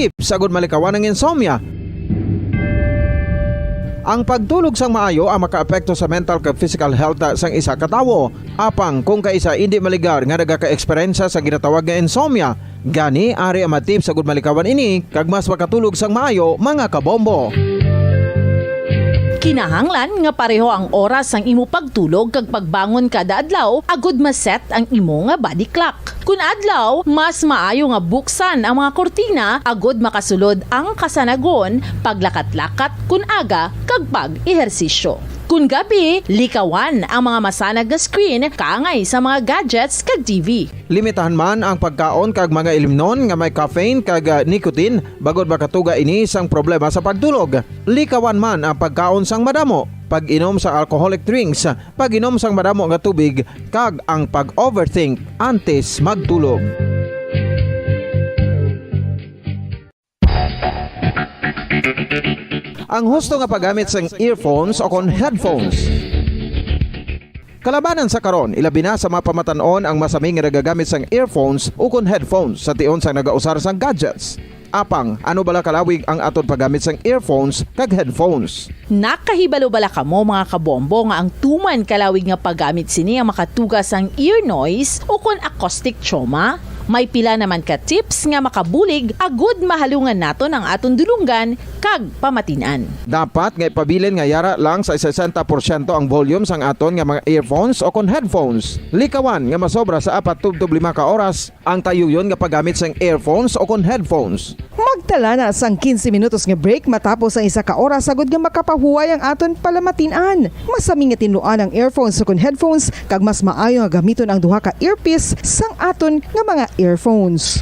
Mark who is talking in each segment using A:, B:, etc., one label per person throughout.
A: tips sagud malikawan ng insomnia. Ang pagtulog sang maayo ang makaapekto sa mental kag physical health sang isa ka tawo. Apang kung kaisa hindi maligar nga nagaka-eksperyensya sa ginatawag nga insomnia, gani ari ang matip sagud malikawan ini kag mas makatulog sang maayo mga kabombo.
B: Kinahanglan nga pareho ang oras ang imo pagtulog kag pagbangon kada adlaw agud maset ang imo nga body clock. Kun adlaw, mas maayo nga buksan ang mga kortina agud makasulod ang kasanagon, paglakat-lakat kun aga kag pag-ehersisyo. Kun gabi, likawan ang mga masanag nga screen kaangay sa mga gadgets kag TV.
A: Limitahan man ang pagkaon kag mga ilimnon nga may caffeine kag nicotine bagod makatuga ini sang problema sa pagtulog. Likawan man ang pagkaon sang madamo, pag-inom sa alcoholic drinks, pag-inom sang madamo nga tubig kag ang pag-overthink antes magtulog. Ang husto nga paggamit sang earphones o kon headphones. Kalabanan sa karon, ilabi na sa mapamatanon ang masami nga nagagamit sang earphones o kon headphones sa tion sang nagausar sang gadgets. Apang, ano bala kalawig ang aton paggamit sang earphones kag headphones?
B: Nakahibalo bala kamo mga kabombo nga ang tuman kalawig nga paggamit sini ang makatugas ang ear noise o kon acoustic trauma? May pila naman ka tips nga makabulig agud mahalungan naton ang aton dulunggan kag pamatinan.
A: Dapat nga ipabilin nga yara lang sa 60% ang volume sang aton nga mga earphones o kon headphones. Likawan nga masobra sa 4 to 5 ka oras ang tayuyon nga paggamit sang earphones o kon headphones.
C: Magtala na sang 15 minutos nga break matapos ang 1 ka oras sagud nga makapahuway ang aton palamatinan. Masami nga tinuan ang earphones o kon headphones kag mas maayo nga gamiton ang duha ka earpiece sang aton nga mga earphones.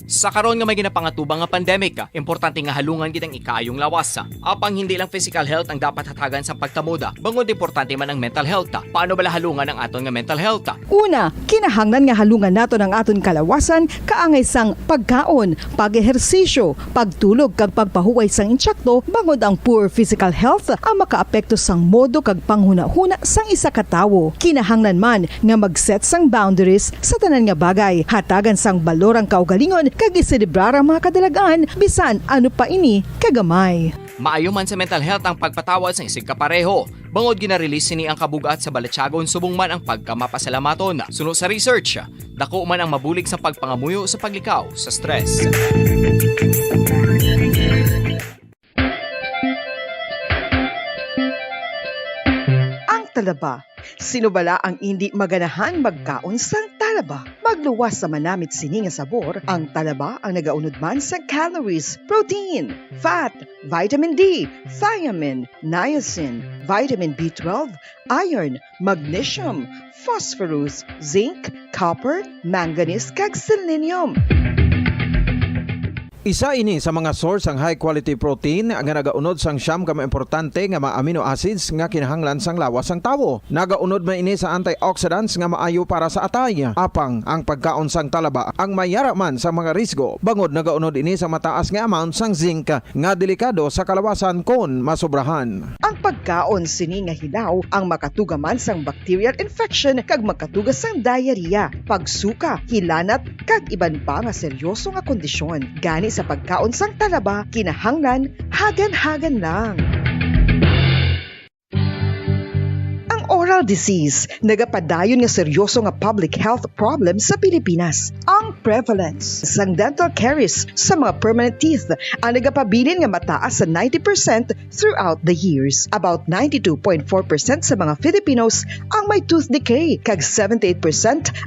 D: Sa karon nga may ginapangatubang nga pandemic, importante nga halungan gid ang ikaayong lawas. Apang hindi lang physical health ang dapat hatagan sa pagtamuda, bangod importante man ang mental health. Paano bala halungan ang aton nga mental health?
C: Una, kinahanglan nga halungan naton ang aton kalawasan kaangay sang pagkaon, pag-ehersisyo, pagtulog kag pagpahuway sang insyakto bangod ang poor physical health ang makaapekto sang modo kag panghuna-huna sang isa ka tawo. Kinahanglan man nga mag-set sang boundaries sa tanan nga bagay, hatagan sang balorang kaugalingon kag iselebrar ang mga kadalagaan bisan ano pa ini kagamay.
D: Maayo man sa mental health ang pagpatawad sa isig kapareho. Bangod gina-release ni ang kabugat sa balatsagon subong man ang pagkamapasalamaton. Sunod sa research, dako man ang mabulig sa pagpangamuyo sa paglikaw sa stress.
C: Ang talaba. Sino bala ang hindi maganahan magkaon sang talaba? Magluwas sa manamit sini nga sabor, ang talaba ang nagaunod man sa calories, protein, fat, vitamin D, thiamine, niacin, vitamin B12, iron, magnesium, phosphorus, zinc, copper, manganese kag selenium.
A: Isa ini sa mga source ang high quality protein nga nagaunod sang siyam ka importante nga mga amino acids nga kinahanglan sang lawas sang tawo. Nagaunod man ini sa antioxidants nga maayo para sa atay. Apang ang pagkaon sang talaba ang mayara man sa mga risgo. Bangod nagaunod ini sa mataas nga amount sang zinc nga delikado sa kalawasan kon masobrahan.
C: Ang pagkaon sini nga hilaw ang makatugaman sang bacterial infection kag makatugas sang diarrhea, pagsuka, hilanat kag iban pa nga seryoso nga kondisyon. Gani sa pagkaon sang talaba, kinahanglan hagan-hagan lang. Oral disease, nagapadayon nga seryoso nga public health problem sa Pilipinas. Ang prevalence sang dental caries sa mga permanent teeth ang nagapabilin nga mataas sa 90% throughout the years. About 92.4% sa mga Filipinos ang may tooth decay, kag 78%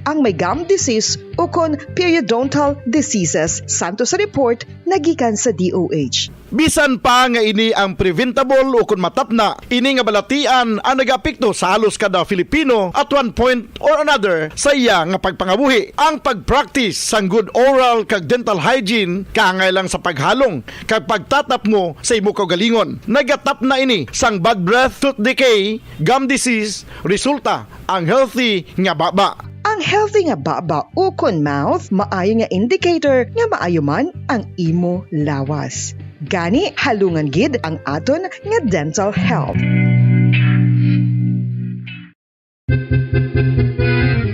C: ang may gum disease o kon periodontal diseases, santo sa report nagikan sa DOH.
E: Bisan pa nga ini ang preventable o kung matapna, ini nga balatian ang nagapikto sa halos kada Filipino at one point or another sa iya nga pagpangabuhi. Ang pag-practice sang good oral kag dental hygiene kaangay lang sa paghalong kag pagtatap mo sa imo kaugalingon. Nagatap na ini sang bad breath, tooth decay, gum disease, resulta ang healthy nga baba.
C: Ang healthy nga baba o kon mouth maayo nga indicator nga maayo man ang imo lawas. Gani halungan gid ang aton nga dental health.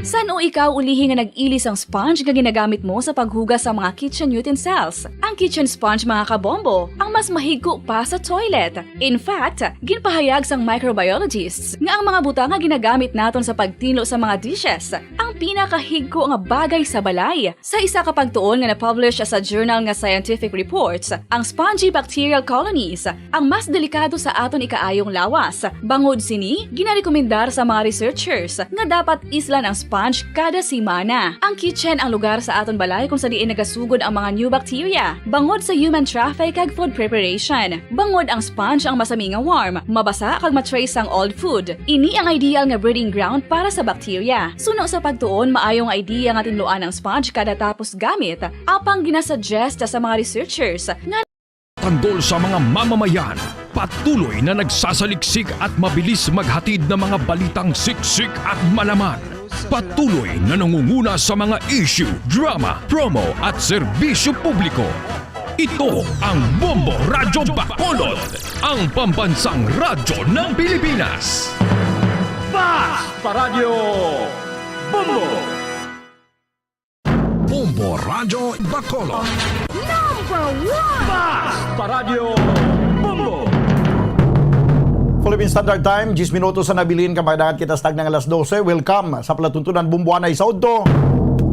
F: San o ikaw ulihi nga nag-ilis ang sponge nga ginagamit mo sa paghugas sa mga kitchen utensils? Ang kitchen sponge mga kabombo, ang mas mahigko pa sa toilet. In fact, ginpahayag sang microbiologists nga ang mga butang nga ginagamit naton sa pagtilo sa mga dishes ang pinakahigko nga bagay sa balay. Sa isa ka pagtuon nga na-publish sa journal nga Scientific Reports, ang spongy bacterial colonies ang mas delikado sa aton ikaayong lawas. Bangod sini, ginarekomendar sa mga researchers nga dapat islan ang sponge kada semana. Ang kitchen ang lugar sa aton balay kung sa diin nagasugod ang mga new bacteria. Bangod sa human traffic kag food preparation. Bangod ang sponge ang masami nga warm, mabasa kag matrace ang old food. Ini ang ideal nga breeding ground para sa bacteria. Suno sa pagtuon, maayong idea nga tinluan ang sponge kada tapos gamit. Apang ginasuggest sa mga researchers nga
G: Tanggol sa mga mamamayan, patuloy na nagsasaliksik at mabilis maghatid ng mga balitang siksik at malaman. Patuloy na nangunguna sa mga issue, drama, promo at serbisyo publiko. Ito ang Bombo Radyo Bacolod, ang pambansang radyo ng Pilipinas.
E: Paradyo Bombo!
G: Bombo Radyo Bacolod.
E: Paradyo Bombo! Philippine Standard Time, 10 minutos sa nabilin kamagdagan kita stag ng alas 12. Welcome sa palatuntunan Bumbuanay sa Udto.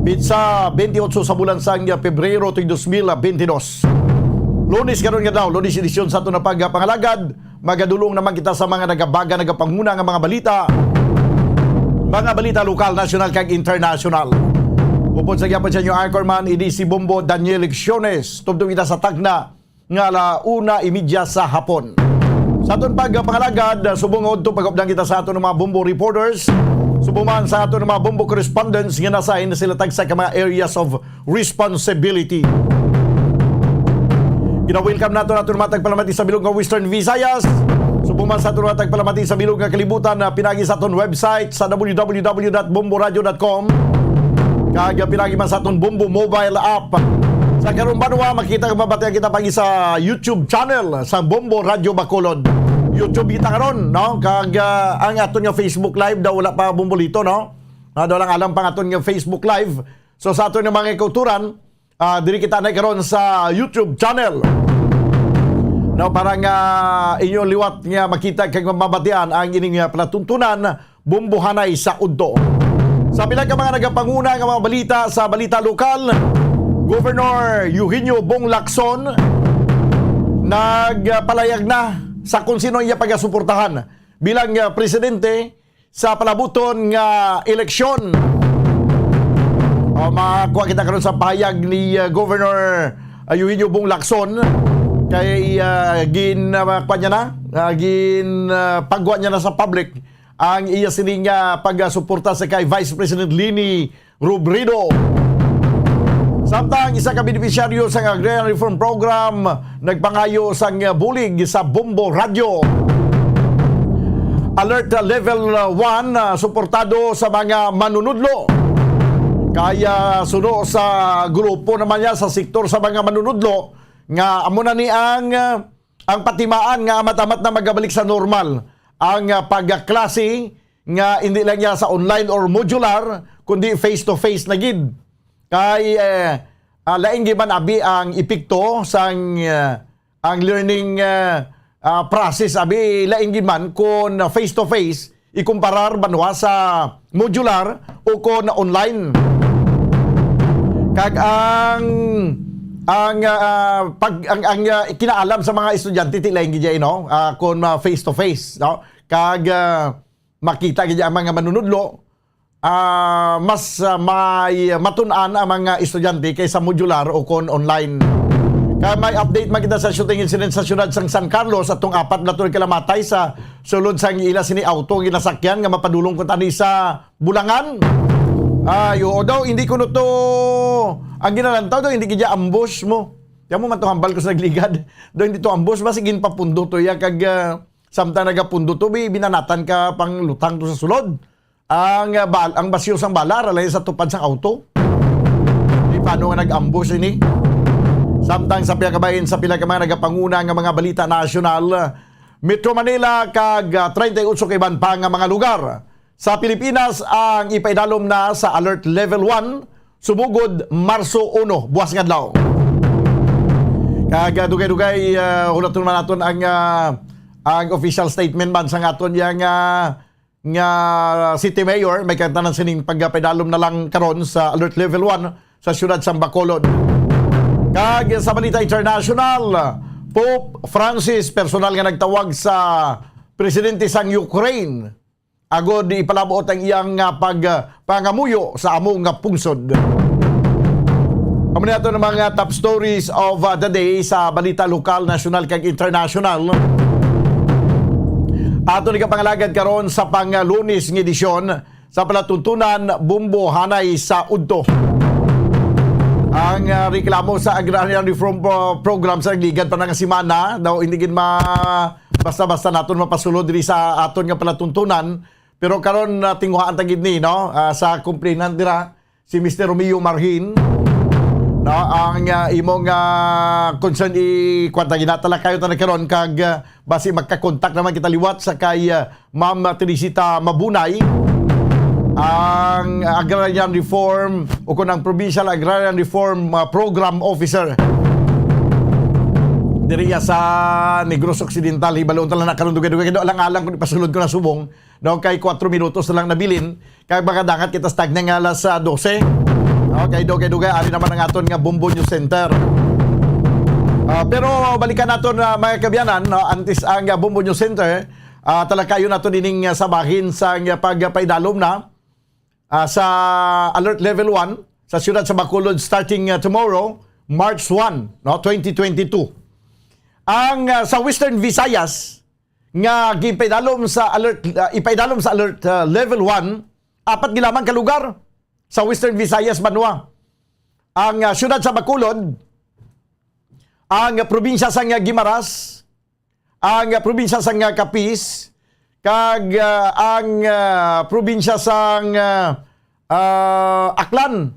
E: Pizza 28 sa bulan sang Pebrero 2022. Lunes karon nga daw, Lunes edisyon sa ato na pagpangalagad. Magadulong naman kita sa mga nagabaga nagapanguna nga mga balita. Mga balita lokal, national kag international. Upod sa gyapon sa inyo anchorman, idi si Bombo Daniel Lecciones. Tubdong kita sa tagna nga ala 1:30 sa hapon. Sa aton pagpangalagad, subungod to pag-updang kita sa aton ng mga Bombo reporters. Subuman sa aton ng mga Bombo correspondents nga nasahin na sila tagsa ka mga areas of responsibility. Gina-welcome nato naton matag palamati sa bilog nga Western Visayas. Subuman sa aton matag palamati sa bilog nga kalibutan na pinagi sa aton website sa www.bomboradio.com. Kag pinagi man sa aton Bombo mobile app. Sa karon banwa makita ka mabatian kita pagi sa YouTube channel sa Bombo Radio Bacolod. YouTube kita karon, no? Kag ang aton nga Facebook live daw wala pa Bombolito, no? Daw lang alam pa aton nga Facebook live. So sa aton nga mga kauturan, diri kita na karon sa YouTube channel. No, parang inyong liwat nga makita kag mabatian ang ining palatuntunan Bombohanay sa Udto. Sa pila ka mga nagapanguna nga mga balita sa balita lokal, Governor Eugenio Bong Lacson nagpalayag na sa kung sino iya pagasuportahan bilang presidente sa palabuton nga eleksyon. Makuha kita karon sa pahayag ni Governor Eugenio Bong Lacson kay pagwa niya na sa public ang iya sining pagsuporta sa kay Vice President Lini Robredo. Samtang isa ka beneficiaryo sa Agrarian Reform Program nagpangayo sang bulig sa Bombo Radio. Alert level 1 suportado sa mga manunudlo. Kaya suno sa grupo naman niya sa sektor sa mga manunudlo nga amo na ni ang patimaan nga amat-amat na magabalik sa normal ang pagklase nga hindi lang niya sa online or modular kundi face-to-face na gid. Kay laing giban abi ang epekto sang ang learning process abi laing giban kun face-to-face ikumparar banwa sa modular o kun online. Kag ang kinaalam sa mga estudyante ti laing gid no kun face-to-face, no? Kag makita gid ang mga manunudlo mas may matun-an ang mga estudyante kaysa modular o kon online. Kaya may update makita sa shooting incident sa syudad sang San Carlos atong 4 na kilamatay sa sulod sang ila sini auto ginasakyan nga mapadulong kun tani sa Bulangan. Yo daw hindi ko no to ang ginalantaw daw hindi gidya ambush mo. Kaya mo man to hambal ko sa nagligad. Daw hindi to ambush basigin papundo to ya kag samtang nagapundo to binanatan ka pang lutang to sa sulod. Ang basyo sang bala alay sa tupad sang auto. Di paano nga nag-ambush ini? Samtang sa piyakabayin sa pila ka mga nagapanguna nga mga balita nasyonal, Metro Manila kag 38 kaiban pa nga mga lugar Sa Pilipinas ang ipaidalom na sa Alert Level 1 sumugod Marso 1 buwas nga adlaw. Kag dugay-dugay hulaton man naton ang official statement man sa aton yang nga City Mayor may kantanan sining pagpaidalom na lang karon sa Alert Level 1 sa siyudad sa Bacolod. Kag sa balita international, Pope Francis personal nga nagtawag sa presidente sang Ukraine agod ipalabot ang iyang pagpangamuyo sa among nga pungsod. Amo nato ng mga top stories of the day sa balita lokal, national kag international. Ato ni kapangalagad karon sa pang-Lunes nga edisyon sa palatuntunan Bumbo Hanay sa Udto. Ang reklamo sa Agrarian Reform Program sa nagligad pa nga simana daw hindi gid basta-basta naton mapasulod diri sa aton nga palatuntunan, pero karon tinguhaan tagid ni sa complainant dira si Mr. Romeo Marhin ang imong concern kwanta ginatala kayo tanan karon kag basi magka-contact naman kita liwat sa kay Ma'am Teresita Mabunay, ang Agrarian Reform o kunang Provincial Agrarian Reform Program Officer diriya sa Negros Occidental. Hibalon tala na karon dugay-dugay do alang-alang kun ipasulod ko na subong kay 4 minutos na lang nabilin kay baka dangat kita stag na nga alas 12. Okay, dugay-dugay ari naman ang aton nga Bumbo News Center. Pero balikan naton mga kabyanan, antes ang Bumbo News Center, talakayon naton ining sabahin sa pagpaidalom na sa Alert Level 1 sa siyudad sa Bacolod starting tomorrow, March 1, 2022. Ang sa Western Visayas nga gipaidalom sa ipaidalom sa Alert Level 1, 4 gilamang ka lugar sa Western Visayas Banwa. Ang siyudad sa Bacolod, ang probinsya sa Guimaras, ang probinsya sa Capiz, kag ang probinsya sa Aklan,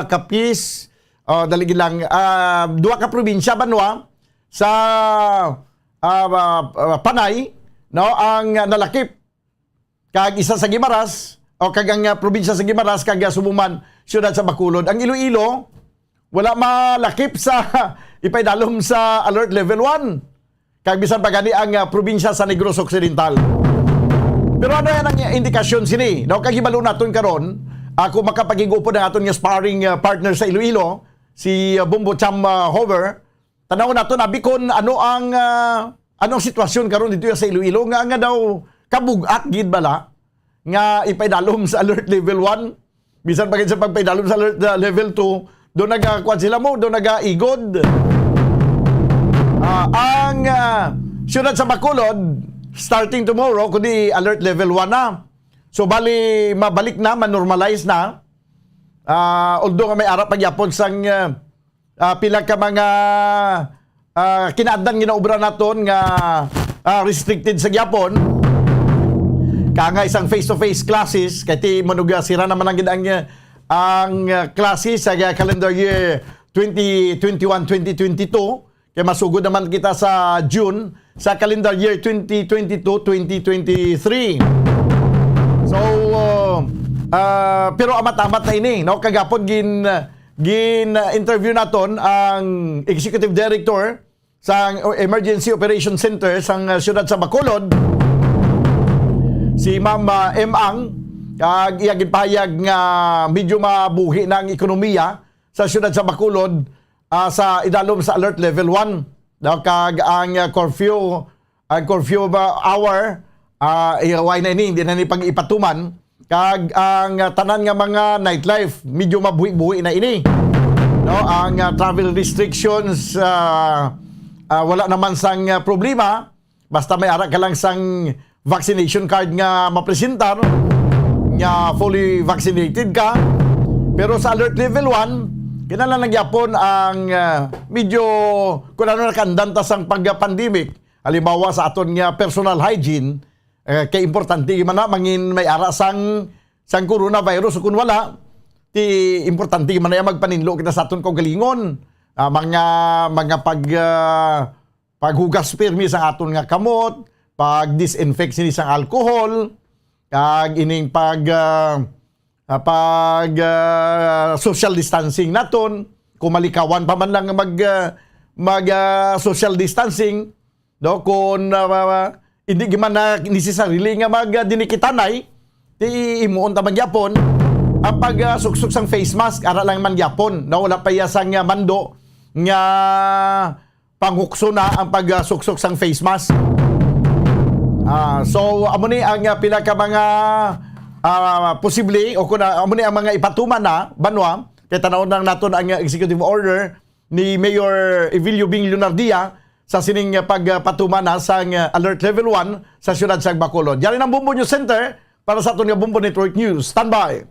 E: Capiz, daligid lang, duha ka probinsya Banwa sa Panay, ang nalakip, kag isa sa Guimaras, o kag ang probinsya sa Guimaras kag Sumuman, siyudad sa Bacolod. Ang Iloilo wala malakip sa ipaidalom sa Alert Level 1. Kag bisan pa gani ang probinsya sa Negros Occidental. Pero ano yan ang indikasyon sini? Kag hibalo naton karon, ako makapagigupo ng aton nga sparring partner sa Iloilo, si Bumbo Cham Hover. Tanaw naton abi kon ano ang anong sitwasyon karon dito sa Iloilo nga daw kabugat gid bala nga ipaidalom sa Alert Level 1. Bisan pa sa pagpaidalom sa Alert Level 2, doon nagkakuan sila mo, doon nag-igod. Ang siyudad sa Bacolod, starting tomorrow, kundi Alert Level 1 na. So, bali, mabalik na, manormalize na. Although may arap pagyapon sang pila ka mga kinaadang ginaobra naton nga restricted sa gyapon. Kanga isang face-to-face classes kay ti manuga sira naman ang classes sa calendar year 2021-2022 kay masugod naman kita sa June sa calendar year 2022-2023. So pero amat-amat na ini kagapon gin interview naton ang Executive Director sa Emergency Operation Center sa siyudad sa Bacolod, si Ma'am M. Ang, kag iya gipahayag nga medyo mabuhi na ang ekonomiya sa siyudad sa Bacolod sa idalom sa Alert Level 1. Kag ang curfew hour iway na ini, hindi na ni pag-ipatuman. Kag ang tanan nga mga nightlife medyo mabuhi-buhi na ini. Ang travel restrictions wala naman sang problema, basta may ara ka lang sang vaccination card nga mapresentar nga fully vaccinated ka. Pero sa Alert Level 1 kinala nagyapon ang medyo kung ano nakandanta sang pagka-pandemic, halimbawa sa aton nga personal hygiene, kay importante man na mangin may ara sang coronavirus, kung wala ti importante man na magpaninlo kita sa aton kaugalingon, mga paghugas pirmi sa aton nga kamot, pag-disinfect sini sang alcohol, kag ining social distancing naton, kung malikawan pa man lang mag social distancing, no, kung hindi man na necessarily nga magdinikitanay, di imuon ta magyapon ang pagsuksok sang face mask ara lang man gyapon, no, wala pa yasang mando nga panghukso na ang pagsuksok sang face mask. So amo ni ang pinaka mga posible o kun amo ni ang mga ipatuman na banwa kay tanawon nang naton ang executive order ni Mayor Evilio Bing Lunardia sa sining pagpatuman na sang alert level 1 sa siyudad sa Bacolod. Diyan ang Bumbo News Center para sa aton nga Bumbo Network News. Standby.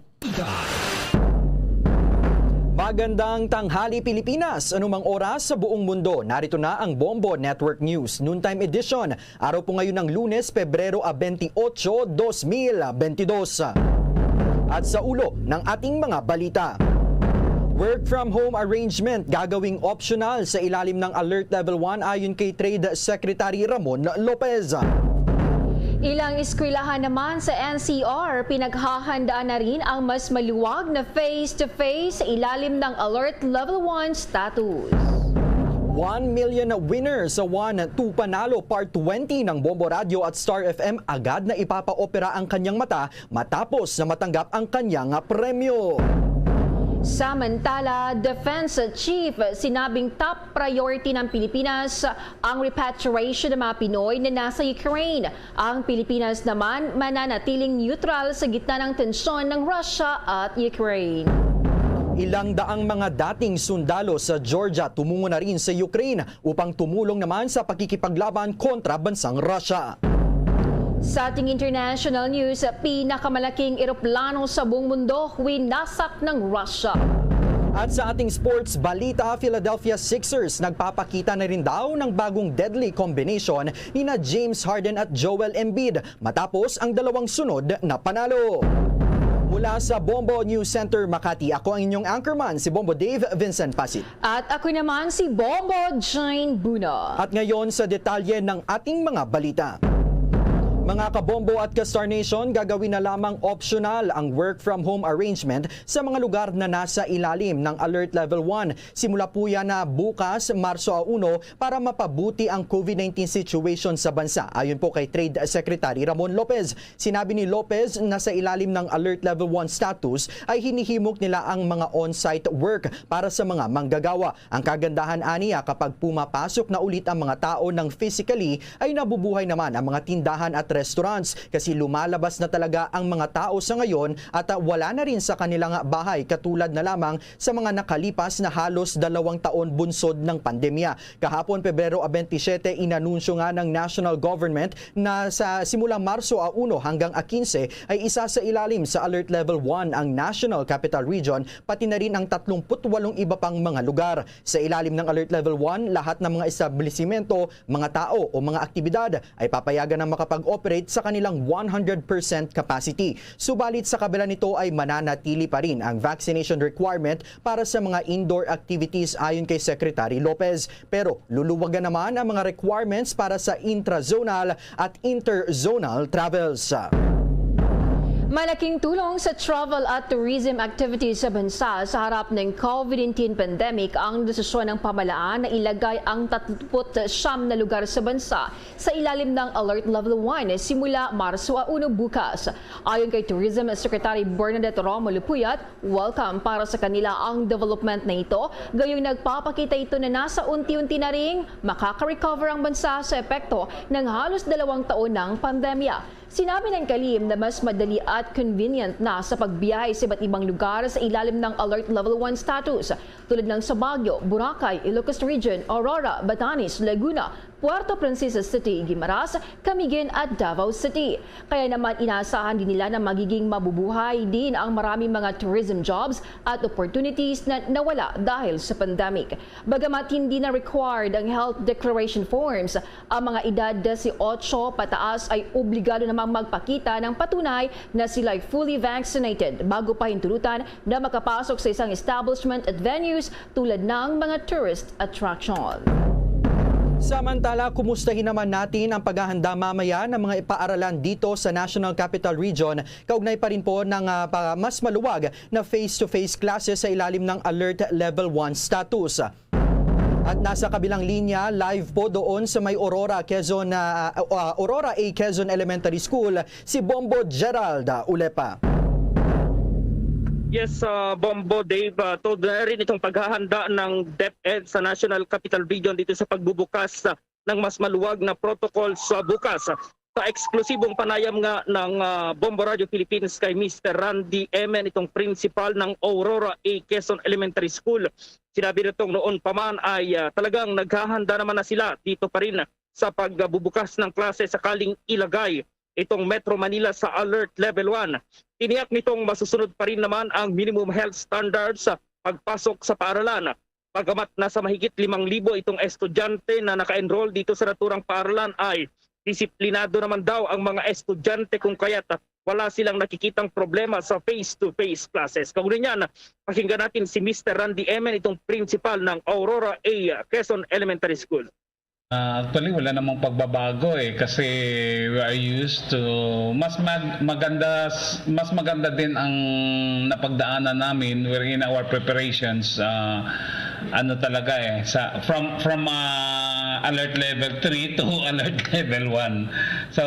H: Magandang tanghali Pilipinas, anumang oras sa buong mundo. Narito na ang Bombo Network News Noontime Edition. Araw po ngayon ng Lunes, Pebrero 28, 2022. At sa ulo ng ating mga balita. Work from home arrangement gagawing optional sa ilalim ng Alert Level 1 ayon kay Trade Secretary Ramon Lopez.
I: Ilang eskwelahan naman sa NCR, pinaghahandaan na rin ang mas maluwag na face-to-face sa ilalim ng Alert Level 1 status.
H: 1 million winners sa 1-2 Panalo Part 20 ng Bombo Radio at Star FM agad na ipapaopera ang kanyang mata matapos na matanggap ang kanyang premyo.
I: Samantala, Defense Chief sinabing top priority ng Pilipinas ang repatriation ng mga Pinoy na nasa Ukraine. Ang Pilipinas naman mananatiling neutral sa gitna ng tensyon ng Russia at Ukraine.
H: Ilang daang mga dating sundalo sa Georgia tumungo na rin sa Ukraine upang tumulong naman sa pakikipaglaban kontra bansang Russia.
I: Sa ating international news, pinakamalaking eroplano sa buong mundo winasak ng Russia.
H: At sa ating sports balita, Philadelphia Sixers nagpapakita na rin daw ng bagong deadly combination ni na James Harden at Joel Embiid matapos ang dalawang sunod na panalo. Mula sa Bombo News Center Makati, ako ang inyong anchorman si Bombo Dave Vincent Pasit.
I: At ako naman si Bombo Jane Buno.
H: At ngayon sa detalye ng ating mga balita. Mga kabombo at ka-Star Nation, gagawin na lamang optional ang work from home arrangement sa mga lugar na nasa ilalim ng Alert Level 1. Simula po yan na bukas, Marso 1, para mapabuti ang COVID-19 situation sa bansa. Ayon po kay Trade Secretary Ramon Lopez. Sinabi ni Lopez na sa ilalim ng Alert Level 1 status ay hinihimok nila ang mga on-site work para sa mga manggagawa. Ang kagandahan aniya kapag pumapasok na ulit ang mga tao ng physically ay nabubuhay naman ang mga tindahan at restaurants kasi lumalabas na talaga ang mga tao sa ngayon at wala na rin sa kanilang bahay katulad na lamang sa mga nakalipas na halos 2 taon bunsod ng pandemya. Kahapon Pebrero 27, inanunsyo nga ng national government na sa simulang Marso 1 hanggang 15 ay isa sa ilalim sa Alert Level 1 ang National Capital Region pati na rin ang 38 iba pang mga lugar. Sa ilalim ng Alert Level 1, lahat ng mga establisimento, mga tao o mga aktibidad ay papayagan ng makapag-operate sa kanilang 100% capacity. Subalit sa kabila nito ay mananatili pa rin ang vaccination requirement para sa mga indoor activities ayon kay Secretary Lopez. Pero luluwagan naman ang mga requirements para sa intrazonal at interzonal travels.
I: Malaking tulong sa travel at tourism activities sa bansa sa harap ng COVID-19 pandemic ang desisyon ng pamahalaan na ilagay ang 39 na lugar sa bansa sa ilalim ng Alert Level 1 simula Marso 1 bukas. Ayon kay Tourism Secretary Bernadette Romulo Puyat, welcome para sa kanila ang development na ito. Gayong nagpapakita ito na nasa unti-unti na ring makaka-recover ang bansa sa epekto ng halos 2 taon ng pandemya. Sinabi ng kalihim na mas madali at convenient na sa pagbiyahe sa iba't ibang lugar sa ilalim ng Alert Level 1 status tulad ng sa Baguio, Boracay, Ilocos Region, Aurora, Batanes, Laguna, Puerto Princesa City, Guimaras, Camiguin at Davao City. Kaya naman inaasahan din nila na magiging mabubuhay din ang maraming mga tourism jobs at opportunities na nawala dahil sa pandemic. Bagamat hindi na required ang health declaration forms, ang mga edad 18 pataas ay obligado namang magpakita ng patunay na sila ay fully vaccinated bago pa hintulutan na makapasok sa isang establishment at venues tulad ng mga tourist attraction.
H: Samantala, kumustahin naman natin ang paghahanda mamaya ng mga paaralan dito sa National Capital Region. Kaugnay pa rin po ng mas maluwag na face-to-face classes sa ilalim ng Alert Level 1 status. At nasa kabilang linya, live po doon sa may Aurora A. Quezon Elementary School, si Bombo Gerald Ulepa.
J: Yes, Bombo Dave, todo na rin itong paghahanda ng DepEd sa National Capital Region dito sa pagbubukas ng mas maluwag na protocol sa bukas. Sa eksklusibong panayam nga ng Bombo Radio Philippines kay Mr. Randy Emen, itong principal ng Aurora A. Quezon Elementary School. Sinabi nitong noon pa man ay talagang naghahanda naman na sila dito pa rin sa pagbubukas ng klase sakaling ilagay itong Metro Manila sa Alert Level 1. Tiniyak nitong masusunod pa rin naman ang minimum health standards sa pagpasok sa paaralan. Pagamat nasa mahigit 5,000 itong estudyante na naka-enroll dito sa naturang paaralan ay disiplinado naman daw ang mga estudyante kung kaya't wala silang nakikitang problema sa face-to-face classes. Kaugnay niyan, pakinggan natin si Mr. Randy Emen, itong principal ng Aurora A. Quezon Elementary School.
K: Actually, wala namang pagbabago kasi we are used to mas maganda din ang napagdaanan namin wherein our preparations from alert level 3 to alert level 1. So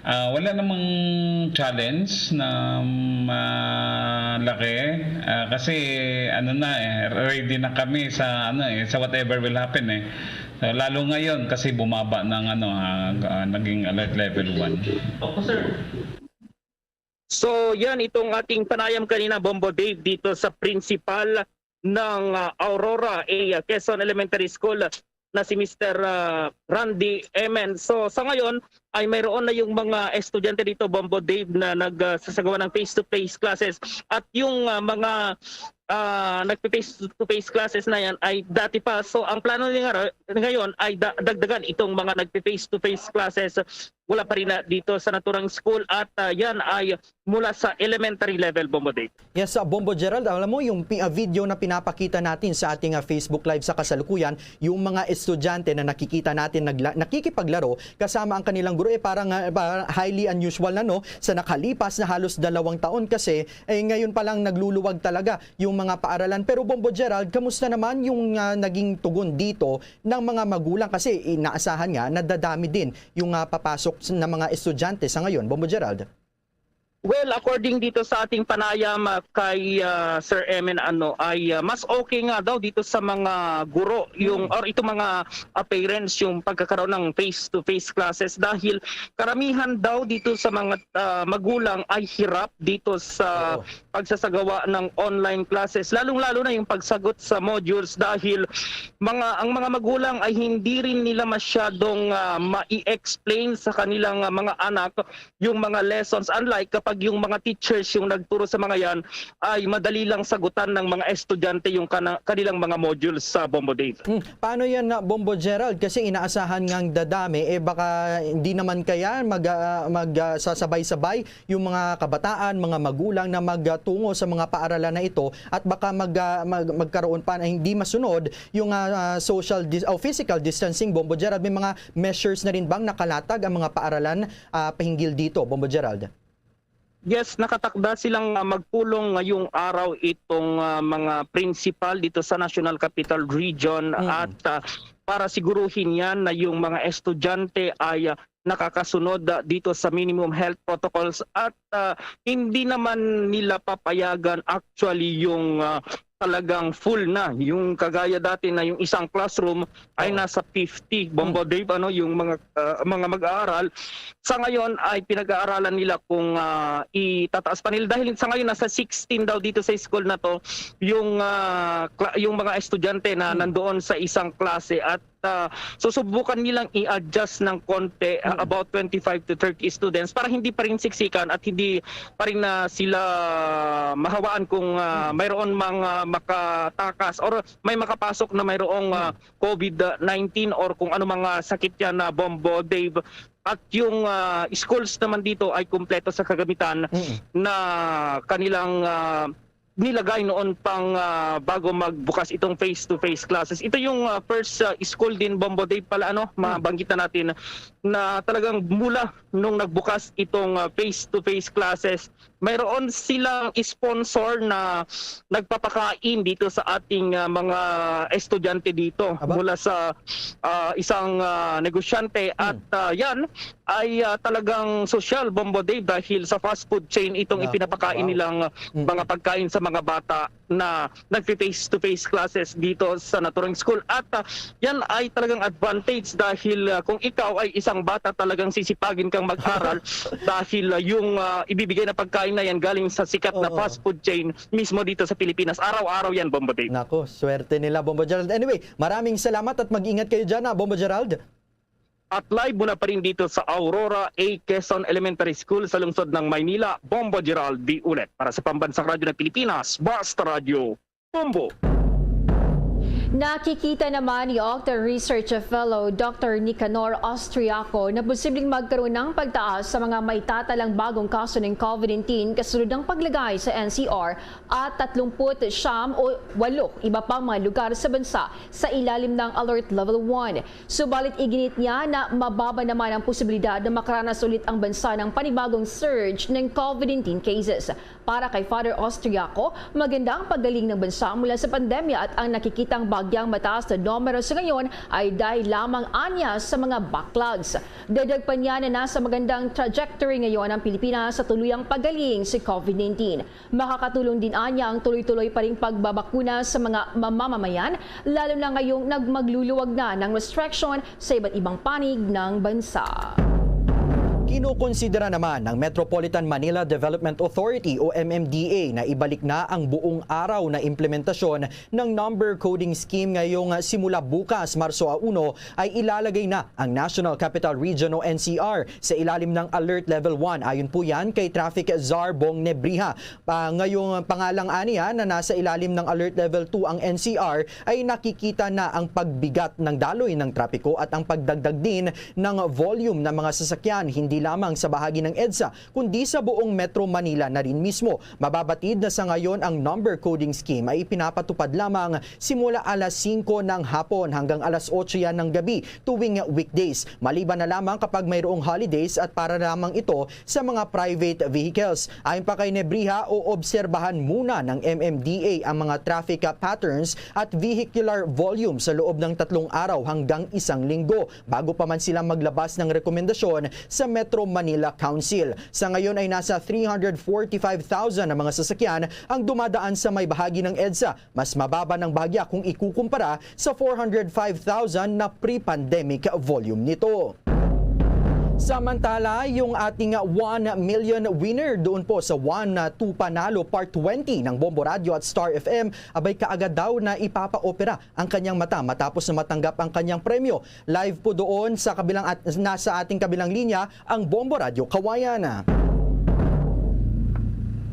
K: wala namang challenge na malaki kasi ready na kami sa sa whatever will happen . So, lalo ngayon kasi bumaba ng naging alert level 1.
J: Opo, sir. So yan itong ating panayam kanina, Bombo Dave, dito sa principal ng Aurora A. Quezon Elementary School na si Mr. Randy Emen. So sa ngayon ay mayroon na yung mga estudyante dito, Bombo Dave, na nagsasagawa ng face-to-face classes at yung mga nagpe-face-to-face classes na yan ay dati pa. So ang plano nila ngayon ay dagdagan itong mga nagpe-face-to-face classes. Wala pa rin na dito sa naturang school at yan ay mula sa elementary level, Bombo Dave.
H: Yes, Bombo Gerald, alam mo yung video na pinapakita natin sa ating Facebook Live sa kasalukuyan, yung mga estudyante na nakikita natin nakikipaglaro kasama ang kanilang guro, parang highly unusual na sa nakalipas na halos 2 taon kasi ngayon pa lang nagluluwag talaga yung mga paaralan. Pero Bombo Gerald, kamusta naman yung naging tugon dito ng mga magulang kasi inaasahan nga na dadami din yung papasok ng mga estudyante sa ngayon, Bombo Gerald?
J: Well, according dito sa ating panayam kay Sir Emen, ay mas okay nga daw dito sa mga guro or ito mga parents yung pagkakaroon ng face-to-face classes dahil karamihan daw dito sa mga magulang ay hirap dito sa pagsasagawa ng online classes, lalong-lalo na yung pagsagot sa modules dahil ang mga magulang ay hindi rin nila masyadong ma-i-explain sa kanilang mga anak yung mga lessons, unlike kapag yung mga teachers yung nagturo sa mga yan ay madali lang sagutan ng mga estudyante yung kanilang mga modules sa Bombo Dave.
H: Paano yan na Bombo Gerald? Kasi inaasahan ngang dadami, baka hindi naman kaya magsasabay-sabay yung mga kabataan, mga magulang na magtungo sa mga paaralan na ito at baka magkaroon pa na hindi masunod yung physical distancing, Bombo Gerald. May mga measures na rin bang nakalatag ang mga paaralan pahinggil dito, Bombo Gerald?
J: Yes, nakatakda silang magpulong ngayong araw itong mga principal dito sa National Capital Region at para siguruhin yan na yung mga estudyante ay nakakasunod dito sa minimum health protocols at hindi naman nila papayagan actually yung talagang full na yung kagaya dati na yung isang classroom ay nasa 50, Bombo Dave, yung mga mag-aaral. Sa ngayon ay pinag-aaralan nila kung itataas pa nila dahil sa ngayon nasa 16 daw dito sa school na to yung mga estudyante na nandoon sa isang klase at susubukan nilang i-adjust ng konti about 25 to 30 students para hindi pa rin siksikan at hindi pa rin na sila mahawaan kung mayroon mga makatakas or may makapasok na mayroong COVID-19 or kung ano mga sakit yan na Bombo Dave. At yung schools naman dito ay kumpleto sa kagamitan na kanilang nilagay noon pang bago magbukas itong face-to-face classes. Ito yung first school din, Bombo Dave pala, mabanggit na natin na talagang mula nung nagbukas itong face-to-face classes, mayroon silang sponsor na nagpapakain dito sa ating mga estudyante dito mula sa isang negosyante at yan ay talagang social, Bombo Dave, dahil sa fast food chain itong ipinapakain nilang mga pagkain sa mga bata na nag-face-to-face classes dito sa naturang school. At yan ay talagang advantage dahil kung ikaw ay isang bata, talagang sisipagin kang mag-aral dahil yung ibibigay na pagkain na yan galing sa sikat na fast food chain mismo dito sa Pilipinas. Araw-araw yan, Bombo Dave.
H: Nako, swerte nila, Bombo Gerald. Anyway, maraming salamat at mag-ingat kayo dyan, Bombo Gerald.
J: At live muna pa rin dito sa Aurora A. Quezon Elementary School sa lungsod ng Maynila, Bombo Gerald D. Ulit. Para sa Pambansang Radyo ng Pilipinas, Basta Radio, Bombo.
I: Nakikita naman ni Octa Research Fellow Dr. Nicanor Austriaco na posibleng magkaroon ng pagtaas sa mga maitatalang bagong kaso ng COVID-19 kasunod ng paglagay sa NCR at 39 o 8 iba pang mga lugar sa bansa sa ilalim ng Alert Level 1. Subalit iginit niya na mababa naman ang posibilidad na makaranas ulit ang bansa ng panibagong surge ng COVID-19 cases. Para kay Father Austriaco, magandang paggaling ng bansa mula sa pandemya at ang nakikitang bagyang mataas na numero sa ngayon ay dahil lamang anya sa mga backlogs. Dadag pa niya na nasa magandang trajectory ngayon ang Pilipinas sa tuluyang paggaling sa COVID-19. Makakatulong din anya ang tuloy-tuloy pa ring pagbabakuna sa mga mamamayan, lalo na ngayong magluluwag na ng restriction sa iba't ibang panig ng bansa.
H: Kinukonsidera naman ng Metropolitan Manila Development Authority o MMDA na ibalik na ang buong araw na implementasyon ng number coding scheme ngayong simula bukas, Marso 1, ay ilalagay na ang National Capital Region o NCR sa ilalim ng Alert Level 1. Ayon po yan kay Traffic Czar Bong Nebriha. Ngayong pangalang aniya na nasa ilalim ng Alert Level 2 ang NCR ay nakikita na ang pagbigat ng daloy ng trapiko at ang pagdagdag din ng volume ng mga sasakyan hindi lamang sa bahagi ng EDSA kundi sa buong Metro Manila na rin mismo. Mababatid na sa ngayon ang number coding scheme ay ipinapatupad lamang simula alas 5 ng hapon hanggang alas 8 yan ng gabi tuwing weekdays. Maliban na lamang kapag mayroong holidays at para lamang ito sa mga private vehicles. Ayon pa kay Nebriha, oobserbahan muna ng MMDA ang mga traffic patterns at vehicular volume sa loob ng 3 araw hanggang 1 linggo bago pa man sila maglabas ng rekomendasyon sa Metro Manila Council. Sa ngayon ay nasa 345,000 na mga sasakyan ang dumadaan sa may bahagi ng EDSA. Mas mababa ng bahagya kung ikukumpara sa 405,000 na pre-pandemic volume nito. Samantala, yung ating 1 million winner doon po sa 1-2 Panalo Part 20 ng Bombo Radio at Star FM, abay kaagad daw na ipapa-opera ang kanyang mata matapos na matanggap ang kanyang premyo. Live po doon sa kabilang at nasa ating kabilang linya ang Bombo Radio Kawayan.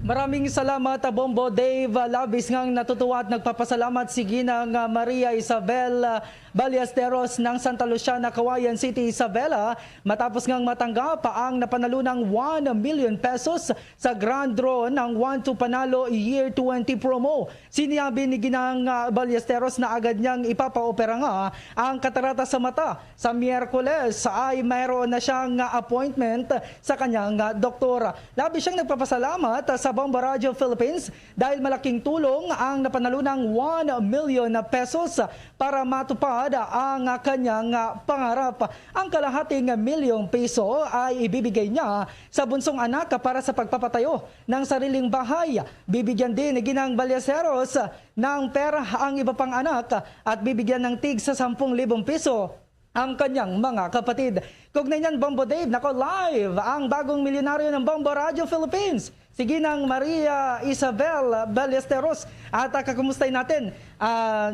L: Maraming salamat, Bombo Dave. Labis ngang natutuwa at nagpapasalamat si Ginang Maria Isabel Ballesteros ng Santa Luciana, Kawayan City, Isabela, matapos ngang matanggap ang napanalunang 1 million pesos sa grand draw ng 1-2 Panalo Year 20 promo. Sinabi ni Ginang Ballesteros na agad niyang ipapa-opera nga ang katarata sa mata. Sa Miyerkules ay mayroon na siyang appointment sa kanyang doktora. Labis siyang nagpapasalamat sa Bombo Radio Philippines dahil malaking tulong ang napanalunang 1 million pesos para matupad ang kanyang pangarap. Ang kalahating milyong piso ay ibibigay niya sa bunsong anak para sa pagpapatayo ng sariling bahay. Bibigyan din ni Ginang Ballesteros ng pera ang iba pang anak at bibigyan ng tig sa 10,000 piso ang kanyang mga kapatid. Kugnay niyan, Bombo Dave, nako live ang bagong milyonaryo ng Bombo Radio Philippines, si Ginang Maria Isabel Ballesteros. At kakumustay natin,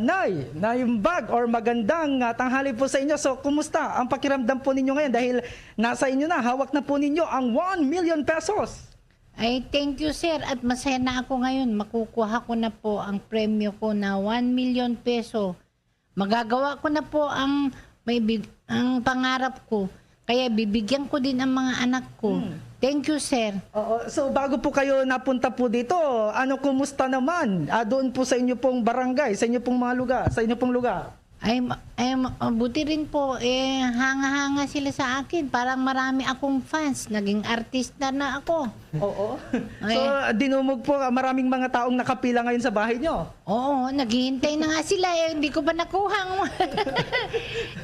L: Nay, na yung bag or magandang tanghali po sa inyo. So, kumusta ang pakiramdam po ninyo ngayon dahil nasa inyo na, hawak na po ninyo ang 1 million pesos?
M: Ay, thank you sir at masaya na ako ngayon. Makukuha ko na po ang premyo ko na 1 million peso. Magagawa ko na po ang pangarap ko. Kaya bibigyan ko din ang mga anak ko. Thank you, sir.
L: Oo, so bago po kayo napunta po dito, kumusta naman doon po sa inyo pong barangay, sa inyo pong mga lugar, sa inyo pong lugar?
M: Buti rin po, hanga-hanga sila sa akin. Parang marami akong fans. Naging artista na ako.
L: Oo. So, dinumog po, maraming mga taong nakapila ngayon sa bahay nyo.
M: Oo, naghihintay na nga sila. Hindi ko pa nakuha.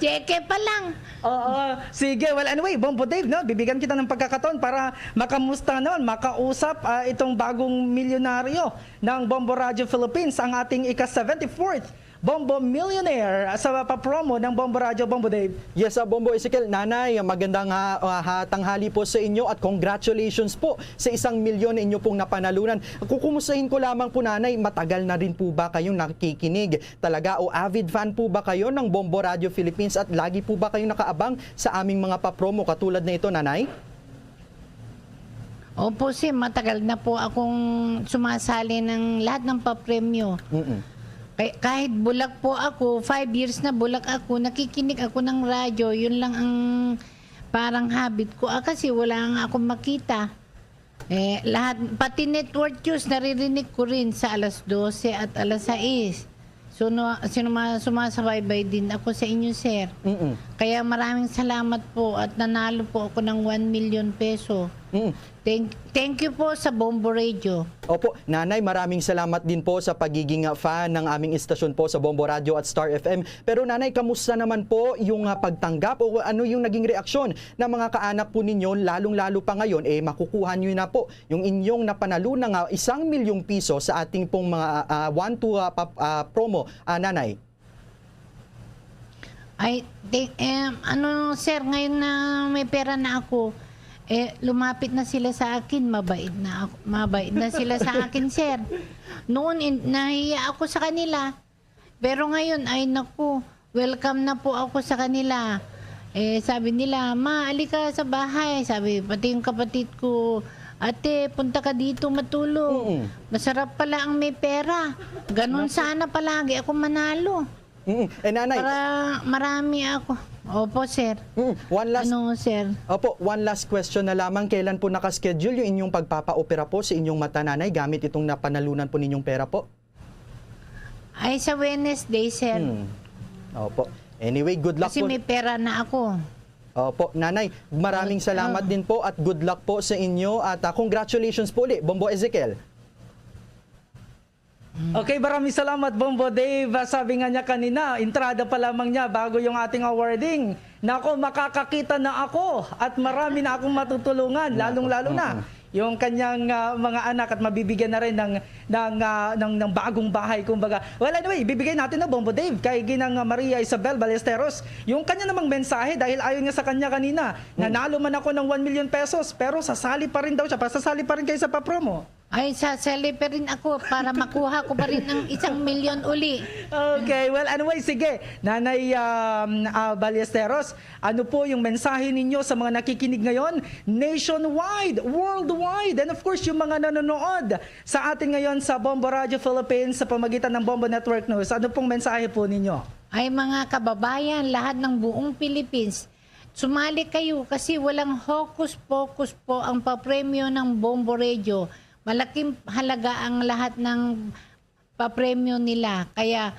M: Cheque pa lang.
L: Oo. Sige, well anyway, Bombo Dave, no? Bibigyan kita ng pagkakataon para makamusta naman, makausap itong bagong milyonaryo ng Bombo Radio Philippines, ang ating ika-74th Bombo Millionaire sa papromo ng Bombo Radio, Bombo Dave.
H: Yes, Bombo Ezekiel. Nanay, magandang tanghali po sa inyo at congratulations po sa 1 milyon na inyo pong napanalunan. Kukumustahin ko lamang po, Nanay, matagal na rin po ba kayong nakikinig talaga o avid fan po ba kayo ng Bombo Radio Philippines at lagi po ba kayong nakaabang sa aming mga papromo katulad na ito, Nanay?
M: Opo, sir. Matagal na po akong sumasali ng lahat ng papremyo. Kahit bulag po ako, 5 years na bulag ako, nakikinig ako ng radyo, yun lang ang parang habit ko. Kasi wala nga akong makita. Lahat, pati network news, naririnig ko rin sa alas 12 at alas 6. So, sumasabaybay din ako sa inyo, sir. Kaya maraming salamat po at nanalo po ako ng 1 million peso. Thank you po sa Bombo Radio.
H: Opo, Nanay, maraming salamat din po sa pagiging fan ng aming istasyon po sa Bombo Radio at Star FM. Pero Nanay, kamusta naman po yung pagtanggap o ano yung naging reaksyon ng mga kaanak po ninyo, lalong-lalo pa ngayon, makukuha nyo na po yung inyong napanalunan 1 milyong piso sa ating pong mga promo, Nanay?
M: Sir, ngayon na may pera na ako, lumapit na sila sa akin, mabait na sila sa akin, sir. Noon, nahiya ako sa kanila. Pero ngayon, ay naku, welcome na po ako sa kanila. Sabi nila, ma, alika sa bahay. Sabi, pati yung kapatid ko, ate, punta ka dito matulog. Masarap pala ang may pera. Ganon sana palagi ako manalo.
H: Nanay,
M: para marami ako. Opo, sir. Sir?
H: Opo, one last question na lamang. Kailan po nakaschedule yung inyong pagpapa-opera po sa inyong mata, Nanay, gamit itong napanalunan po ninyong pera po?
M: Ay, sa Wednesday, sir.
H: Opo. Anyway, good luck
M: Kasi
H: po.
M: may pera na ako.
H: Opo, Nanay, maraming salamat din po at good luck po sa inyo at congratulations po ulit, Bombo Ezekiel.
L: Okay, maraming salamat, Bombo Dave. Sabi nga niya kanina, entrada pa lamang niya bago yung ating awarding. Nako, makakakita na ako at marami na akong matutulungan, lalong-lalo na yung kanyang mga anak at mabibigyan na rin ng bagong bahay, kumbaga. Well, anyway, bibigay natin na, Bombo Dave, kay Ginang Maria Isabel Ballesteros yung kanya namang mensahe dahil ayon nga sa kanya kanina, nanalo man ako ng 1 million pesos pero sasali pa rin daw siya, sasali pa rin kayo sa papromo.
M: Ay, sasali pa rin ako para makuha ko pa rin ng 1 million uli.
L: Okay, well anyway, sige. Nanay Ballesteros, ano po yung mensahe ninyo sa mga nakikinig ngayon? Nationwide, worldwide, and of course yung mga nanonood sa atin ngayon sa Bombo Radio Philippines sa pamagitan ng Bombo Network News. Ano pong mensahe po ninyo?
M: Ay, mga kababayan, lahat ng buong Philippines, sumali kayo kasi walang hocus-pocus po ang papremyo ng Bombo Radio. Malaking halaga ang lahat ng papremyo nila. Kaya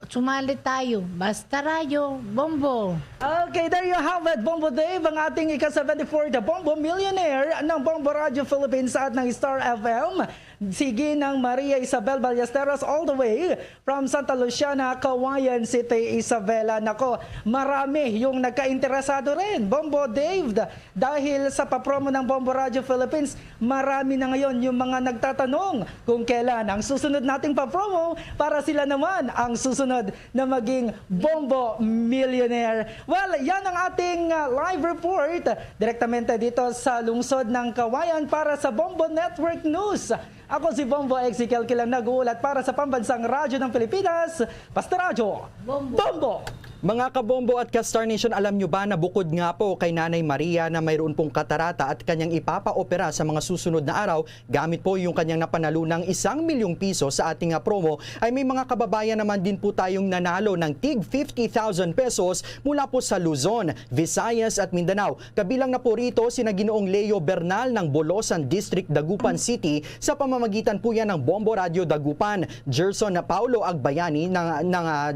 M: sumali tayo. Basta radyo, Bombo.
L: Okay, there you have it, Bombo Dave, ang ating ika-74 the Bombo Millionaire ng Bombo Radio Philippines at ng Star FM. Si Ginang Maria Isabel Ballesteros all the way from Santa Luciana, Cauayan City, Isabela. Nako, marami yung nagka-interesado rin, Bombo Dave, dahil sa papromo ng Bombo Radio Philippines, marami na ngayon yung mga nagtatanong kung kailan ang susunod nating papromo para sila naman ang susunod na maging Bombo Millionaire. Well, yan ang ating live report direktamente dito sa lungsod ng Cauayan para sa Bombo Network News. Ako si Bombo Ezekiel Kilang nag-uulat para sa Pambansang Radyo ng Pilipinas, Basta Radyo, Bombo!
H: Mga kabombo at ka-Star Nation, alam nyo ba na bukod nga po kay Nanay Maria na mayroon pong katarata at kanyang ipapa-opera sa mga susunod na araw, gamit po yung kanyang napanalunang 1 milyong piso sa ating promo, ay may mga kababayan naman din po tayong nanalo ng tig 50,000 pesos mula po sa Luzon, Visayas at Mindanao. Kabilang na po rito sina Ginoong Leo Bernal ng Bolosan District, Dagupan City sa pamamagitan po yan ng Bombo Radio Dagupan, Gerson Paulo Agbayani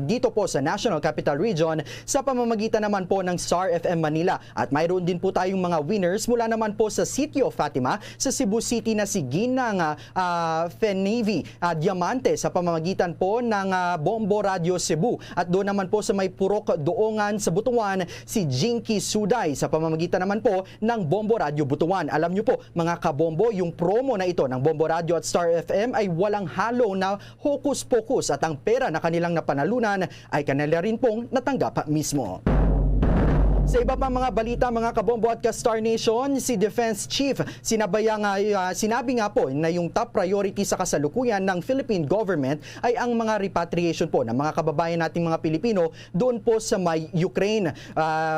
H: dito po sa National Capital Region sa pamamagitan naman po ng Star FM Manila. At mayroon din po tayong mga winners mula naman po sa City of Fatima sa Cebu City na si Ginang Fenivi Diamante sa pamamagitan po ng Bombo Radio Cebu. At doon naman po sa may Purok Doongan sa Butuan, si Jinky Suday sa pamamagitan naman po ng Bombo Radio Butuan. Alam nyo po mga kabombo, yung promo na ito ng Bombo Radio at Star FM ay walang halo na hokus-pokus at ang pera na kanilang napanalunan ay kanila rin pong natanggap mismo. Sa iba pa mga balita, mga kabombo at ka-Star Nation, si Defense Chief sinabi nga po na yung top priority sa kasalukuyan ng Philippine government ay ang mga repatriation po ng mga kababayan nating mga Pilipino doon po sa may Ukraine.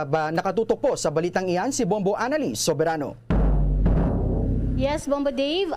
H: Nakatutok po sa balitang iyan si Bombo Annalise Soberano.
N: Yes, Bombo Dave,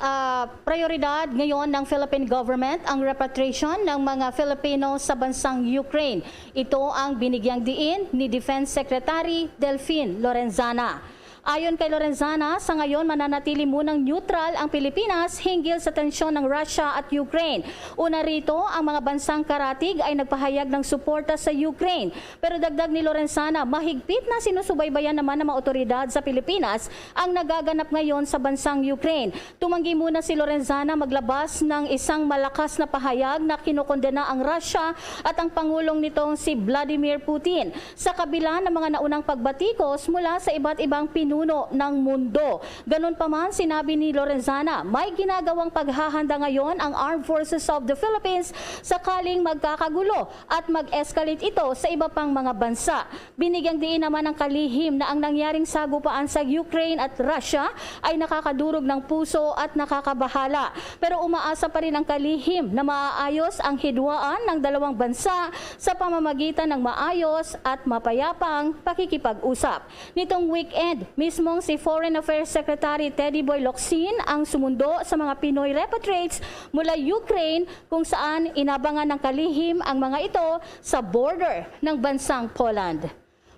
N: prioridad ngayon ng Philippine government ang repatriation ng mga Filipino sa bansang Ukraine. Ito ang binigyang diin ni Defense Secretary Delphine Lorenzana. Ayon kay Lorenzana, sa ngayon mananatili munang neutral ang Pilipinas hinggil sa tensyon ng Russia at Ukraine. Una rito, ang mga bansang karatig ay nagpahayag ng suporta sa Ukraine. Pero dagdag ni Lorenzana, mahigpit na sinusubaybayan naman ng mga otoridad sa Pilipinas ang nagaganap ngayon sa bansang Ukraine. Tumanggi muna si Lorenzana maglabas ng isang malakas na pahayag na kinokondena ang Russia at ang pangulong nitong si Vladimir Putin. Sa kabila ng mga naunang pagbatikos mula sa iba't ibang pinuno ng mundo. Ganun pa man, sinabi ni Lorenzana, may ginagawang paghahanda ngayon ang Armed Forces of the Philippines sakaling magkakagulo at mag-escalate ito sa iba pang mga bansa. Binigyang diin naman ng kalihim na ang nangyaring sagupaan sa Ukraine at Russia ay nakakadurog ng puso at nakakabahala. Pero umaasa pa rin ang kalihim na maaayos ang hidwaan ng dalawang bansa sa pamamagitan ng maayos at mapayapang pakikipag-usap. Nitong weekend, mismong si Foreign Affairs Secretary Teddy Boy Locsin ang sumundo sa mga Pinoy repatriates mula Ukraine kung saan inabangan ng kalihim ang mga ito sa border ng bansang Poland.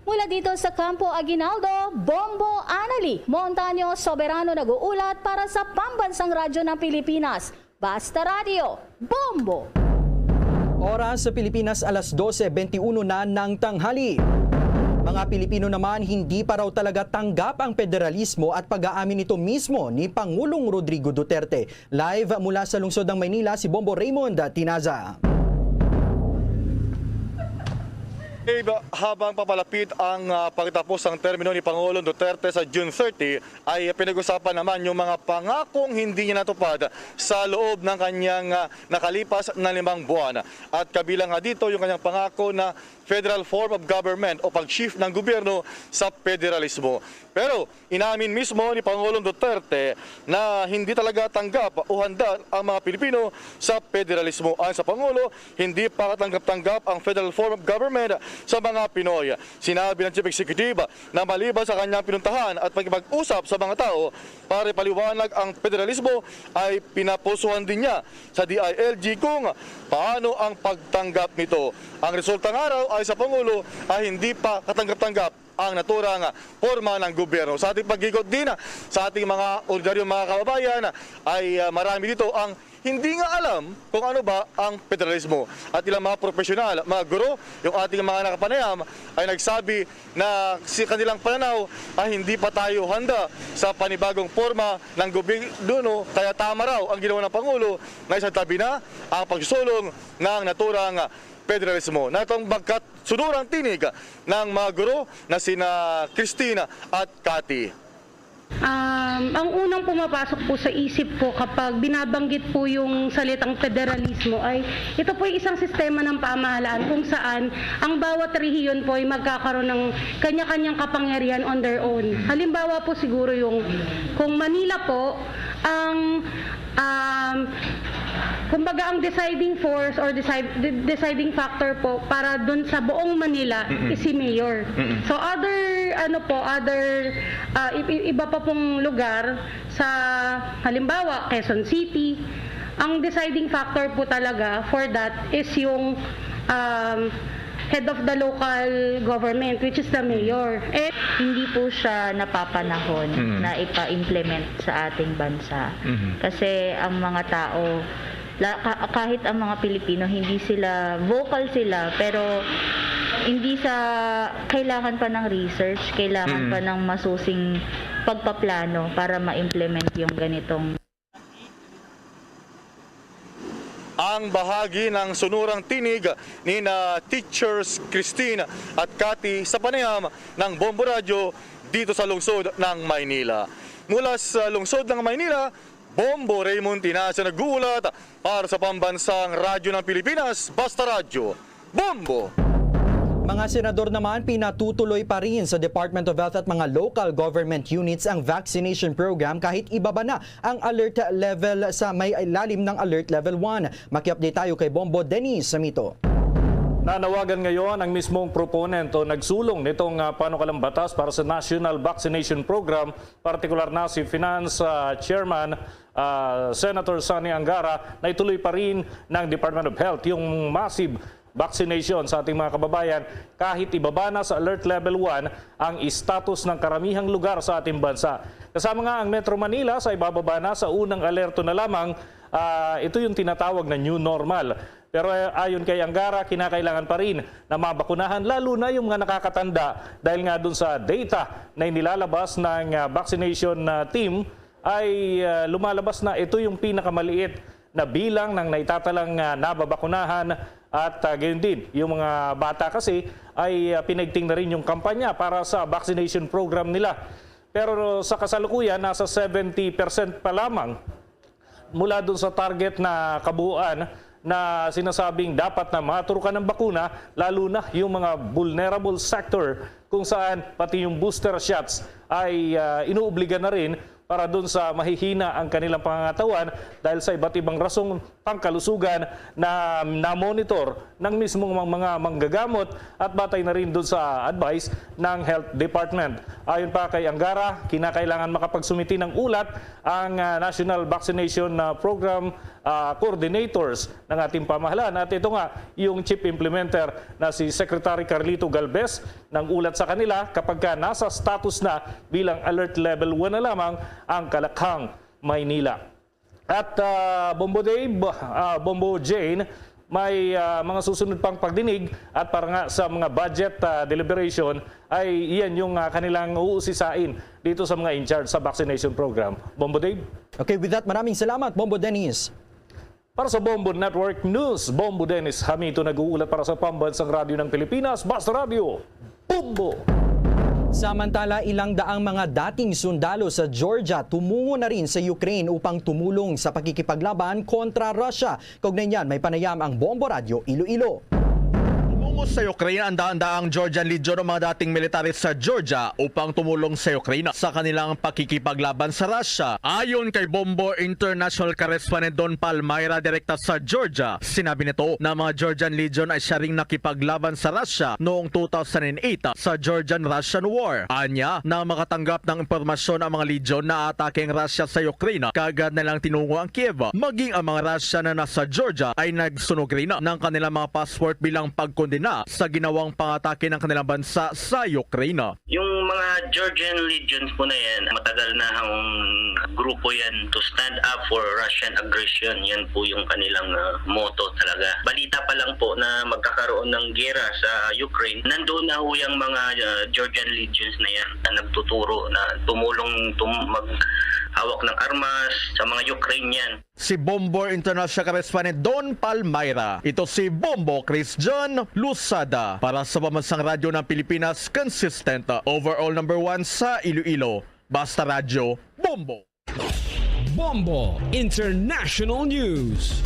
N: Mula dito sa Campo Aguinaldo, Bombo Anali, Montaño Soberano nag-uulat para sa Pambansang Radyo ng Pilipinas. Basta Radio, Bombo!
H: Oras sa Pilipinas, alas 12:21 na ng tanghali. Mga Pilipino naman, hindi pa raw talaga tanggap ang federalismo at pag-aamin ito mismo ni Pangulong Rodrigo Duterte. Live mula sa lungsod ng Maynila, si Bombo Raymond Tinaza.
O: Habang papalapit ang pagtapos ng termino ni Pangulong Duterte sa June 30, ay pinag-usapan naman yung mga pangakong hindi niya natupad sa loob ng kanyang nakalipas na 5 buwan. At kabilang nga dito yung kanyang pangako na federal form of government o pag-shift ng gobyerno sa federalismo. Pero inamin mismo ni Pangulong Duterte na hindi talaga tanggap o handa ang mga Pilipino sa federalismo. Ayon sa Pangulo, hindi pa katanggap-tanggap ang federal form of government sa mga Pinoy. Sinabi ng Chief Executive na maliban sa kanyang pinuntahan at pagkipag-usap sa mga tao para paliwanag ang federalismo ay pinapusuhan din niya sa DILG kung paano ang pagtanggap nito. Ang resulta ng araw ay sa Pangulo ay hindi pa katanggap-tanggap ang naturang forma ng gobyerno. Sa ating pag-ikot din sa ating mga ordinaryong mga kababayan ay marami dito ang hindi nga alam kung ano ba ang federalismo. At ilang mga profesional, mga guro, yung ating mga nakapanayam ay nagsabi na si kanilang pananaw ay hindi pa tayo handa sa panibagong forma ng gobyerno, kaya tama raw ang ginawa ng Pangulo na isang tabi na ang pagsusulong ng naturang federalismo. Na itong bagkat sunurang tinig ng mga guro na sina Christina at Cathy.
P: Ang unang pumapasok po sa isip ko kapag binabanggit po yung salitang federalismo ay ito po ay isang sistema ng pamahalaan kung saan ang bawat rehiyon po ay magkakaroon ng kanya-kanyang kapangyarihan on their own. Halimbawa po siguro yung kung Manila po ang kumbaga ang deciding force or deciding factor po para dun sa buong Manila is si Mayor. So iba pa pong lugar sa halimbawa Quezon City, ang deciding factor po talaga for that is yung head of the local government, which is the mayor.
Q: Hindi po siya napapanahon na ipa-implement sa ating bansa. Kasi ang mga tao, kahit ang mga Pilipino, hindi sila, vocal sila, pero hindi kailangan pa ng research, kailangan pa ng masusing pagpaplano para ma-implement yung ganitong.
O: Ang bahagi ng sunurang tinig ni na Teachers Christine at Cathy sa panayam ng Bombo Radio dito sa lungsod ng Maynila. Mula sa lungsod ng Maynila, Bombo Raymond Tinasa nag-uulat para sa Pambansang Radyo ng Pilipinas, Basta Radyo. Bombo!
H: Mga senador naman, pinatutuloy pa rin sa Department of Health at mga local government units ang vaccination program kahit ibaba na ang alert level sa may ilalim ng alert level 1. Maki-update tayo kay Bombo Dennis Samito.
R: Nanawagan ngayon ang mismong proponent o nagsulong nitong panukalang batas para sa National Vaccination Program, partikular na si Finance Chairman Senator Sonny Angara, na ituloy pa rin ng Department of Health yung massive vaccination sa ating mga kababayan kahit ibaba na sa alert level 1 ang status ng karamihang lugar sa ating bansa. Kasama nga ang Metro Manila sa ibababa na sa unang alerto na lamang. Ito yung tinatawag na new normal. Pero ayon kay Angara, kinakailangan pa rin na mabakunahan lalo na yung mga nakakatanda dahil nga dun sa data na inilalabas ng vaccination team ay lumalabas na ito yung pinakamaliit na bilang ng naitatalang nababakunahan. At gayon din, yung mga bata kasi ay pinagting na rin yung kampanya para sa vaccination program nila. Pero sa kasalukuyan, nasa 70% pa lamang mula dun sa target na kabuuan na sinasabing dapat na maturukan ng bakuna, lalo na yung mga vulnerable sector kung saan pati yung booster shots ay inuobliga na rin para dun sa mahihina ang kanilang pangangatawan dahil sa iba't ibang rasong pangkalusugan na na-monitor ng mismong mga manggagamot at batay na rin dun sa advice ng Health Department. Ayon pa kay Angara, kinakailangan makapagsumiti ng ulat ang National Vaccination Program coordinators ng ating pamahalaan. At ito nga, yung chief implementer na si Secretary Carlito Galvez ng ulat sa kanila kapag ka nasa status na bilang alert level 1 na lamang ang Kalakhang, Maynila. At Bombo Dave, Bombo Jane, may mga susunod pang pagdinig at para nga sa mga budget deliberation ay iyan yung kanilang uusisain dito sa mga in-charge sa vaccination program. Bombo Dave?
H: Okay, with that, maraming salamat, Bombo Dennis.
R: Para sa Bombo Network News, Bombo Dennis Hamito nag-uulat para sa Pambansang Radyo ng Pilipinas, Basta Radio, Bombo!
H: Samantala, ilang daang mga dating sundalo sa Georgia tumungo na rin sa Ukraine upang tumulong sa pakikipaglaban kontra Russia. Kaugnay niyan, may panayam ang Bombo Radio Iloilo.
S: Sa Ukraine, ang daan-daang Georgian Legion o mga dating military sa Georgia upang tumulong sa Ukraine sa kanilang pakikipaglaban sa Russia. Ayon kay Bombo International Correspondent Don Palmyra, direkta sa Georgia, sinabi nito na mga Georgian Legion ay siya ring nakipaglaban sa Russia noong 2008 sa Georgian-Russian War. Anya, na makatanggap ng impormasyon ang mga Legion na atake ang Russia sa Ukraine, kaagad na lang tinungo ang Kiev. Maging ang mga Russia na nasa Georgia ay nagsunog rin ng kanilang mga passport bilang pagkondena sa ginawang pangatake ng kanilang bansa sa Ukraine.
T: Yung mga Georgian Legions po na yan, matagal na ang grupo yan to stand up for Russian aggression. Yan po yung kanilang motto talaga. Balita pa lang po na magkakaroon ng gera sa Ukraine. Nandoon na ho yung mga Georgian Legions na yan na nagtuturo na tumulong maghawak ng armas sa mga Ukrainian.
S: Si Bombo International Correspondent Don Palmyra. Ito si Bombo Christian Lusada para sa Pambansang Radyo ng Pilipinas, consistent overall number 1 sa Iloilo. Basta Radio, Bombo!
G: Bombo International News.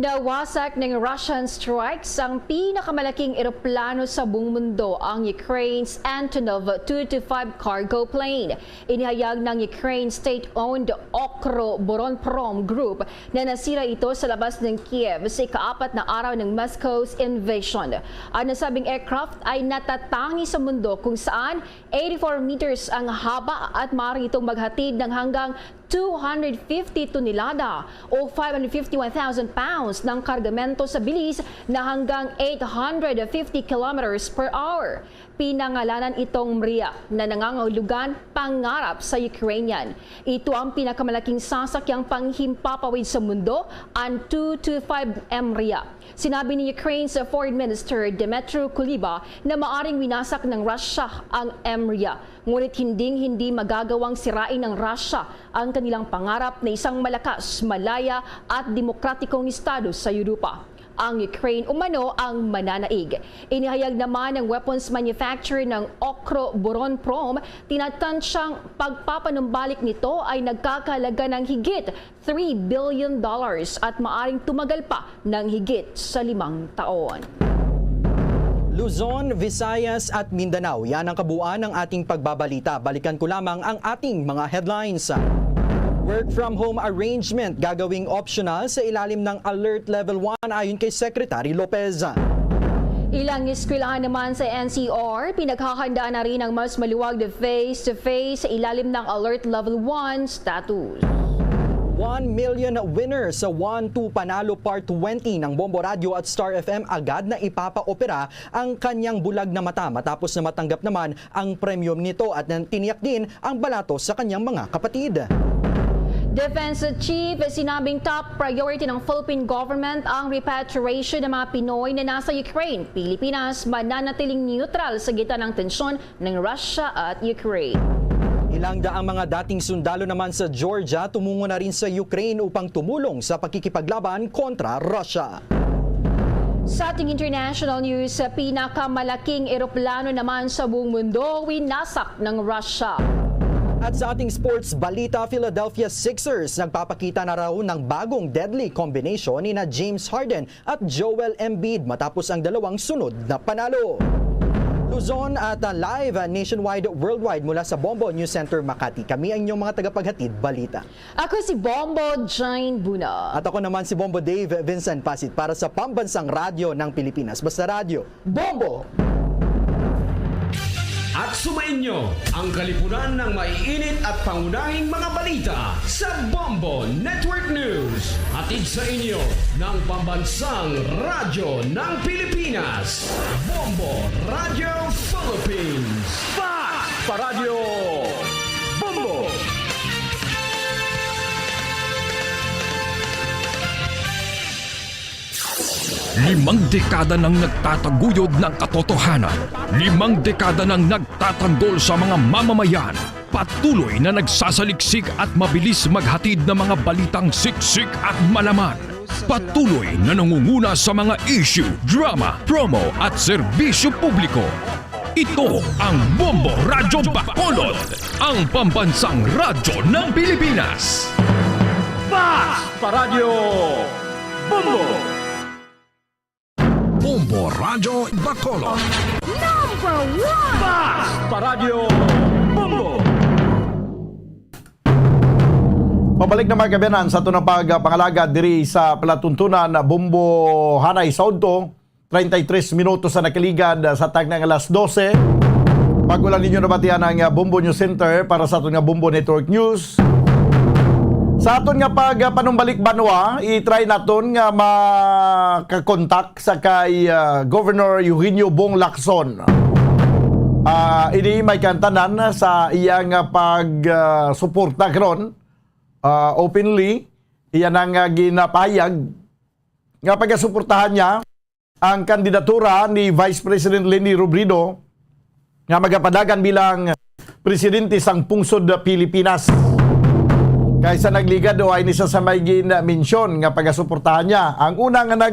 I: Nawasak ng Russian strikes ang pinakamalaking eroplano sa buong mundo, ang Ukraine's Antonov 225 cargo plane. Inihayag ng Ukraine state-owned Okroboronprom Group na nasira ito sa labas ng Kiev sa ika-4 na araw ng Moscow's invasion. Ang nasabing aircraft ay natatangi sa mundo kung saan 84 meters ang haba at maaari itong maghatid ng hanggang 250 tonelada o 551,000 pounds ng kargamento sa bilis na hanggang 850 kilometers per hour. Pinangalanan itong Mria na nangangahulugan pangarap sa Ukrainian. Ito ang pinakamalaking sasakyang panghimpapawid sa mundo, ang 225 Mria. Sinabi ni Ukraine's Foreign Minister Dmytro Kuleba na maaring winasak ng Russia ang Mria. Ngunit hindi magagawang sirain ng Russia ang kanilang pangarap na isang malakas, malaya at demokratikong estado sa Europa. Ang Ukraine umano ang mananaig. Inihayag naman ng weapons manufacturer ng Okroboronprom, tinatantsyang pagpapanumbalik nito ay nagkakalaga ng higit $3 billion at maaring tumagal pa ng higit sa 5 taon.
H: Luzon, Visayas at Mindanao, yan ang kabuuan ng ating pagbabalita. Balikan ko lamang ang ating mga headlines. Work from home arrangement gagawing optional sa ilalim ng Alert Level 1 ayon kay Secretary Lopez.
I: Ilang eskwelahan naman sa NCR, pinaghahandaan na rin ang mas maluwag na face-to-face sa ilalim ng Alert Level 1 status.
H: 1 million winner sa 1-2 Panalo Part 20 ng Bombo Radio at Star FM agad na ipapa-opera ang kanyang bulag na mata matapos na matanggap naman ang premium nito at tiniyak din ang balato sa kanyang mga kapatid.
I: Defense Chief, sinabing top priority ng Philippine government ang repatriation ng mga Pinoy na nasa Ukraine. Pilipinas mananatiling neutral sa gitna ng tensyon ng Russia at Ukraine.
H: Ilang daang mga dating sundalo naman sa Georgia tumungo na rin sa Ukraine upang tumulong sa pakikipaglaban kontra Russia.
I: Sa ating international news, pinakamalaking eroplano naman sa buong mundo winasak ng Russia.
H: At sa ating sports balita, Philadelphia Sixers nagpapakita na raw ng bagong deadly combination ni na James Harden at Joel Embiid matapos ang dalawang sunod na panalo. Luzon at live nationwide, worldwide mula sa Bombo News Center Makati. Kami ang inyong mga tagapaghatid balita.
I: Ako si Bombo Jane Buna.
H: At ako naman si Bombo Dave Vincent Pasit para sa Pambansang Radyo ng Pilipinas. Basta radyo, Bombo!
G: At sumainyo ang kalipunan ng maiinit at pangunahing mga balita sa Bombo Network News. Hatid sa inyo ng Pambansang Radyo ng Pilipinas, Bombo Radio Philippines. Paradyo Bombo! Limang dekada nang nagtataguyod ng katotohanan. 5 dekada nang nagtatanggol sa mga mamamayan. Patuloy na nagsasaliksik at mabilis maghatid ng mga balitang siksik at malaman. Patuloy na nangunguna sa mga issue, drama, promo at serbisyo publiko. Ito ang Bombo Radyo Bacolod, ang pambansang radyo ng Pilipinas. Paradyo Bombo! Bombo Radyo Bacolod.
U: Number 1!
G: Paradyo Bombo!
E: Pabalik na mga kabayan sa ito na pangalaga diri sa palatuntunan na Bombo Hanay Saudto. 33 minutos sa nakaligad sa tag ng alas 12. Pagulan ninyo nabatian ang Bombo News Center para sa ito nga Bombo Network News. Sa aton nga panumbalik banwa, i-try naton nga makakontak sa kay Governor Eugenio Bong Lacson. Ini may kantanan sa iyang pagsuporta karon openly. Iyan ang ginapayag nga pagsuportahan niya ang kandidatura ni Vice President Leni Robredo nga magapadagan bilang presidente sang pungsod Pilipinas. Kaysa nagligad o ay nisa sa may ginmensyon nga pagasuportahan niya. Ang una nga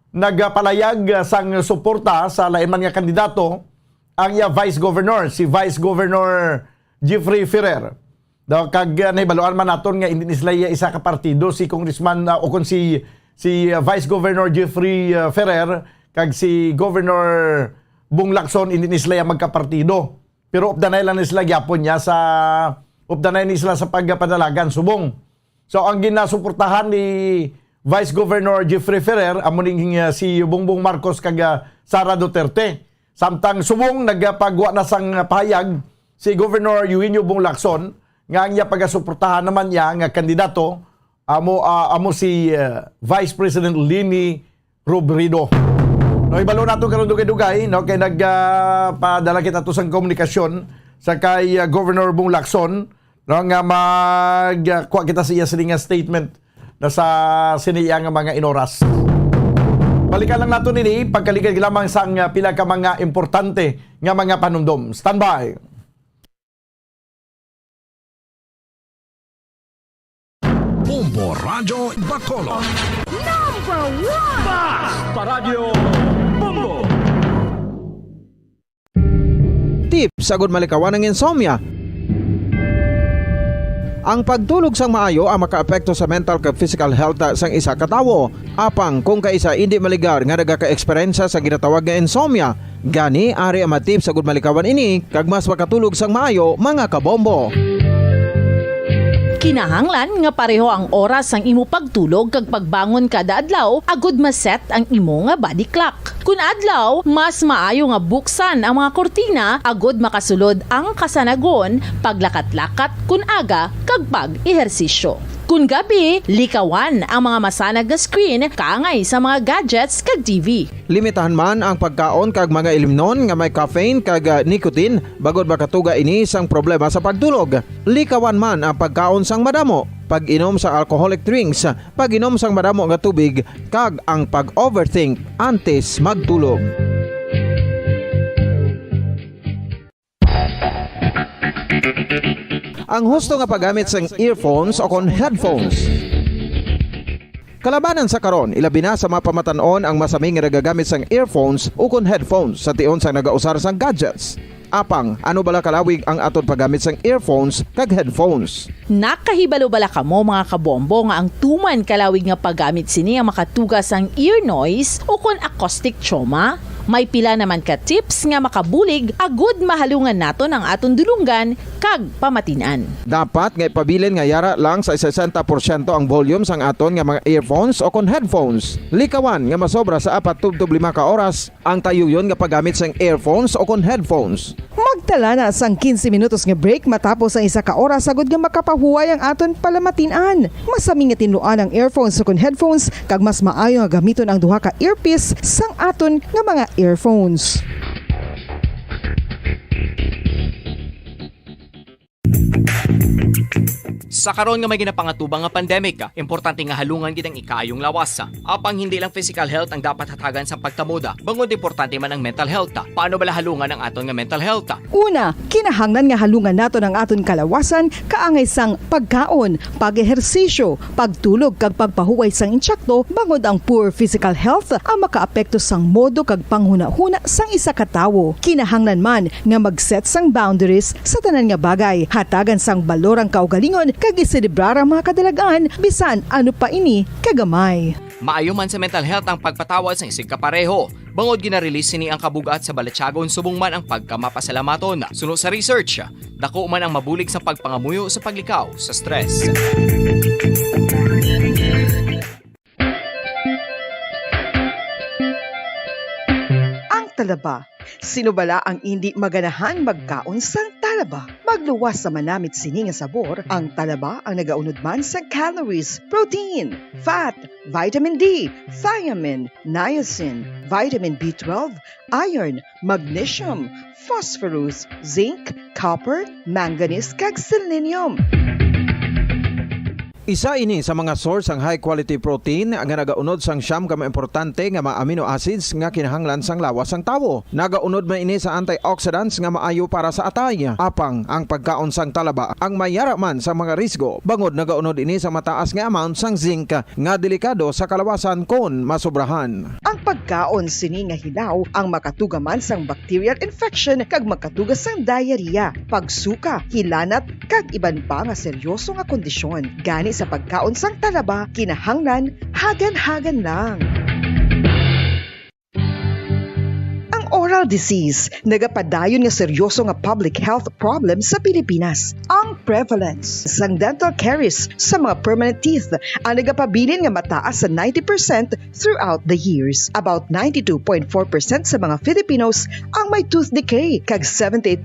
E: nagpalayag sang suporta sa lain man nga kandidato ang iya Vice Governor, si Vice Governor Jeffrey Ferrer. Daw kag nahibaluan man naton nga hindi nisla isa ka partido si Congressman o kung si si Vice Governor Jeffrey Ferrer kag si Governor Bong Lacson hindi ni sila magkapartido. Pero updanay lang ni sila gyapon niya sa updanay ni sila sa pagpadalagan subong. So ang ginasuportahan ni Vice Governor Jeffrey Ferrer amo ning si Bongbong Marcos kag Sara Duterte. Samtang subong nagpagwa na sang pahayag si Governor Eugenio Bong Lacson nga niya pagasuportahan naman niya nga kandidato amo si Vice President Leni Robredo. No, ibalo nato karon dugay-dugay no kay nagpadala kita to sang komunikasyon sa kay Governor Bong Lacson no nga magkuha kita sa iya sininga statement na sa siniya nga mga inoras. Balikan lang nato nini pagkaligid lamang sang pila ka mga importante nga mga panumdom. Standby.
G: Bombo Radio Bacolod.
U: Number 1!
G: Basta Radio Bombo!
A: Tips sagud malikawan ng insomnia. Ang pagtulog sang maayo ang makaapekto sa mental kag physical health sang isa ka tawo. Apang kung kaisa hindi maligar nga nagaka-eksperyensya sa ginatawag nga insomnia, gani ari ang matip sagud malikawan ini kag mas makatulog sang maayo mga kabombo.
B: Kinahanglan nga pareho ang oras ang imo pagtulog kag pagbangon kada adlaw agud maset ang imo nga body clock. Kun adlaw, mas maayo nga buksan ang mga kortina agud makasulod ang kasanagon, paglakat-lakat kun aga kag pag-ehersisyo. Kun gabi, likawan ang mga masanag na screen kaangay sa mga gadgets kag TV.
A: Limitahan man ang pagkaon kag mga ilimnon nga may caffeine kag nicotine bagod makatuga ini sang problema sa pagtulog. Likawan man ang pagkaon sang madamo, pag-inom sa alcoholic drinks, pag-inom sang madamo nga tubig kag ang pag-overthink antes magtulog. Ang husto nga paggamit sang earphones o kon headphones. Kalabanan sa karon, ilabi na sa mapamatanon ang masami nga nagagamit sang earphones o kon headphones sa tion sang nagausar sang gadgets. Apang, ano bala kalawig ang aton paggamit sang earphones kag headphones?
B: Nakahibalo bala kamo mga kabombo nga ang tuman kalawig nga paggamit sini ang makatugas ang ear noise o kon acoustic trauma? May pila naman ka tips nga makabulig agud mahalungan naton ang aton dulunggan kag pamatinan.
A: Dapat nga ipabilin nga yara lang sa 60% ang volume sang aton nga mga earphones o kon headphones. Likawan nga masobra sa 4 to 5 ka oras ang tayuyon nga paggamit sang earphones o kon headphones.
C: Magtala na sang 15 minutos nga break matapos ang 1 ka oras sagud nga makapahuway ang aton palamatinan. Masami nga tinluan ang earphones o kon headphones kag mas maayo nga gamiton ang duha ka earpiece sang aton nga mga earphones.
D: Sa karon nga may ginapangatubang nga pandemic, importante nga halungan gid ang ikayong lawas. Apang hindi lang physical health ang dapat hatagan sa pagtamuda, bangod importante man ang mental health. Paano bala halungan ang aton nga mental health?
C: Una, kinahanglan nga halungan naton ang aton kalawasan kaangay sang pagkaon, pag-ehersisyo, pagtulog kag pagpahuway sang insyakto bangod ang poor physical health ang makaapekto sang modo kag panghuna-huna sang isa ka tawo. Kinahanglan man nga mag-set sang boundaries sa tanan nga bagay, hatagan sang balorang kaugalingon kag iselebrar ang mga kadalagaan bisan ano pa ini kagamay.
D: Maayo man sa mental health ang pagpatawad sa isig kapareho. Bangod ginarelease sini ang kabugat sa Balechagon subong man ang pagkamapasalamaton. Sunod sa research, dako man ang mabulig sa pagpangamuyo sa paglikaw sa stress.
C: Ang talaba. Sino bala ang hindi maganahan magkaon sang talaba? Magluwas sa manamit sini nga sabor, ang talaba ang nagaunod man sa calories, protein, fat, vitamin D, thiamine, niacin, vitamin B12, iron, magnesium, phosphorus, zinc, copper, manganese kag selenium.
A: Isa ini sa mga source ang high quality protein nga nagaunod sang siyam ka importante nga mga amino acids nga kinahanglan sang lawas sang tawo. Nagaunod man ini sa antioxidants nga maayo para sa atay. Apang ang pagkaon sang talaba ang mayara man sa mga risgo. Bangod nagaunod ini sa mataas nga amount sang zinc nga delikado sa kalawasan kon masobrahan.
C: Ang pagkaon sini nga hilaw ang makatuga man sang bacterial infection kag makatuga sang diarrhea, pagsuka, hilanat kag iban pa nga seryoso nga kondisyon. Gani sa pagkaon sang talaba, kinahanglan hagan-hagan lang. Oral disease, nagapadayon nga seryoso nga public health problem sa Pilipinas. Ang prevalence sang dental caries sa mga permanent teeth ang nagapabilin nga mataas sa 90% throughout the years. About 92.4% sa mga Filipinos ang may tooth decay, kag 78%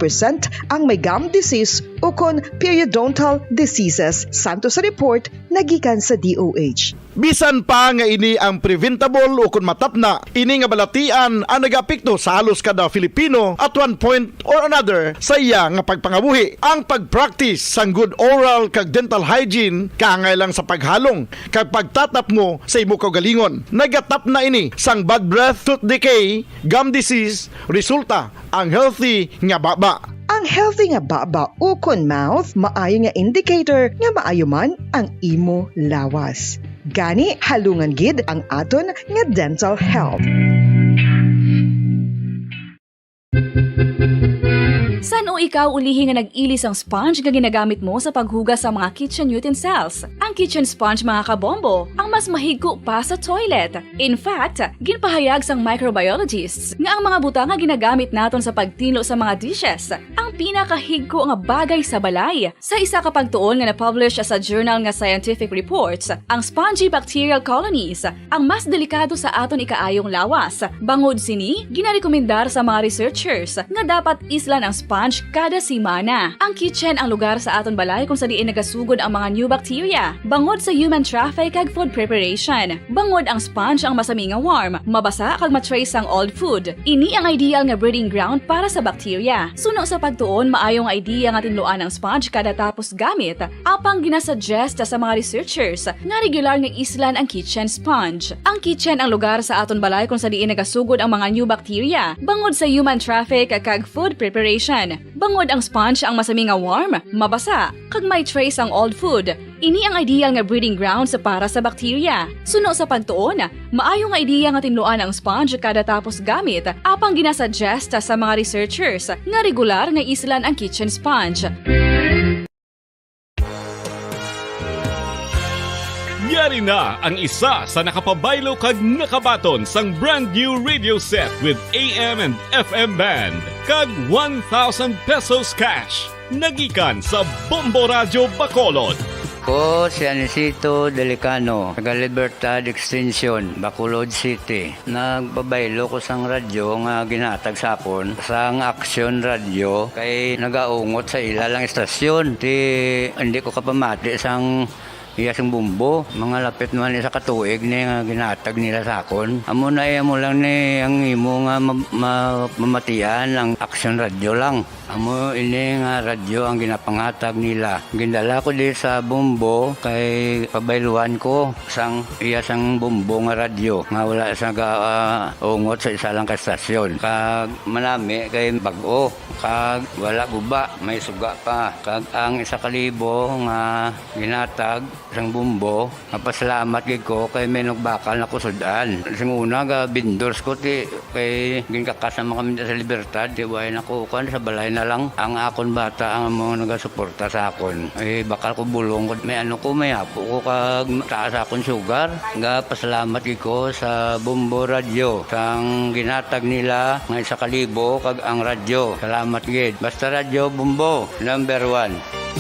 C: ang may gum disease o kon periodontal diseases, santo sa report nagikan sa DOH.
E: Bisan pa nga ini ang preventable o kung matapna, ini nga balatian ang nagapikto sa halos kada Filipino at one point or another sa iya nga pagpangabuhi. Ang pag-practice sang good oral kag dental hygiene kaangay lang sa paghalong kag pagtatap mo sa imo kaugalingon. Nagatap na ini sang bad breath, tooth decay, gum disease, resulta ang healthy nga baba.
C: Ang healthy nga baba o kon mouth, maayo nga indicator nga maayo man ang imo lawas. Gani halungan gid ang aton nga dental health.
F: San o ikaw ulihi nga nag-ilis ang sponge nga ginagamit mo sa paghugas sa mga kitchen utensils? Ang kitchen sponge mga kabombo, ang mas mahigko pa sa toilet. In fact, ginpahayag sang microbiologists nga ang mga butang nga ginagamit naton sa pagtino sa mga dishes ang pinakahigko nga bagay sa balay. Sa isa ka pagtuon nga na-publish sa journal nga Scientific Reports, ang spongy bacterial colonies ang mas delikado sa aton ikaayong lawas. Bangod sini, ginarekomendar sa mga researchers nga dapat islan ang sponge kada simana. Ang kitchen ang lugar sa aton balay kung sa diin nagasugod ang mga new bacteria. Bangod sa human traffic kag food preparation. Bangod ang sponge ang masami nga warm, mabasa kag matrace ang old food. Ini ang ideal nga breeding ground para sa bacteria. Suno sa pagtuon, maayong idea nga tinluan ang sponge kada tapos gamit. Apang ginasuggest sa mga researchers nga regular nga islan ang kitchen sponge. Ang kitchen ang lugar sa aton balay kung sa diin nagasugod ang mga new bacteria. Bangod sa human traffic kag food preparation. Bangod ang sponge ang masami nga warm, mabasa, kag may trace ang old food. Ini ang ideal nga breeding grounds para sa bacteria. Suno sa pagtuon, maayo nga idea nga tinluan ang sponge kada tapos gamit, apang ginasuggest sa mga researchers nga regular nga islan ang kitchen sponge.
V: Yari na ang isa sa nakapabaylo kag nakabaton sang brand new radio set with AM and FM band kag 1,000 pesos cash. Nagikan sa Bombo Radio Bacolod.
W: Ko si Anisito Delicano, taga Libertad Extension, Bacolod City. Nagbabaylo ko sang radyo nga ginatag sapon sang Action Radio kay nagaungot sa ilalang estasyon. Hindi ko kapamati sang iyasang bumbo, mga lapit naman sa katuig ni nga ginatag nila sa akon. Amo na mo lang ni ang imo nga mamatian ang Action Radio lang. Amo ini nga radyo ang ginapangatag nila. Gindala ko di sa bumbo kay pabayluan ko sang iyasang bumbo nga radyo nga wala sa ungot sa isa lang ka estasyon. Kag manami kay bag-o, kag wala guba, may suga pa. Kag ang 1,000 nga ginatag sang bumbo, napasalamat gid ko kay menog bakal na kusudan. Sing una ga bindors ko ti kay ginkakasama kami sa Libertad, di way nako kan sa balay na lang ang akon bata ang mga nagasuporta sa akon. Bakal ko bulong ko may may apo ko kag taas akon sugar. Ga pasalamat gid ko sa Bombo Radio sang ginatag nila nga 1,000 kag ang radyo. Salamat gid. Basta Radio Bombo number 1.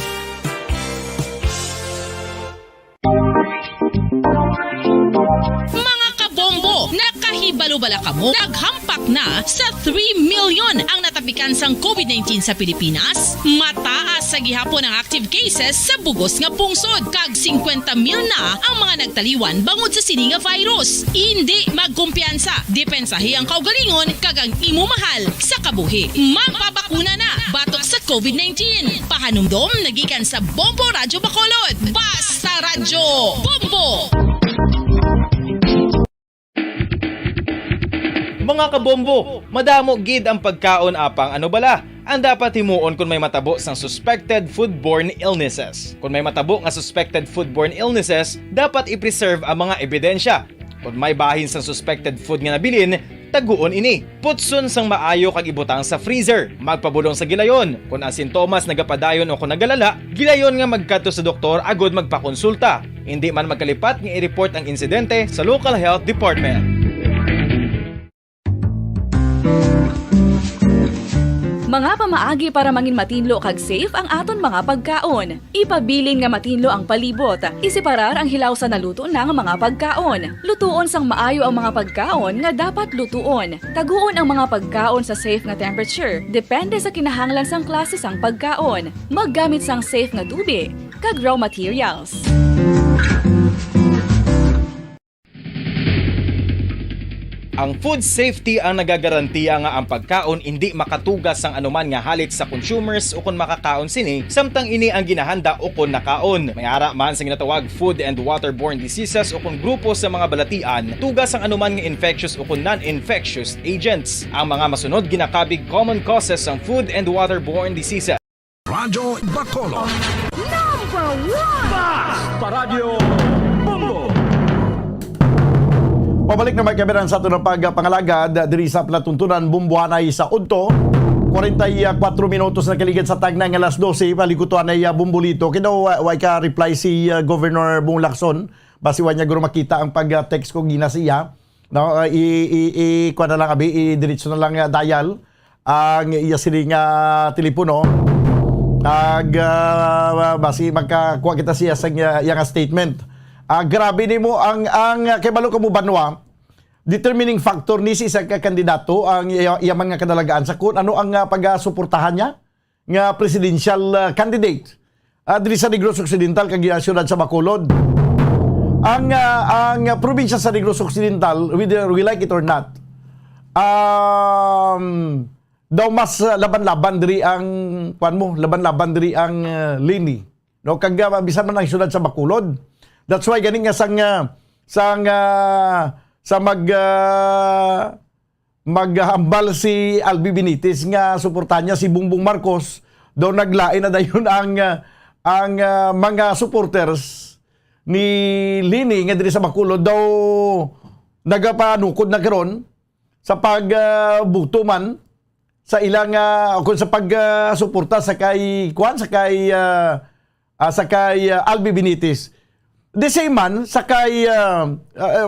X: Mga kabombo, nakahibalo-bala ka mo, naghampak na sa 3 million ang natapikan sang COVID-19 sa Pilipinas. Mataas sa gihapon ang active cases sa bugos nga pungsod, kag 50 mil na ang mga nagtaliwan bangod sa sini nga virus. Hindi magkumpiyansa, depensahi ang kaugalingon kag ang imo mahal sa kabuhi. Magpabakuna na batok sa COVID-19. Pahanumdom nagikan sa Bombo Radio Bacolod. Basta Radyo Bombo!
Y: Mga kabombo, madamo gid ang pagkaon apang ano bala. Ang dapat himuon kung may matabo sang suspected foodborne illnesses. Kung may matabo nga suspected foodborne illnesses, dapat i-preserve ang mga ebidensya. Kung may bahin sang suspected food nga nabilin, taguon ini. Putson sang maayo kag ibutang sa freezer. Magpabulong sa gilayon. Kung ang sintomas nagapadayon o kung nagalala, gilayon nga magkadto sa doktor agod magpakonsulta. Hindi man magkalipat nga i-report ang insidente sa local health department.
F: Mga pamaagi para mangin matinlo kag safe ang aton mga pagkaon. Ipabilin nga matinlo ang palibot. Isiparar ang hilaw sa naluto na nga mga pagkaon. Lutuon sang maayo ang mga pagkaon nga dapat lutuon. Taguon ang mga pagkaon sa safe nga temperature. Depende sa kinahanglan sang klase sang pagkaon. Maggamit sang safe nga tubig kag raw materials.
Y: Ang food safety ang nagagarantiya nga ang pagkaon hindi makatugas sang anuman nga halit sa consumers o kung makakaon sini, samtang ini ang ginahanda o kung nakaon. May ara man sa ginatawag food and waterborne diseases o kung grupo sa mga balatian, tugas ang anuman nga infectious o kung non-infectious agents. Ang mga masunod ginakabig common causes ng food and waterborne diseases.
G: Radyo Bacolod.
U: Number 1!
G: Basta Radio Bombo!
E: Pabalik na may kameran sa ito ng pagpangalagad diri sa Platuntunan Bumbuanay sa Udto. 44 minutos na kaligid sa tag ng alas 12 palikutuan ay Bumbulito. Kino way ka reply si Governor Bong Lacson basi wa niya guro makita ang pag-text ko gina siya. No, kuha na lang abi diretso na lang dial ang iya sining telepono. Basi magkakuha kita siya sa iyang statement. Grabe nimo ang kay balo ka mo banwa determining factor ni si isa ka kandidato ang iyang mga kadalagaan sa kun ano ang pagsuportahan niya nga presidential candidate diri sa Negros Occidental kag syudad sa Bacolod. Ang probinsya sa Negros Occidental, whether we like it or not, daw mas laban-laban diri ang laban-laban diri ang Lini, no, kag bisan man ang syudad sa Bacolod. That's why ganing nga maghambal si Albi Benitez nga suportahan niya si Bongbong Marcos, daw naglain na dayon ang mga supporters ni Lini nga diri sa Bacolod daw nagapanukod na karon sa pagbuto man sa ilang kung sa pagsuporta sa kay Albi Benitez. The same man sa kay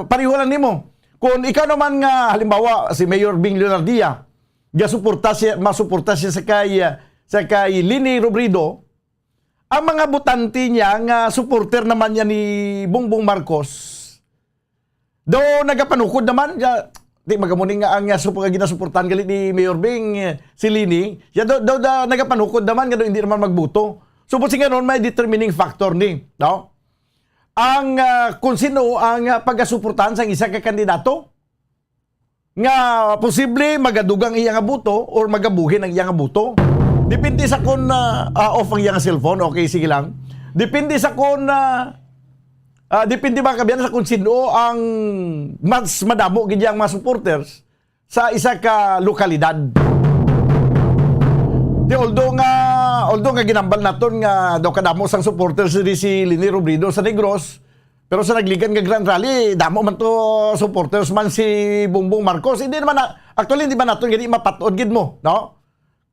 E: pareho lang nimo. Kung ikaw naman nga halimbawa si Mayor Bing Leonardia, masuporta siya sa kay Lini Robredo, ang mga botante niya nga supporter naman niya ni Bongbong Marcos. Do nagapanukod naman di magamuning nga ang ginasuportahan galit ni Mayor Bing si Lini. Ya do nagapanukod naman nga hindi naman magbuto. So po nga noon may determining factor ni, no? Ang kung sino ang pagasuportahan sa isa ka kandidato nga posible magadugang iyang buto or magabuhin ang iyang buto. Depende sa kung off ang iyang cellphone, okay, sige lang. Depende sa kung depende ba kabiyan sa kung sino ang mas madamo gid ang mga supporters sa isa ka lokalidad. Although nga ginambal naton nga daw kadamo sang supporters si Lini Robredo sa Negros, pero sa nagligan nga Grand Rally damo man to supporters man si Bongbong Marcos. Hindi naman actually hindi ba naton gani mapatod gid mo, no?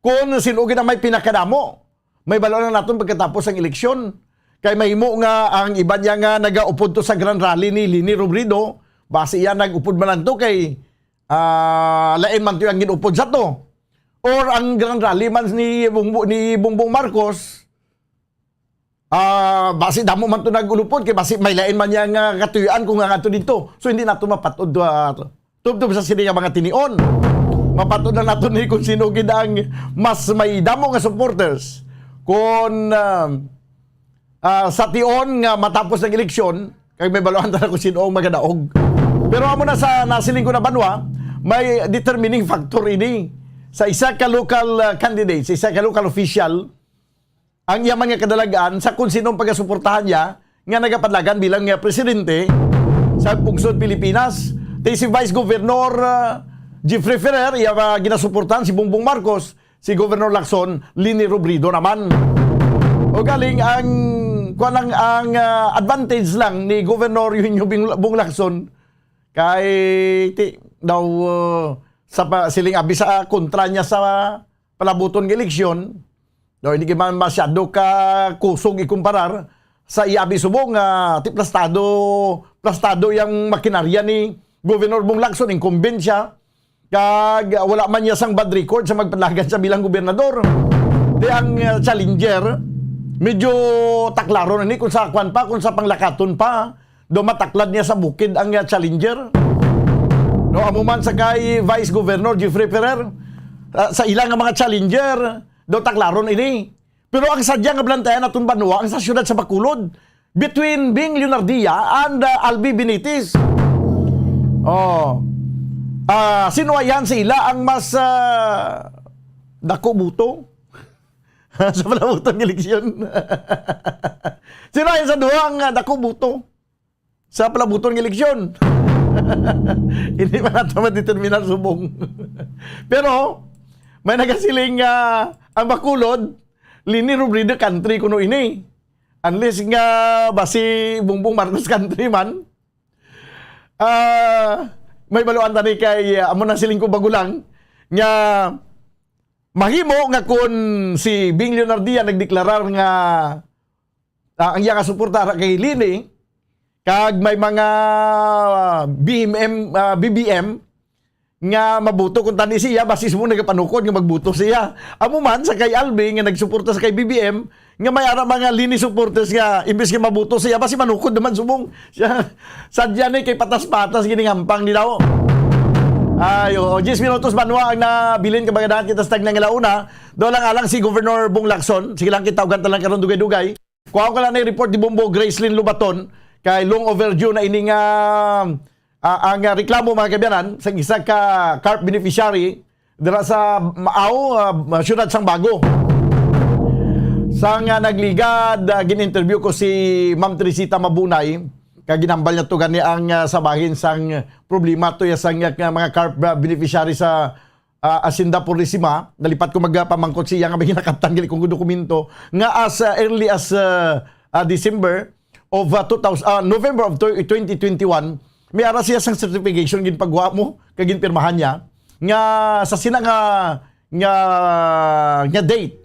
E: Kung sino gid ang may pinakadamo, may balo na naton pagkatapos ang eleksyon. Kay mahimo nga ang iba niya nga nagaupod to sa Grand Rally ni Lini Robredo, base iya nagupod man lang to kay lain man to ang ginupod sa to. Or ang Grand Rally man ni Bongbong Marcos, basi damo man to nagulupod kay basi may lain man niya nga katuyuan kung nga ato dito. So hindi nato mapatod tubtob sa sini nga mga tinion. Mapatod na nato ni kung sino gid ang mas may damo nga supporters. Kung sa tion nga matapos ng eleksyon, kay may baluhan ta kung sino ang magadaog. Pero amo na sa nasiling ko na banwa, may determining factor ini. Sa isa ka local candidate, sa isa ka local official, ang iyang mga kadalagaan sa kung sinong pagasuportahan niya nga nagapadlagan bilang presidente sa Pungsod Pilipinas. Si Vice Governor Jeffrey Ferrer, iya ginasuportahan si Bongbong Marcos, si Governor Lacson, Lini Robredo naman. O galing ang advantage lang ni Governor Bong Lacson Kay daw siling abi sa kontra niya sa palabuton ng eleksyon. Daw hindi man masyado ka kusog ikumparar sa iabi subong plastado yung makinarya ni Governor Bong Lacson, incumbent siya. Kag wala man niya sang bad record sa magpalagan sa bilang gobernador. Di ang challenger, medyo taklaro na ni kung sa panglakaton pa. Do mataklad niya sa bukid ang challenger. No, amuman sa kay Vice Governor Jeffrey Ferrer, sa ilang mga challenger, do taklaron ini. Pero ang sadya nga blantayan atong banwa ang sa syudad sa Bacolod between Bing Leonardia and Albi Benitez. Sino ayan sila ang mas dako buto sa palabuton ng eleksyon? Sino ayan sa duha ang dako buto sa palabuton ng eleksyon? Hindi man nato madeterminar subong. Pero may nagasiling ang Bacolod lini rubrido country kuno ini. Unless nga basi Bongbong Marcos country man. May baluan tani kay amo na siling ko bagulang nga mahimo nga kun si Bing Leonardia nagdeklarar nga ang iya nga suporta kay Lini kag may mga BBM nga mabuto kung tani siya basis mo nagapanukod nga magbuto siya. Amo man sa kay Albi nga nagsuporta sa kay BBM nga may ara mga Lini supporters nga imbes nga mabuto siya basi manukod naman subong siya. Sadya ni kay patas-patas gining hampang ni daw. Ayo, 10 minutos banwa ang nabilin ka bagadahan kita sa tagnang ilauna. Do lang alang si Governor Bong Lacson, sige lang kita ugan talang karon dugay-dugay. Kuha ko lang na report ni Bombo Gracelyn Lubaton kay long overdue na ining ang reklamo mga kabiyanan sa isa ka CARP beneficiary dira sa Maaw, syudad sang Bago. Sang nagligad, gin-interview ko si Ma'am Teresita Mabunay, kag ginambal niya to gani ang sabahin sang problema to ya sang mga CARP beneficiary sa Hacienda Purisima. Nalipat ko magpamangkot siya nga may nakaptan gili kong dokumento nga as early as December of November of 2021 may ara siya sang certification gin pagwa mo kag ginpirmahan niya nga sa sina nga date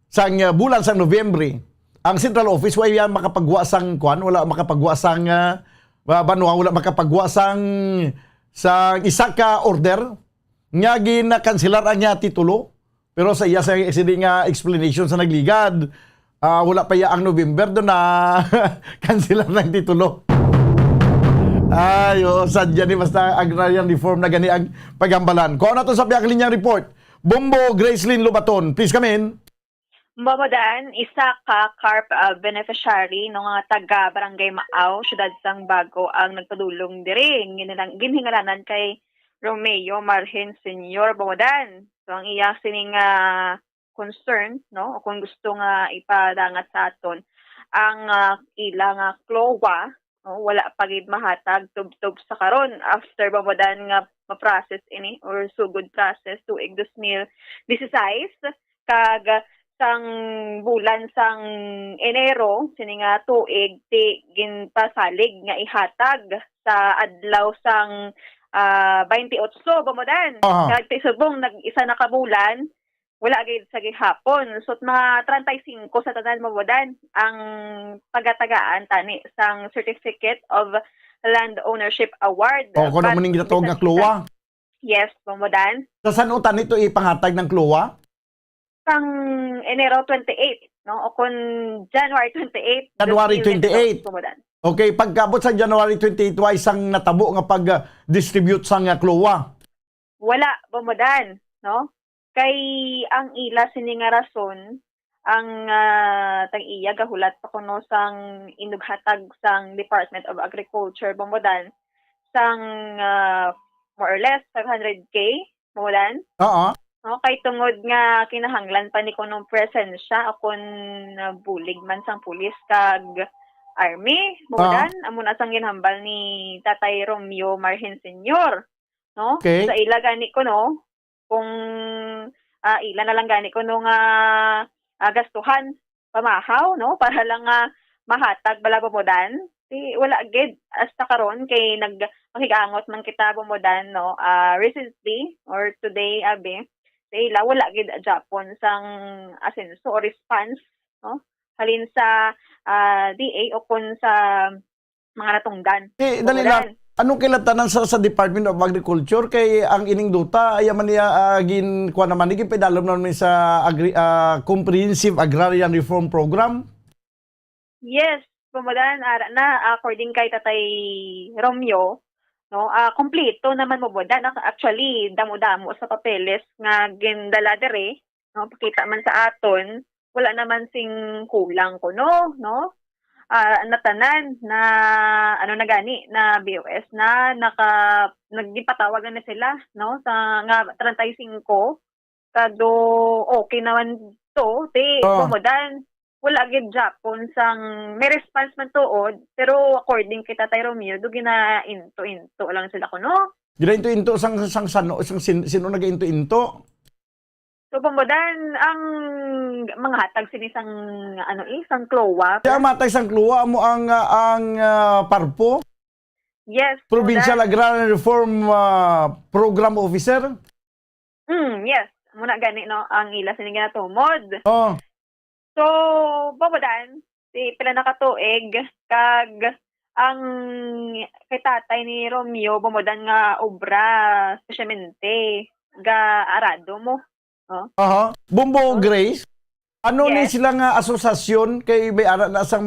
E: sang bulan sang Nobyembre ang Central Office wala makapagwa sang wala makapagwa sang banwa wala makapagwa sang isa ka order nga ginakanselar ang niya titulo pero sa iya sa nga explanation sa nagligad wala pa ya ang November do na kanselar ng titulo. Sadya ni basta agrarian reform na gani ang pagambalan. Kung ano to sa biyak linyang report, Bombo Gracelyn Lubaton, please come in.
J: Mamadan, isa ka CARP beneficiary ng mga taga Barangay Maaw, Syudad Sang Bago ang nagpadulong diri. Ginhingalanan kay Romeo Marhen Sr. Mamadan. So ang iya sining concern, no, o kung gusto nga ipadangat sa aton, ang ilang CLOA, wala pagid mahatag tub-tub sa karon after babadan nga ma-process ini or sugod process tuig 2016 kag sang bulan sang Enero sini nga tuig ti ginpasalig nga ihatag sa adlaw sang 28 babadan kag ti subong nag-isa na ka bulan wala gid sa gihapon. So mga 35 sa tanan mabadan ang pagatagaan tani sang Certificate of Land Ownership Award.
E: Kung ano man yung ginatawag nga CLOA?
J: Yes, mabadan.
E: Sa saan utan ito ipangatag ng CLOA?
J: Sang Enero 28, no? O kung January 28.
E: January 28. Okay, pagkabot sa January 28, wa isang natabo nga pag-distribute sang CLOA?
J: Wala, mabadan, no? Kay ang ila sini nga rason ang tang iya gahulat pa kuno sang inughatag sang Department of Agriculture Bambodan sang more or less 500k Bambodan. No, kay tungod nga kinahanglan pa ni kunong presensya akon bulig man sang pulis kag army Bambodan amon asang ginhambal ni Tatay Romeo Marhen Sr. No?
E: Okay.
J: Sa ila gani kuno kung ilan na lang gani ko nung gastuhan pamahaw no para lang mahatag bala Bambodan wala gid hasta karon kay nagpakigangot man kita bumudan no recently or today abi sa ila wala gid Japon sang asenso or response no halin sa DA o kun sa mga natungdan.
E: Dali lang. Anong kilatanan sa Department of Agriculture kay ang ining duta ay man niya kuha naman ni pedalom naman sa Comprehensive Agrarian Reform Program?
J: Yes, bumudan ara na according kay Tatay Romeo no kompleto naman mo budan actually damo-damo sa papeles nga gindala dere no pakita man sa aton wala naman sing kulang kuno no natanan na ano na gani na BOS na nagdipatawag na sila no sa nga 35 kado okay naman to bumudan wala gid Japon sang may response man tuod pero according kay Tatay Romeo do gina into lang sila kuno
E: gina into sang sino naga-into
J: so bumudan ang mga hatag sinisang isang klowa
E: kaya matay sang klowa mo ang parpo
J: yes
E: Provincial Agrarian Reform Program Officer
J: yes muna gani no ang ila sining ginatumod so, babadan, pila nakatuig, kag ang kay tatay ni Romeo, babadan nga obra, spesyalmente, ga arado mo.
E: Bumbo Grace, ano ni sila nga asosasyon kay may ara na sang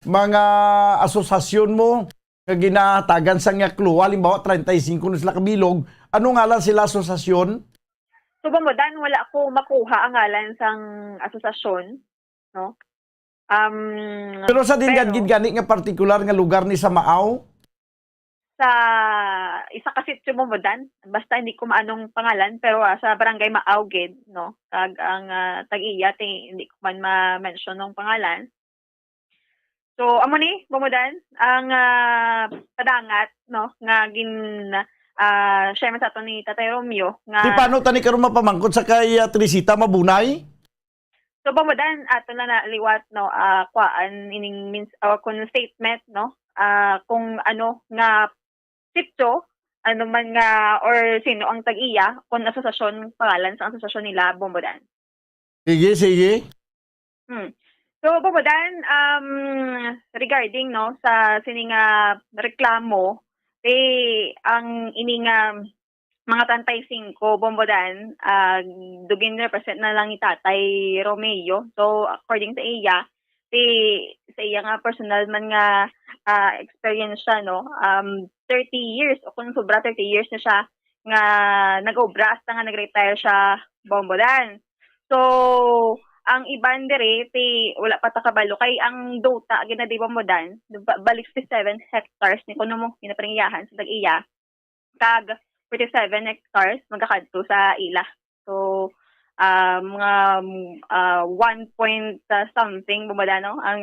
E: mga asosasyon mo nga ginatagan sang nga kluwa, halimbawa 35 na sila kabilog, ano nga lang sila asosasyon?
J: So, bumudan, wala ko makuha ang ngalan sang asosasyon, no?
E: Pero sa gid gani nga partikular nga lugar ni sa Maaw?
J: Sa isa ka sitio bumudan, basta hindi ko maanong pangalan, pero sa barangay Maaw gid, no? Kag ang tag-iya, hindi ko man ma-mention ng pangalan. So, amo ni, bumudan, ang padangat, no? Nga siya man sa ito ni Tatay Romeo nga
E: paano tani karon mapamangkot sa kay Trisita Mabunay?
J: So bumudan ato na naliwat no kuan ining means kun statement no kung ano nga sitio ano man nga or sino ang tag-iya kung asosasyon pangalan sa asosasyon nila bumudan.
E: Sige.
J: So bumudan regarding no sa sining reklamo ang ining mga 35 bombodan dugin represent na lang ni Tatay Romeo. So according sa iya sa iya nga personal man nga experience siya no 30 years o kung sobra 30 years na siya nga nag-obra hasta nga nag-retire siya bombodan. So ang iban dire wala pa ta kabalo kay ang dota ginadi bumudan balik 67 hectares ni kuno mo ginaparingiyahan sa tag-iya kag 37 hectares magakadto sa ila. So mga 1 point something bumudan no ang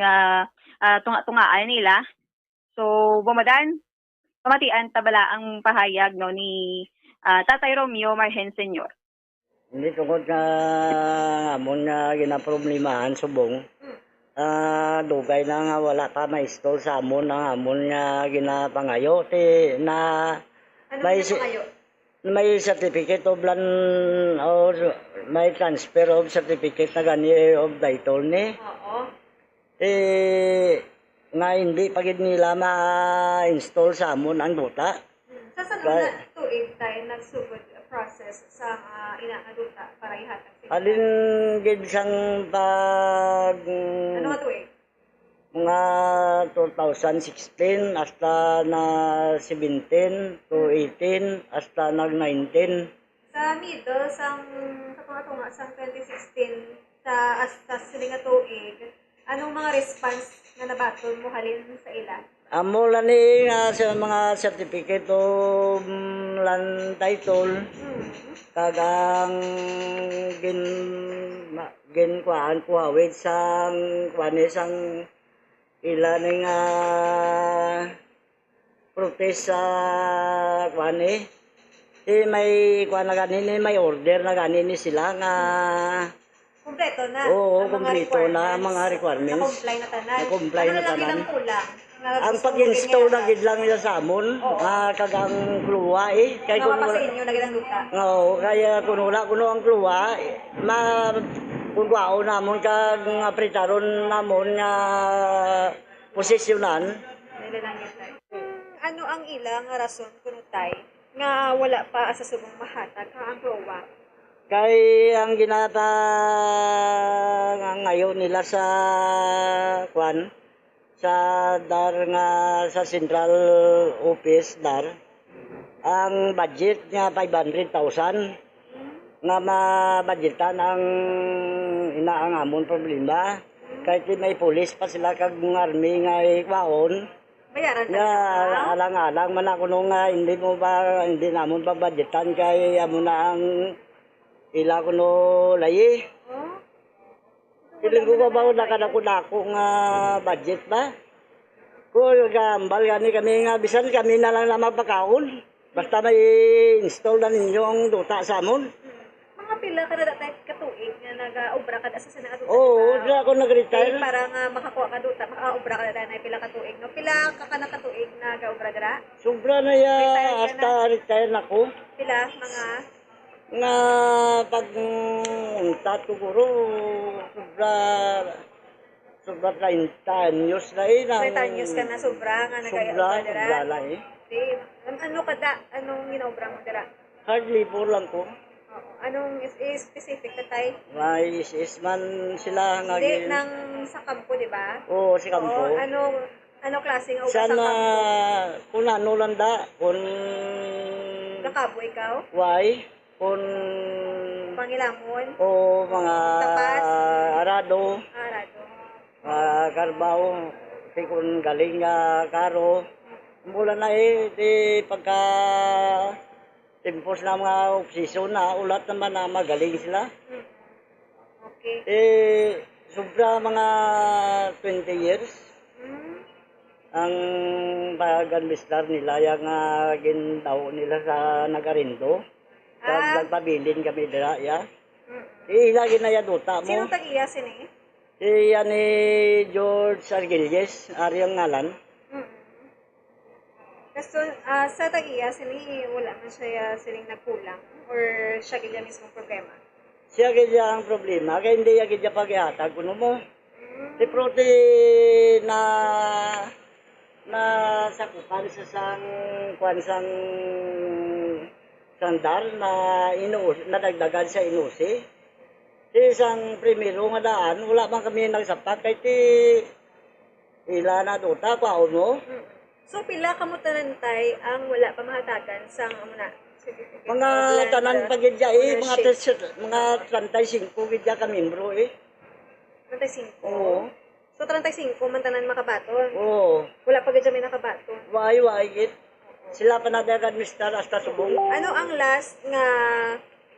J: tunga-tungaan nila. So bumudan pamatian tabala ang pahayag no ni Tatay Romeo Marhen Sr.
W: Hindi tungkol na amon nga ginaproblemahan subong. Dugay na nga wala pa ma-install sa amon ang amon nga ginapangayo. Na may certificate of land or may transfer of certificate na gani of title ni. Nga hindi pagid nila ma-install sa amon ang duta.
K: Sa sanong na tuig tayo nagsugod process sa inaaduta para ihatag sila?
W: Alin gid sang pag
K: ano nga tuig?
W: Mga 2016 hasta na 17 to 18 hasta nag 19.
K: Sa middle sang katunga-tunga sang 2016 hasta sila nga tuig, anong mga response na nabaton mo halin sa ila?
W: Amo lang ni sa mga certificate of land title kagang gin kuhaan kuhawid sang kuhanis sang ila ni nga protest sa kuhani may kuhan na ganin may order na ganin sila nga
K: kumpleto na.
W: Oo, kumpleto na ang mga requirements.
K: Na-comply na tanan.
W: Na-comply na tanan.
K: Ano lang kulang Ang
L: pag-install na gid lang nila sa amon, kagang kluwa kay
K: Mga pa sa inyo na gilang duta.
L: Oo, kaya kung wala kuno ang kluwa, kung kwao namon kag apritaron namon nga posisyonan.
K: Ano ang ilang rason kuno tay nga wala pa sa subong mahatag ang prowa?
L: Kay ang ginata nga ngayon nila sa kwan sa dar nga sa central office dar ang budget nga 500,000 nga mabudgetan ang inaang amon problema kahit may pulis pa sila kag army nga ikwaon
K: bayaran
L: nga alang-alang man ako nung hindi namon pa budgetan kay amo na ang ila ko no layi. Piling ko ba nakadako nga budget ba? Kung gambal gani kami nga bisan kami na lang na magpakaon. Basta may install na ninyo ang duta sa amon.
K: Mga pila ka na dati katuig nga nag-obra ka sa Senado.
L: Oo, di ako nag-retire.
K: Para nga makakuha ka duta, maka-obra ka na pila katuig. No? Pila ka na katuig na ga-obra dira?
L: Sobra na ya, hasta retire na ko.
K: Pila, mga
L: nga pag siguro sobra 30 anyos na
K: 30 anyos ka na sobra nga nag-obra dira.
L: Sobra na
K: Ano kada? Anong ginobra mo dira?
L: Hardly po lang ko.
K: Anong specific na tay?
L: May man sila nga
K: hindi, nang sa kampo, di ba?
L: Oo, si kampo.
K: Ano klaseng obra
L: sa
K: kampo?
L: Kung ano lang da, kung
K: kakabo ikaw?
L: Why? Kung
K: Pangilamon?
L: O mga
K: Tapas?
L: Arado. Karbaw. Kung galing karo. Mula na di pagka timpos na mga opisyon na ulat naman na magaling sila.
K: Okay.
L: Sobra mga 20 years. Ang pag-administrar nila yung gindaw nila sa Nagarindo. Nagpabilin kami dira, ilagi na duta mo.
K: Sino tag-iya sini?
L: Siya ni George Argilles, Aryang ngalan.
K: Kaso sa tag-iya sini, wala man siya sining nagkulang? Or siya gilya mismong problema?
L: Siya gilya ang problema, kaya hindi siya gilya pag-ihatag. Kuno mo, si Prote na sakupan sa kwansang sandal na nadagdagan sa inusi. Isang primero nga daan, wala man kami nagsapat kay ti ila na duta paon mo.
K: So pila kamo tanan tay ang wala pa mahatagan sang amuna
L: mga tanan pagidya mga 35 gidya ka membro
K: 35.
L: Oo.
K: So 35 man tanan makabaton.
L: Oo.
K: Wala pa gid mi nakabaton.
L: Why gid. Sila pa nag-administrar hasta subong.
K: Ano ang last nga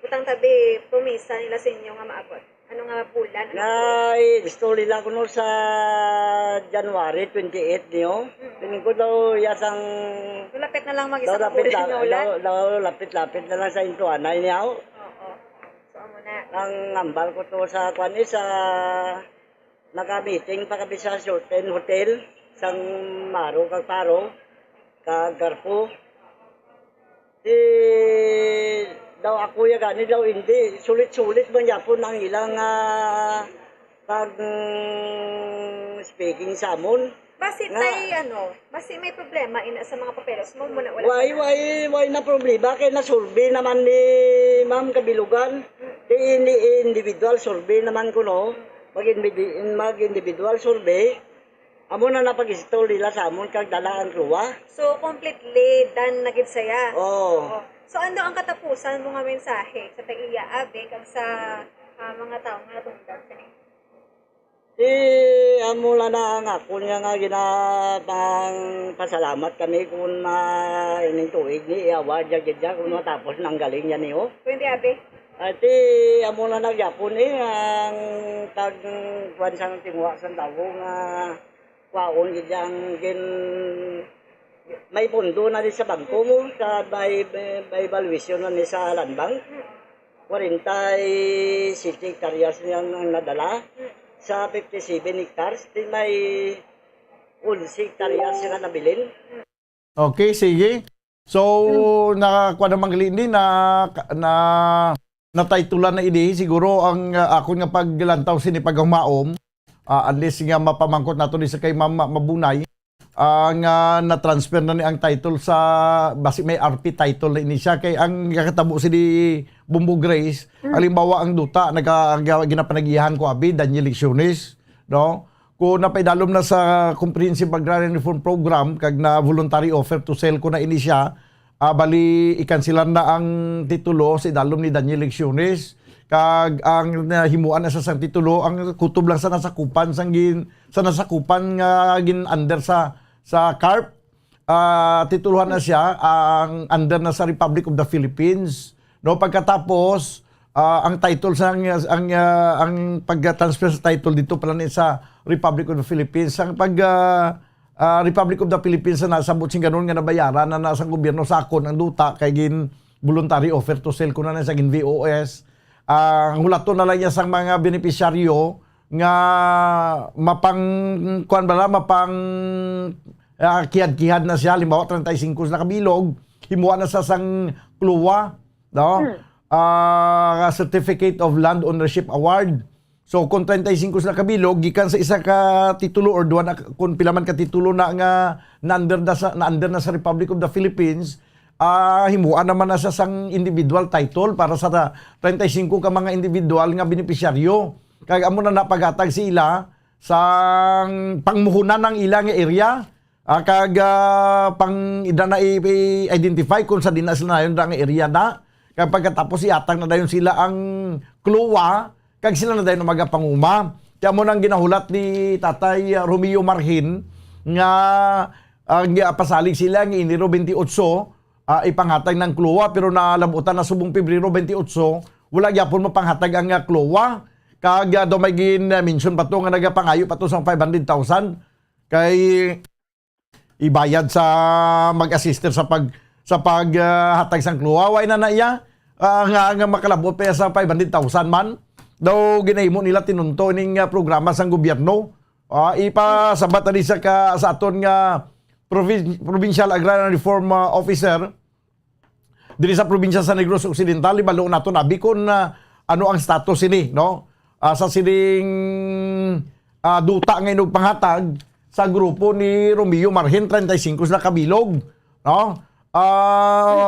K: utang tabi promesa nila sa inyo nga maabot? Ano nga bulan?
L: Ay, story lang ko no sa January 28 niyo. Tingin ko daw yasang
K: lapit na lang mag-isa ka bulan na ulan.
L: Lapit na lang sa intuanay niya.
K: Oo. So amo na.
L: Ang ngambal ko to sa kwan sa naka-meeting pa kami sa certain hotel sang Maro kag Paro. Kagarpo. Daw ako gani daw hindi. Sulit-sulit ba niya po ng ilang pag speaking sa amon.
K: Basi tay basi may problema ina sa mga papeles mo muna wala.
L: Why na problema kay na survey naman ni Ma'am Kabilugan. Individual survey naman ko no. Mag-individual survey. Amo na napag-install nila sa amon kag dala ang ruwa.
K: So completely done na gid saya.
L: Oo.
K: So ano ang katapusan mo nga mensahe sa tag-iya abe kag sa mga tao nga natungdan kani?
L: Amo la na nga ako niya nga ginapang pasalamat kami kung ining tuig ni award jagid kung matapos nang galing niya niyo.
K: Pwede abe.
L: Ati amo la nagyapon ang pag sang tingwa sa tawo nga kwaon gidyang may pondo na rin sa bangko mo sa may evaluation na rin sa land bank. 46 hectares niyang nadala sa 57 hectares. May 11 hektarya sila nabilin.
E: Okay, sige. So, nakakuha naman din na titulan na ini siguro ang ako nga paglantaw sini paghumaom unless nga mapamangkot nato ni sa kay Ma'am Mabunay nga na-transfer na ni ang title sa basi may RP title na ini siya kay ang kakatabo si di Bumbo Grace halimbawa ang duta ginapanagihan ko abi Daniel Lecciones no kung napaidalom na sa Comprehensive Agrarian Reform Program kag na voluntary offer to sell ko na ini siya bali ikansilan na ang titulo sa idalom ni Daniel Lecciones kag ang himuan na sa sang titulo ang kutob lang sa nasakupan sa nasakupan nga gin under sa CARP tituluhan na siya ang under na sa Republic of the Philippines no pagkatapos ang title sa ang pag-transfer sa title dito pala ni sa Republic of the Philippines ang Republic of the Philippines na nasabot sing ganun nga nabayaran na nasa gobyerno sa akon ang duta kay gin voluntary offer to sell ko na sa gin VOS ang hulaton na lang niya sa mga benepisyaryo nga kihad-kihad na siya halimbawa 35 na kabilog himuan na sa sang kluwa no Certificate of Land Ownership Award. So kung 35 na kabilog gikan sa isa ka titulo or duwa na kung pila man ka titulo na nga na-under na sa Republic of the Philippines himuan naman na sa sang individual title para sa 35 ka mga individual nga benepisyaryo. Kaya amo na napagatag si ila sang pangmuhunan ng ilang area kag pang ida na i-identify kung sa dinas na yun nga area na. Kaya pagkatapos iatang na dayon sila ang kluwa kag sila na dayon magapanguma. Kaya mo nang ginahulat ni Tatay Romeo Marhin nga pasalig sila ng Enero 28 ipanghatag ng kluwa pero nalabutan na subong Pebrero 28 wala gyapon mapanghatag ang kluwa kag do may gin-mention pa to nga nagapangayo pa to sa 500,000 kay ibayad sa mag-assister sa paghatag sang kluwa way na iya nga makalabot pa sa 500,000 man daw ginahimo nila tinunto ning programa sang gobyerno ipasabat na sa aton nga Provincial Agrarian Reform Officer diri sa probinsya sa Negros Occidental ibalo nato nabi kon ano ang status ini no sa sining duta nga inog panghatag sa grupo ni Romeo Marhin 35 na kabilog no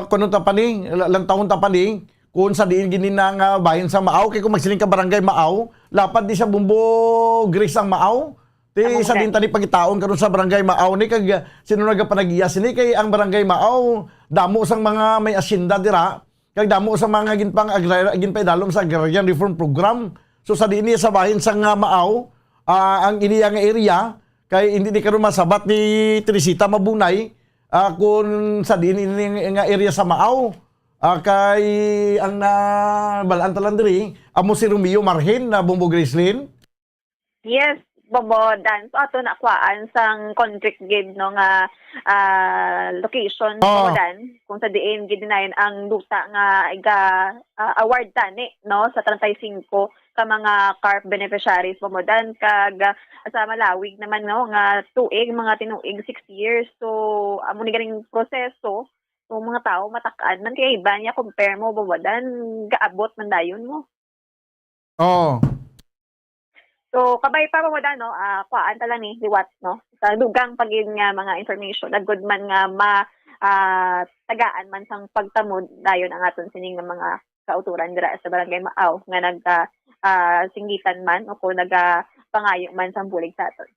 E: kuno ta paning lantawon ta paning kung sa diin gini nga bahin sa Maaw kay kung magsiling ka barangay Maaw lapad di sa Bumbo Grace ang Maaw ti sa din tani pagitaon karon sa barangay Maaw ni kag sino nagapanagiya sini kay ang barangay Maaw damo sang mga may asyenda dira kag damo sa mga ginpaidalom sa Agrarian Reform Program so sa diin sa bahin sang Maaw ang iniya nga area kay hindi ni karon masabat ni Teresita Mabunay kung sa diin nga area sa Maaw kay ang balaan talan diri amo si Romeo Marhin na Bumbo Gracelyn.
J: Yes, Bobo Dan. So ato na kwaan sang contract gid no nga location Bobo Dan kung sa diin gidinayon ang duta nga award tani no sa 35 ka mga CARP beneficiaries Bobo Dan kag sa Malawig naman no nga mga tinuig 6 years. So amo ni ganing proseso so mga tao matakaan man kay iba niya compare mo bawadan gaabot man dayon mo. So kabay pa bawadan no kuan ta lang ni liwat no sa dugang pagin nga mga information good man nga tagaan man sang pagtamod dayon ang aton sining nga mga kauturan dira sa barangay Maaw nga singgitan man o kung pangayo man sang bulig sa aton.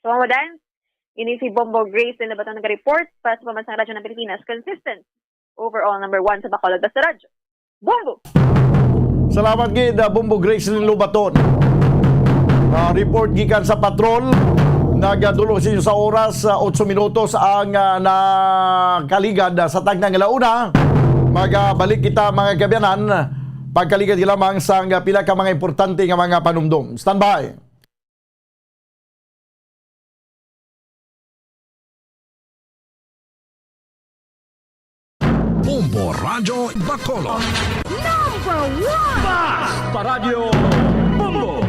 J: So bawadan ini si Bombo Grace na bato nag-report para sa pamansang radyo ng Pilipinas. Consistent. Overall, number 1 sa Bacolod sa radyo. Bombo!
E: Salamat gid Bombo Grace ng Lubaton. Report gikan sa patrol. Nagadulong sa inyo sa oras 8 minutos ang nakaligad sa tagnang alauna. Magbalik kita mga kabyanan. Pagkaligad lamang sa pila ka mga importante nga mga panumdum. Standby!
G: Bombo Radio Bacolod.
U: Number 1!
G: Basta Radio Bombo!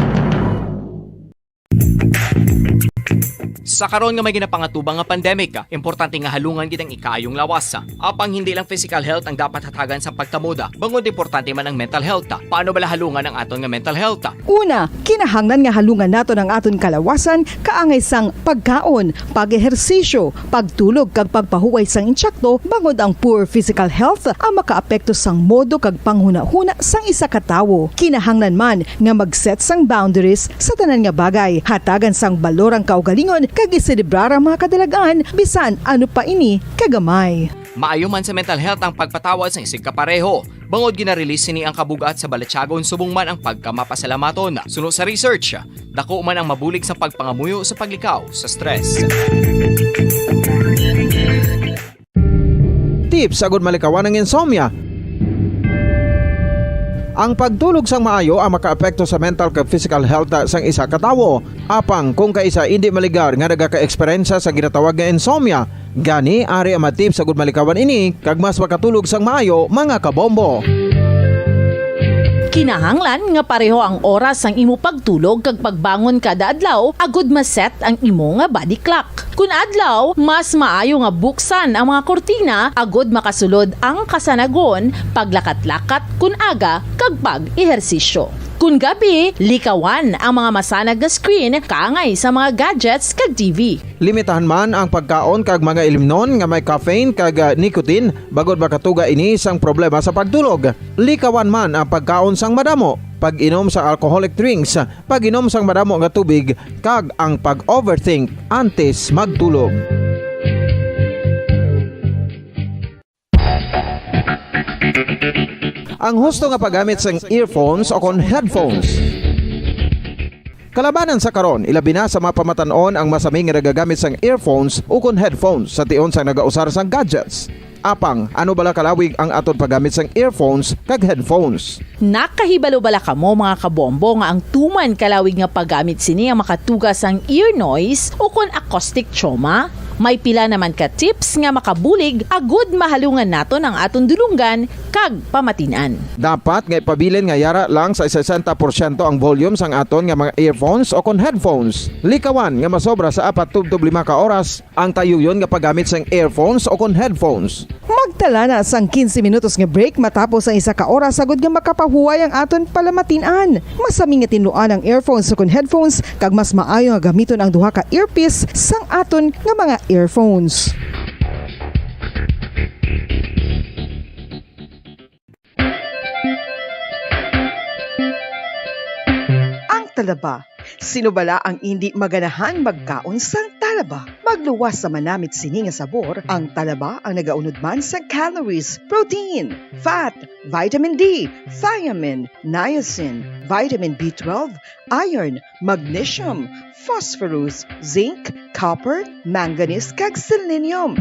D: Sa karon nga may ginapangatubang nga pandemic, importante nga halungan gid ang ikaayong lawas. Apang hindi lang physical health ang dapat hatagan sa pagtamuda, bangod importante man ang mental health. Paano bala halungan ang aton nga mental health?
C: Una, kinahanglan nga halungan nato ang aton kalawasan kaangay sang pagkaon, pag-ehersisyo, pagtulog kag pagpahuway sang insyakto bangod ang poor physical health ang makaapekto sang modo kag panghuna-huna sang isa ka tawo. Kinahanglan man nga mag-set sang boundaries sa tanan nga bagay, hatagan sang balorang kaugalingon kag iselebrar ang mga kadalagaan bisan ano pa ini kagamay.
D: Maayo man sa mental health ang pagpatawad sa isig kapareho. Bangod ginarelease ni ang kabugat sa Balechagon subong man ang pagkamapasalamaton. Suno sa research, dako man ang mabulig sa pagpangamuyo sa paglikaw sa stress.
A: Tips sagud malikawan ng insomnia. Ang pagtulog sang maayo ang makaapekto sa mental kag physical health sang isa ka tawo. Apang kung kaisa hindi maligar nga nagaka-eksperyensya sa ginatawag nga insomnia, gani ari ang matip sagud malikawan ini kag mas makatulog sang maayo mga kabombo.
B: Kinahanglan nga pareho ang oras sang imo pagtulog kag pagbangon kada adlaw agud maset ang imo nga body clock. Kun adlaw, mas maayo nga buksan ang mga kortina agud makasulod ang kasanagon, paglakat-lakat kun aga kag pag-ehersisyo. Kun gabi, likawan ang mga masanag nga screen kaangay sa mga gadgets kag TV.
A: Limitahan man ang pagkaon kag mga ilimnon nga may caffeine kag nicotine bagod makatuga ini sang problema sa pagtulog. Likawan man ang pagkaon sang madamo, pag-inom sa alcoholic drinks, pag-inom sang madamo nga tubig kag ang pag-overthink antes magtulog. Ang husto nga paggamit sang earphones o kon headphones. Kalabanan sa karon, ilabi na sa mga pamatanon ang masami nga nagagamit sang earphones o kon headphones sa tion sang nagausar sang gadgets. Apang, ano bala kalawig ang aton paggamit sang earphones kag headphones?
B: Nakahibalo bala kamo mga kabombo nga ang tuman kalawig nga paggamit sini ang makatugas sang ear noise o kon acoustic trauma? May pila naman ka tips nga makabulig agud mahalungan naton ang aton dulunggan kag pamatinan.
A: Dapat nga ipabilin nga yara lang sa 60% ang volume sang aton nga mga earphones o kon headphones. Likawan nga masobra sa 4 to 5 ka oras ang tayuyon nga paggamit sang earphones o kon headphones.
C: Magtala na sang 15 minutos nga break matapos ang isa ka oras agud nga makapahuway ang aton palamatinan. Masami nga tinluan ang earphones o kon headphones kag mas maayo nga gamiton ang duha ka earpiece sang aton nga mga earphones. Ang talaba. Sino bala ang hindi maganahan magkaon sang talaba? Magluwas sa manamit sini nga sabor, ang talaba ang nagaunod man sa calories, protein, fat, vitamin D, thiamine, niacin, vitamin B12, iron, magnesium, phosphorus, zinc, copper, manganese kag selenium.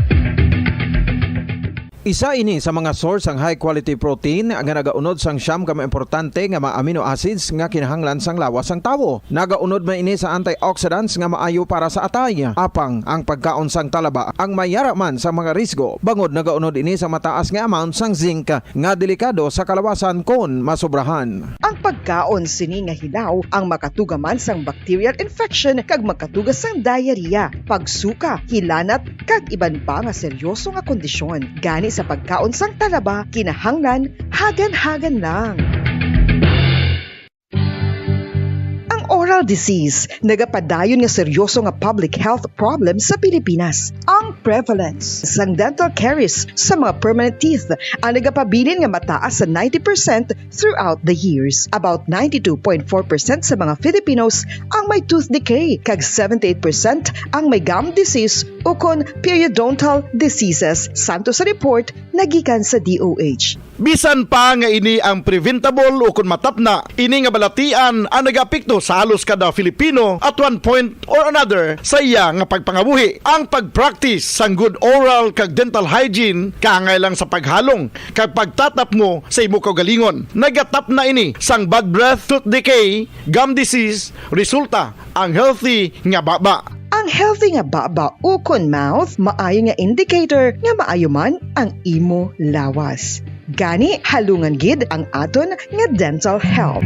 A: Isa ini sa mga source ang high quality protein nga nagaunod sang siyam ka importante nga mga amino acids nga kinahanglan sang lawas sang tawo. Nagaunod man ini sa antioxidants nga maayo para sa atay. Apang ang pagkaon sang talaba ang mayara man sa mga risgo. Bangod nagaunod ini sa mataas nga amount sang zinc nga delikado sa kalawasan kon masobrahan.
C: Ang pagkaon sini nga hilaw ang makatugaman sang bacterial infection kag makatugas sang diarrhea, pagsuka, hilanat kag iban pa nga seryoso nga kondisyon. Gani sa pagkaon sang talaba, kinahanglan hagan-hagan lang. Oral disease, nagapadayon nga seryoso nga public health problem sa Pilipinas. Ang prevalence sang dental caries sa mga permanent teeth ang nagapabilin nga mataas sa 90% throughout the years. About 92.4% sa mga Filipinos ang may tooth decay, kag 78% ang may gum disease o kon periodontal diseases, santo sa report nagikan sa DOH.
E: Bisan pa nga ini ang preventable o kung matapna, ini nga balatian ang nagapikto sa halos kada Filipino at one point or another sa iya nga pagpangabuhi. Ang pagpractice sang good oral kag dental hygiene kaangay lang sa paghalong kag pagtatap mo sa imo kaugalingon. Nagatap na ini sang bad breath, tooth decay, gum disease, resulta ang healthy nga baba.
C: Ang healthy nga baba o kon mouth maayo nga indicator nga maayo man ang imo lawas. Gani halungan gid ang aton nga dental health.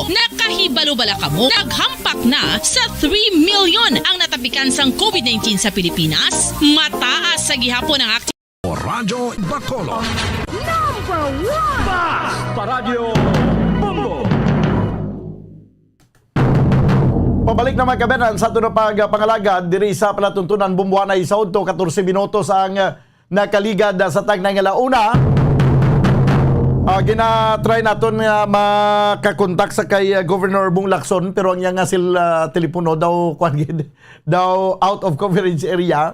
X: Nakahibalo bala kamo? Naghampak na sa 3 million ang natapikan sang COVID-19 sa Pilipinas? Mataas sa gihapon ang active
G: Radyo Bacolod.
U: Number 1!
G: Basta Radio Bombo!
E: Pabalik na mga kabenan sa ito na pangalagad diri sa palatuntunan Bumbuanay sa Udto 14 minutos ang nakaligad sa tagnang alauna. Gina-try naton nga makakontak sa kay Governor Bong Lacson pero ang nga sila telepono daw out of coverage area.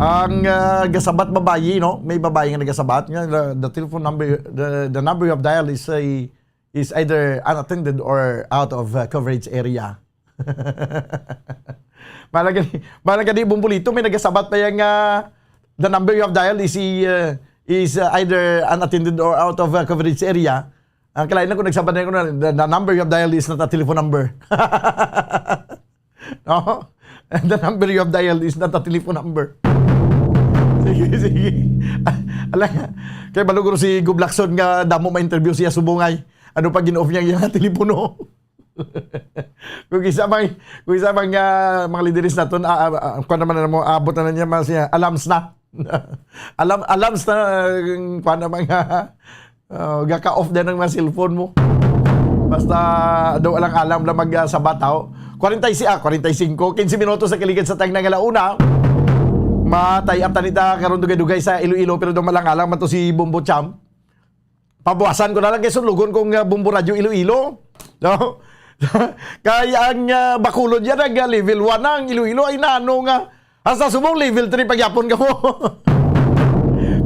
E: Ang gasabat babayi, no? May babayi nga nagasabat nga the telephone number, the number you have dialed is either unattended or out of coverage area. Malagani bumbulito may nagasabat pa yang the number you have dialed is either unattended or out of coverage area. Ang kalain na ko nagsabat na ko na the number you have dialed is not a telephone number. No? The number you have dialed is not a telephone number. Sige. Ala, kaya baluguro si Gob Lacson nga damo ma-interview siya subungay. Ano pa gin-off niya yung telepono? Kung isa mang mga leaders naton, kung naman na mo, abot na niya siya, alams na. alams na, kung naman gaka-off din ng mga cellphone mo. Basta daw alang-alam na mag-sabataw. 45, 15 minutos sa kaligid sa tagnang alauna. Matay-up tanita karon dugay-dugay sa Iloilo pero daw malang-alang man to si Bombo Champ. Pabuwasan ko na lang kay lugon kong Bombo Radio Iloilo. No? Kaya ang Bacolod yan level 1 ang Iloilo ay nano nga. Hasta subong level 3 pagyapon ka mo.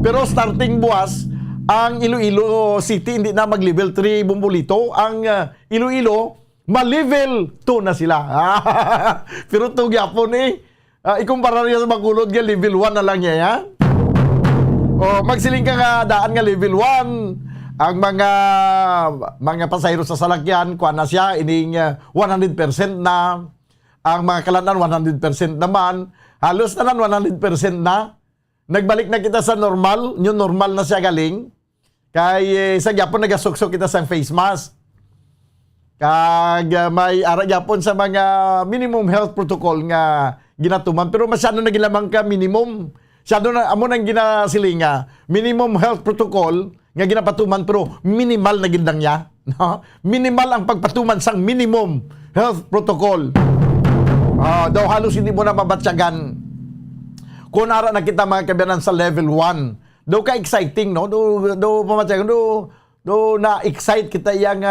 E: Pero starting buwas, ang Iloilo City hindi na mag-level 3 Bombolito. Ang Iloilo, ma-level 2 na sila. Pero ito gyapon ikumpara niya sa Bacolod nga level 1 na lang niya, ha? O, magsiling ka nga daan nga level 1. Ang mga pasahero sa salakyan, kuha na siya, ining 100% na. Ang mga kalanan, 100% naman. Halos na lang 100% na. Nagbalik na kita sa normal. Yung normal na siya galing. Kay sa gyapon nagasuksok kita sa face mask. Kag may ara gyapon sa mga minimum health protocol nga ginatuman pero masyado na gilamang ka minimum. Masyado na amo nang ginasilinga. Minimum health protocol nga ginapatuman pero minimal na gindang niya, no? Minimal ang pagpatuman sang minimum health protocol. Daw halos hindi mo na mabatsyagan. Kung ara na kita mga kabayanan sa level 1, daw ka exciting, no? Do pamatsyagan do na-excite kita yang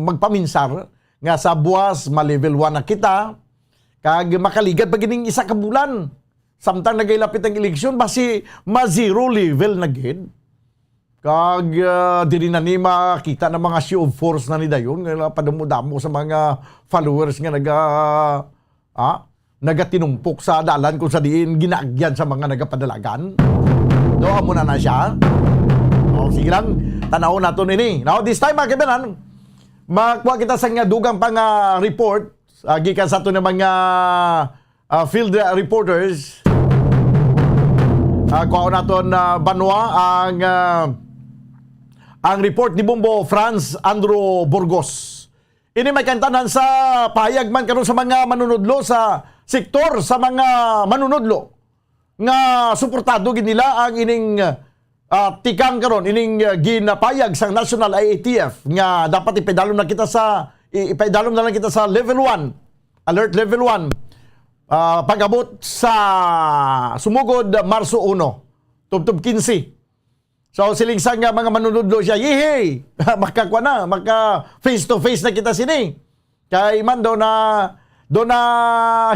E: magpaminsar nga sa buwas ma-level 1 na kita kag makaligad pag ining isa ka bulan samtang nagailapit ang eleksyon basi ma-zero level na gid kag diri na ni makita na mga show of force na ni dayon nga padamo-damo sa mga followers nga nagatinumpok sa dalan kung sa diin ginaagyan sa mga nagapadalagan do amo na siya. Sige lang, tanaw nato nini. Now, this time, mga kabanan, makuha kita sa nga dugang pang report, gikan sa ito ng mga field reporters. Kuha nato na Banwa ang report ni Bombo Franz Andro Burgos. Ini may kantanan sa pahayag man karon sa mga manunodlo sa sektor sa mga manunodlo nga suportado gid nila ang ining tikang karon ining ginapayag sang National IATF nga dapat ipaidalom na lang kita sa level 1, alert level 1 pag-abot sa sumugod Marso 1 tubtob 15. So silingsang nga mga manunodlo siya, yehey! Maka face to face na kita sini. Kay man do na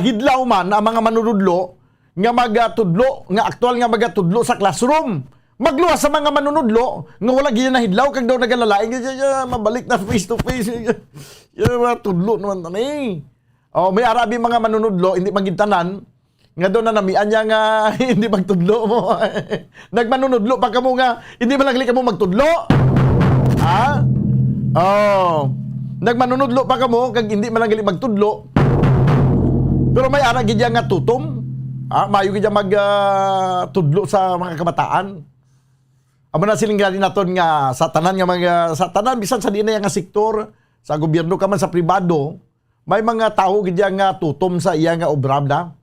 E: hidlaw man ang mga manunodlo nga magatudlo nga aktual nga magatudlo sa classroom. Magluwas sa mga manunodlo nga wala gyud na hidlaw kag daw nagalalain mabalik na face to face. Tudlo naman tani. May arabi mga manunodlo hindi magintanan nga daw na namian niya nga hindi magtudlo mo. Nagmanunodlo pa kamo nga hindi malagli kamo magtudlo. Ha? Nagmanunodlo pa kamo kag hindi malagli magtudlo. Pero may ara gid nga tutom. Mayo gid magtudlo sa mga kabataan. amo na siling gali naton nga sa tanan nga mga sa tanan bisan sa dinay nga sektor sa gobyerno ka man sa pribado, may mga tao gid nga tutom sa iya nga obra na.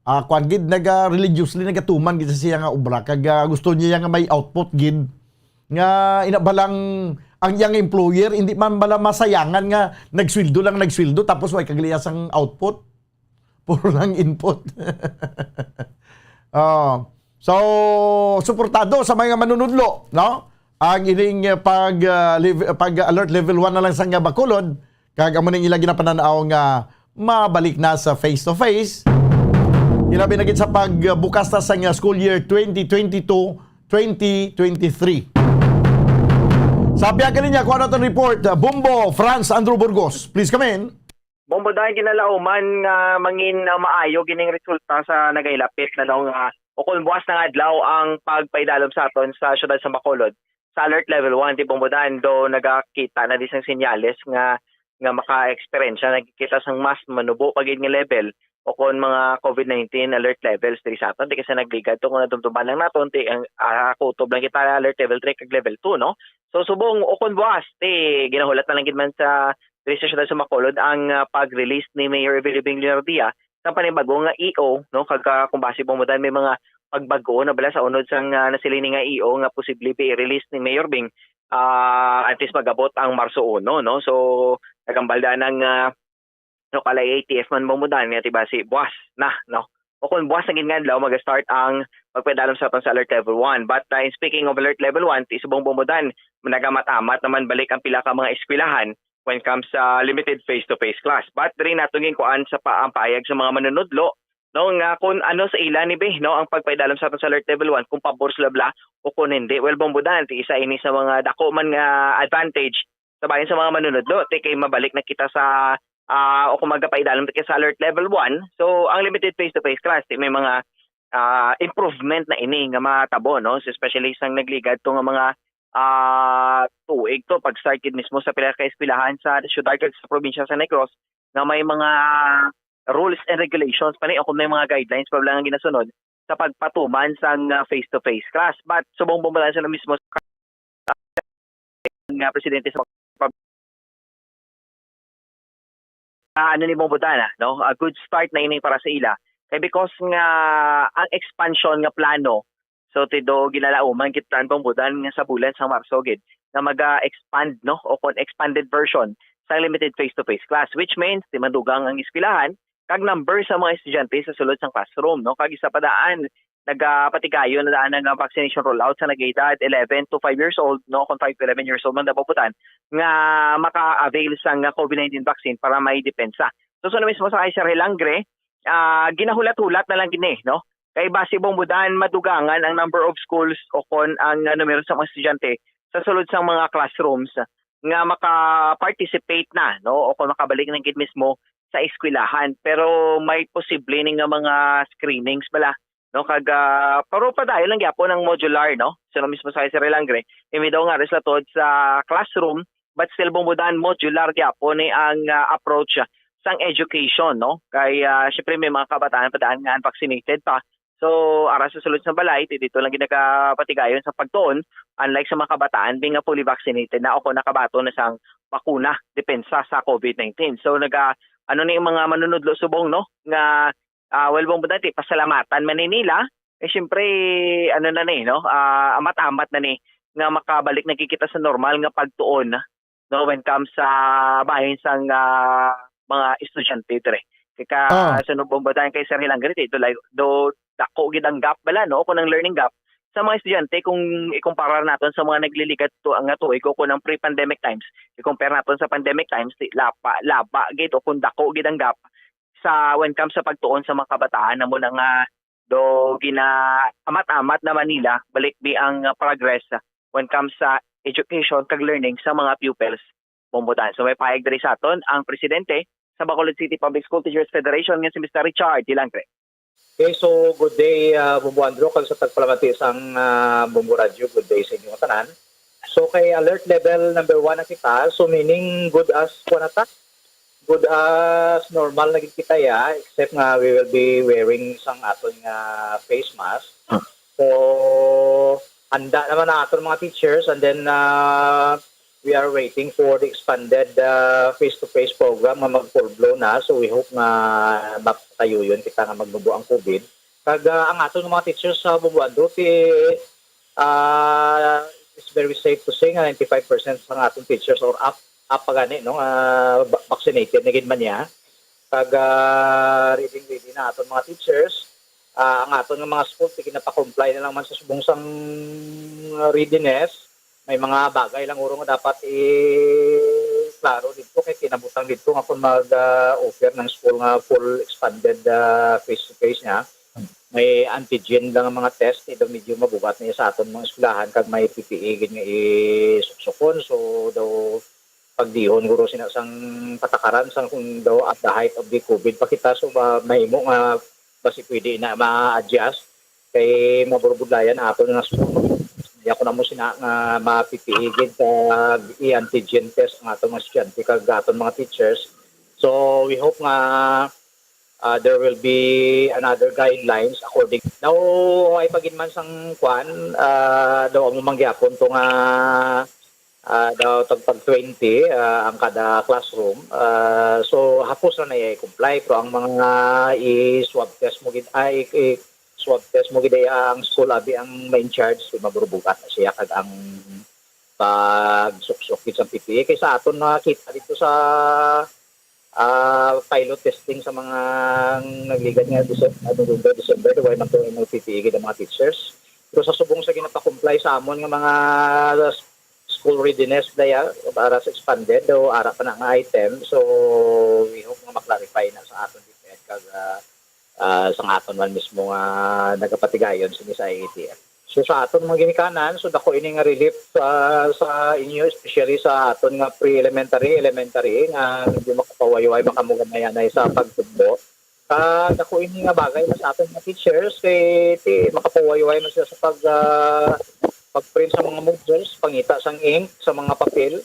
E: Kwan gid naga religiously nagatuman gid sa siya nga obra kag gusto niya nga may output gid nga inabalang ang iyang employer hindi man bala masayangan nga nagsweldo tapos way kagliyas ang output. Puro lang input. So, suportado sa mga manunudlo, no? Ang ining pag-alert level 1 na lang sa nga Bacolod, kag amo ning ila ginapananaw nga mabalik na sa face-to-face. Ilabi na gid sa pagbukas na sa nga school year 2022-2023. Sabi ang niya, kung ano itong report, Bumbo, France, Andrew Burgos. Please come in.
M: Bumbo, dahil kinalauman nga mangin maayo gining resulta sa nagailapit na daw nga ukol buwas ng adlaw ang pagpaidalom sa aton sa syudad sa Bacolod sa alert level 1 ti Bumbodan do nagakita na disang senyales nga maka-experience nagkita sang mas manubo pagid nga level o kon mga COVID-19 alert levels diri sa aton di kasi nagligad to kung nadumduman lang naton ti ang kutob lang kita alert level 3 kag level 2 no. So subong ukon buwas ti ginahulat na lang gid man sa diri sa syudad sa Bacolod ang pag-release ni Mayor Evelyn Leonardia sa panibagong nga EO no kag kung base Bumbodan may mga pagbago na bala sa unod sang nasilini nga EO nga posible i-release ni Mayor Bing at least magabot ang Marso 1 no. So nagambalda ng kalay ATF man Bumbodan nga tiba si buwas na no. O kung buwas na gingadlaw mag-start ang pagpedalom sa aton sa alert level 1. But speaking of alert level 1, ti subong Bumbodan nagamat-amat naman balik ang pila ka mga eskwelahan when it comes sa limited face-to-face class. But rin natungin kuan sa paayag sa mga manunudlo no nga kung ano sa ila ni Be no ang pagpaidalom sa aton sa alert level 1 kung pabor sila bla o kung hindi. Well Bumbodan ti isa ini sa mga dako man nga advantage sa bayan sa mga manunudlo ti kay mabalik na kita sa o kung magpaidalom ti sa alert level 1. So ang limited face-to-face class ti may mga improvement na ini nga matabo no, so, especially sang nagligad to nga mga tuig to pag-start mismo sa pila ka eskwelahan sa syudad kag sa probinsya sa Negros nga may mga rules and regulations pa ni o kung may mga guidelines pa lang ang ginasunod sa pagpatuman sang face-to-face class. But subong Bumbodan sila mismo nga presidente sa ano ni Bumbodan no, a good start na ini para sa ila kay because nga ang expansion nga plano so tido ginalauman kit plan Bumbodan nga sa bulan sa Marso gid na mag-expand no o kon expanded version sa limited face-to-face class, which means di madugang ang eskwelahan kag number sa mga estudyante sa sulod sang classroom no. Kag isa pa daan nagapatigayon na daan nga vaccination rollout sa nag-edad 11 to 5 years old no kung 5 to 11 years old man Bumbodan nga maka-avail sang COVID-19 vaccine para may depensa. So mismo sa Kaiser Hilangre ginahulat-hulat na lang gini no. Kay base Bumbodan madugangan ang number of schools o kon ang numero sa mga estudyante sa sulod sang mga classrooms nga maka-participate na no o kung makabalik ng kid mismo sa eskwelahan, pero may posible ning nga mga screenings bala no kag pero pa dahil lang gyapon ng modular no so mismo sa Kaiser Hilangre imi daw nga reslatod sa classroom but still Bumbodan modular gyapon ni ang approach sang education no kay syempre may mga kabataan pa daan nga unvaccinated pa. So ara sa sulod sa balay dito lang ginagapatigayon sa pagtuon unlike sa mga kabataan being fully vaccinated na o kung nakabato na sang bakuna depensa sa COVID-19. So ano ni mga manunudlo subong no nga well Bumbodan ti pasalamatan man nila syempre ano na ni no amat-amat na ni nga makabalik nakikita sa normal nga pagtuon no when comes sa bahin sang mga estudyante dire kaya sunod Bumbodan kay Sir Hilangre ito like do dako gid ang gap bala no kung ang learning gap sa mga estudyante kung ikumpara naton sa mga nagliligat to ang tuig ko ng pre-pandemic times i-compare naton sa pandemic times laba gid o kung dako gid ang gap sa when comes sa pagtuon sa mga kabataan namo na nga do amat-amat na Manila balik bi ang progress when comes sa education kag learning sa mga pupils Bumbodan. So may pahayag diri sa aton ang presidente sa Bacolod City Public School Teachers Federation nga si Mr. Richard Hilangre.
N: Okay, so good day Bumbo Andrew kag sa tagpalamati sang Bumbo Radio. Good day sa inyong tanan. So kay alert level number 1 na kita, so meaning good as good as normal na kita ya, except nga we will be wearing sang aton nga face mask. So handa naman na aton mga teachers, and then we are waiting for the expanded face-to-face program nga mag-full blow na. So we hope nga mapatayo yun kita nga magnubo ang COVID. Kag ang aton mga teachers sa Bumbuando, it's very safe to say nga 95% sa aton teachers or up pa gani, no? Vaccinated na gid man niya. Kag ready na aton mga teachers. Ang aton nga mga school kinapa-comply na lang man sa subong sang readiness. May mga bagay lang uro nga dapat klaro dito kay kinabutang dito nga kung mag-offer ng school nga full expanded face-to-face niya. May antigen lang ang mga test, ito medyo mabugat niya sa aton mga eskwelahan kag may PPE gid nga isuksukon. So daw pagdihon guro sinasang patakaran sang kung daw at the height of the COVID pa kita, so mahimo nga basi pwede na ma-adjust kay maburbudlayan aton nga school. Ako na mo sina nga mapipihigid sa i-antigen test ng atong mga estudyante kag aton mga teachers. So we hope nga there will be another guidelines according. Now ay paginman sang kwan daw ang mangyapon to nga daw tagpag 20 ang kada classroom. So hapos na i-comply pero ang mga i-swab test mo gid swab test mo gid ang school abi ang main charge si maburubugat na siya kag ang pagsuksok sa PPE kay sa aton nakita dito sa pilot testing sa mga nagligad nga December way man to ang PPE gid ang mga teachers. Pero sa subong sa ginapa-comply sa amon nga mga school readiness daya para sa expanded daw ara pa na nga item. So we hope nga ma-clarify na sa aton dito kag sa aton man mismo nga nagapatigayon sa IATF. So sa aton mga ginikanan, so dako ini nga relief sa inyo, especially sa aton nga pre-elementary nga medyo makapawayo-ay makamugamay sa pagtubo. Dako ini nga bagay na sa aton nga teachers kay makapawayo-ay na sila sa pag-print sa mga modules, pangita sang ink sa mga papel.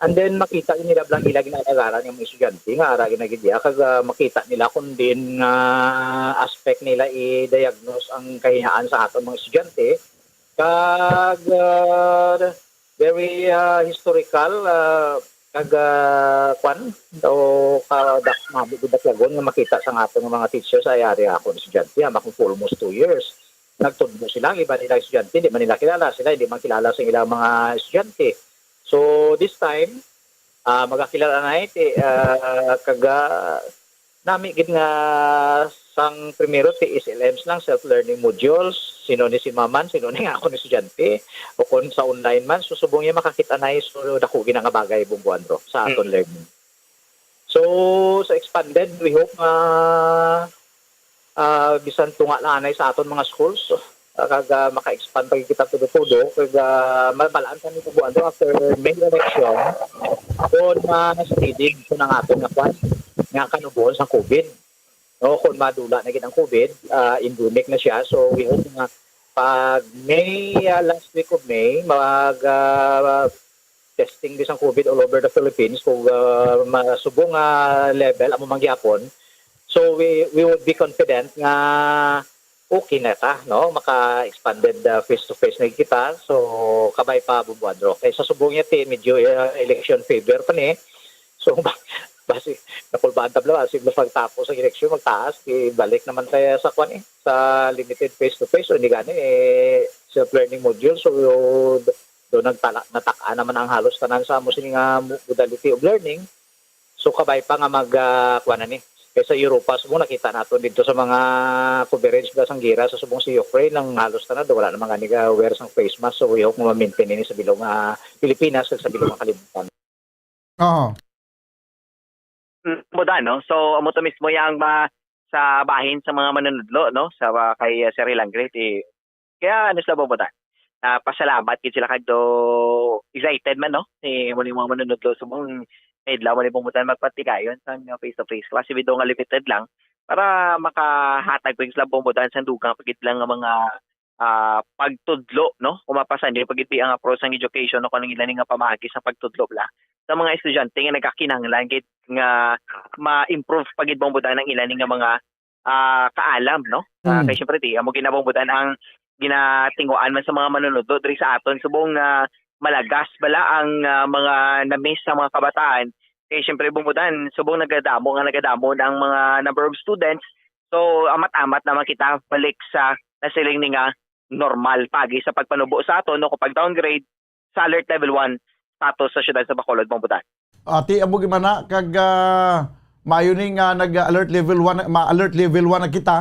N: And then makita nila blang ila ginalagaran yung mga estudyante nga ara ginagidya kag makita nila kung din aspect nila i-diagnose ang kahinaan sa aton mga estudyante kag very historical kag kwan daw kadak mabidaklagon nga makita sa aton mga teachers ay ari ako ng estudyante makong almost 2 years nagtudlo sila iba nila estudyante di man nila kilala sila hindi man kilala sa ilang mga estudyante. So this time magakilala na iti kaga nami gid nga sang primero ti SLMs lang self-learning modules sino ni si Maman sino ni nga ako ni estudyante o kung sa online man susubong niya makakita na so dako gid nga bagay bumbuandro sa aton learning. So sa expanded we hope bisan tunga na anay sa aton mga schools kag maka-expand pag kita todo kag mabalaan kan nito buwan after May election kung na-steady so nang aton nga kwan nga kanubuhon sa COVID no kung madula na gid ang COVID endemic na siya so we hope nga pag May last week of May mag testing din ang COVID all over the Philippines kung masubong level amo mangyapon so we would be confident nga okay na ta, no? Maka-expanded face-to-face na kita. So, kabay pa bumbuandro. Kaya sa subong niya, medyo election favor pa ni. So, basi, nakulbaan tabla, siglo pagtapos ang election, magtaas, balik naman tayo sa kwan sa limited face-to-face. So, hindi gani, self-learning module. So, doon natakaan naman ang halos tanan sa musing modality of learning. So, kabay pa nga kwan na ni. Kaya sa Europa, subong nakita natin dito sa mga coverage ba sang gira sa subong si Ukraine ng halos tanad wala namang ganiga wear sang face mask so we hope ma-maintain ini sa bilong Pilipinas sa bilong kalibutan.
E: Oo.
M: Moda no. So amo to mismo yang sa bahin sa mga manunodlo no sa kay Sir Hilangre kaya ano sila bobotan. Pasalamat kid sila kadto excited man no. Muli mga manunodlo subong idlaw wala pumutan magpatigayon sa face-to-face kasi video nga limited lang para makahatag ko sila pumutan sa dugang pagit lang nga mga pagtudlo no kumapasan di pagit ang approach ng education no kanang ilan nga pamagi sa pagtudlo bla sa mga estudyante nga nagkakinahanglan gid nga ma-improve pagit pumutan ng ilan nga mga kaalam no kay syempre amo ginabumbutan ang ginatinguan man sa mga manunod diri sa aton subong malagas bala ang mga na-miss sa mga kabataan. Kaya syempre bumudan subong nagadamo ang mga number of students. So amat-amat naman kita balik sa nasiling ni nga normal pagi sa pagpanubo sa aton no kapag downgrade sa alert level 1 status sa syudad sa Bacolod bumudan.
E: Ati amo gimana kag maayo ni nga nag-alert level 1 alert level 1 na kita.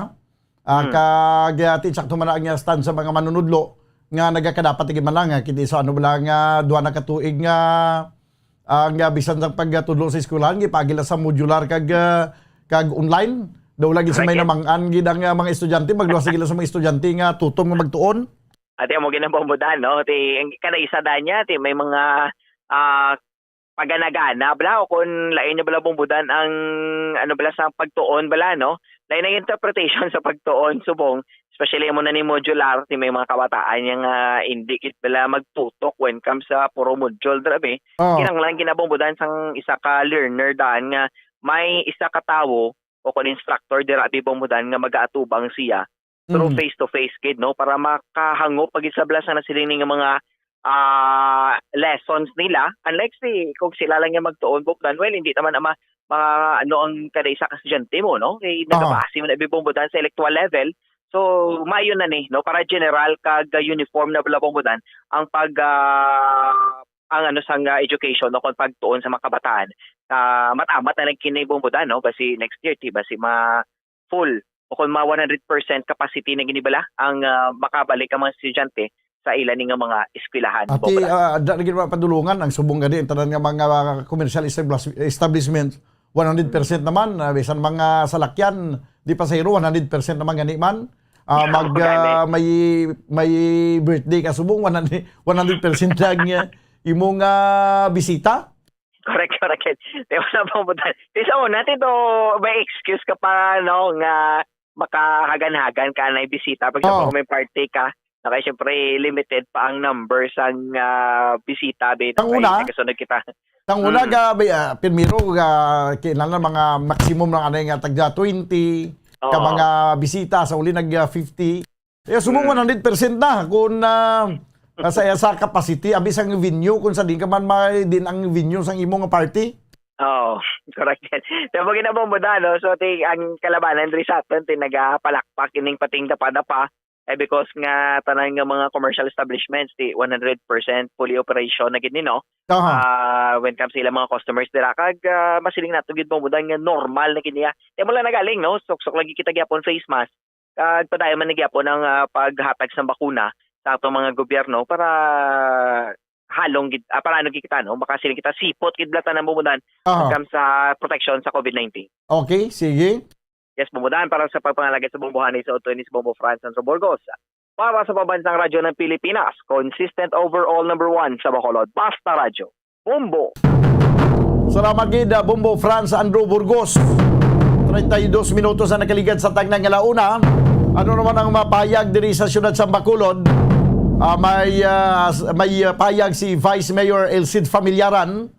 E: Kag ati sakto man ang stand sa mga manunudlo nga nagakadapat gimana nga kiti sa ano bala nga duha na ka tuig nga ang bisan sa pagtudlo sa eskwelahan gipagila sa modular kag online daw lagi sa may namangan gid ang mga estudyante magluwas gila sa mga estudyante nga tutom nga magtuon.
M: Ati amo ginabombodan no ti kada isa da niya ti may mga paganagana bala o kung lain niya bala bombodan ang ano bala sa pagtuon bala no lain ang interpretation sa pagtuon subong especially mo na ni modular ti may mga kabataan yang hindi bala magtutok when comes sa puro module drabe kinanglan ginabombodan sang isa ka learner daan nga may isa ka tawo o kung instructor dira di bombodan nga magaatubang siya through face to face kid no para makahangop pag isabla sa nasiling nga mga lessons nila unlike kung sila lang yung magtuon bukdan well hindi naman mga ano ang kada isa ka estudyante mo no kay nagabase mo na ibibombodan sa electoral level so mayon na ni no para general kag uniform na bulabombodan ang pag ang ano sang education no kung pagtuon sa mga kabataan matamat na lang kini bombodan no basi next year basi ma full o kung ma 100% capacity na ginibala ang makabalik ang mga estudyante sa ilan nga mga eskwelahan.
E: Ati, daging padulungan ang subong gani tanan nga mga commercial establishment 100% naman bisan mga salakyan di pasahero 100% naman gani man may birthday ka subong 100% lang imong bisita.
M: Correct. Diba na po po tayo. Isa mo natin to may excuse ka pa no nga makahagan-hagan ka na bisita pag may party ka. Okay, syempre limited pa ang numbers ang bisita
E: Ang una,
M: kasunod kita.
E: Ang una pirmiro kailangan mga maximum ng anay nga tagda 20 ka mga bisita sa uli nag 50. Subong 100% na kung sa capacity abis ang venue kung sa din ka man may din ang venue sang imong party.
M: Correct. Pero ginabomboda no so ang kalabanan diri sa aton tinagapalakpak ining pating dapa because nga tanan nga mga commercial establishments 100% fully operation na gid no when comes sila mga customers dira kag masiling nato gid mo nga normal na kiniya mo lang nagaling no sok lagi kita gyapon face mask kag padayon man gyapon ang paghatag sa bakuna sa atong mga gobyerno para halong gid para ano kita no makasiling kita sipot gid blatan ang bumudan comes sa protection sa COVID-19.
E: Okay, sige.
M: Yes, bumudahan para sa pagpangalagay sa bumbuhanin sa Otonis Bombo France and Burgos. Para sa pabansang radyo ng Pilipinas, consistent overall number 1 sa Bacolod, Basta Radyo, Bombo.
E: Salamat gid Bombo France Andrew Burgos. 32 minutos na nakaligad sa tagna nga launa. Ano naman ang mapayag diri sa siyudad sa Bacolod? May payag si Vice Mayor Elcid Familiaran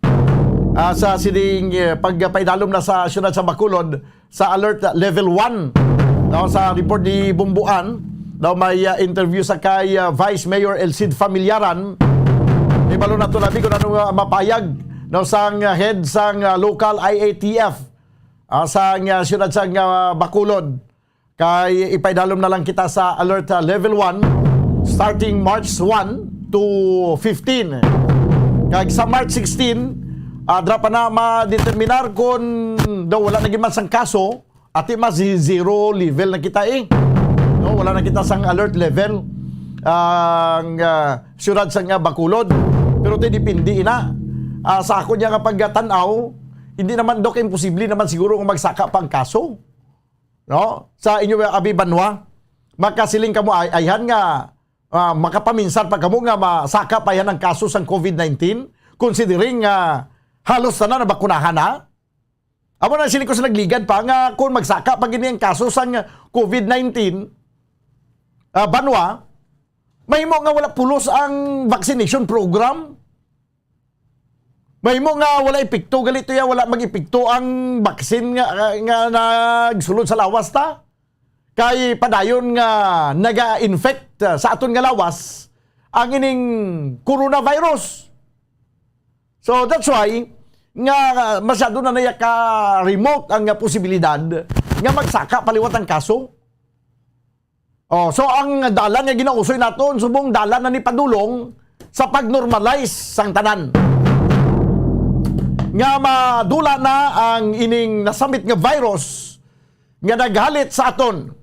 E: sa sining pagpaidalom na sa siyudad sa Bacolod sa alert level 1 sa report ni Bumbuan daw may interview sa kay Vice Mayor Elcid Familiaran ibalo na to labi kung ano mapayag daw sang head sang local IATF sa siyudad sa Bacolod kay ipaidalom na lang kita sa alert level 1 starting March 1 to 15 kag sa March 16 dra pa na ma-determinar kung daw wala naging masang kaso at mas zero level na kita no, wala na kita sang alert level ang siyudad sang Bacolod pero ito dipindi na sa ako niya kapag tanaw hindi naman dok imposible naman siguro kung magsaka pang kaso no sa inyo Abi Banwa makasiling kamo ayhan nga makapaminsan pa kamo nga masaka pa yan ang kaso sang COVID-19 considering halos na bakunahan na. Amo na sila ko sa nagligad pa nga kung magsaka pag ang kaso sang COVID-19 Banwa, may mo nga wala pulos ang vaccination program. May mo nga wala epekto galito ya wala mag-epekto ang vaccine nga nagsulod sa lawas ta. kay padayon nga naga-infect sa aton nga lawas ang ining coronavirus. So that's why nga masyado na naya ka remote ang posibilidad nga magsaka paliwat ang kaso. So ang dalan nga ginausoy naton subong dalan na ni padulong sa pag-normalize sang tanan. Nga madula na ang ining nasamit nga virus nga naghalit sa aton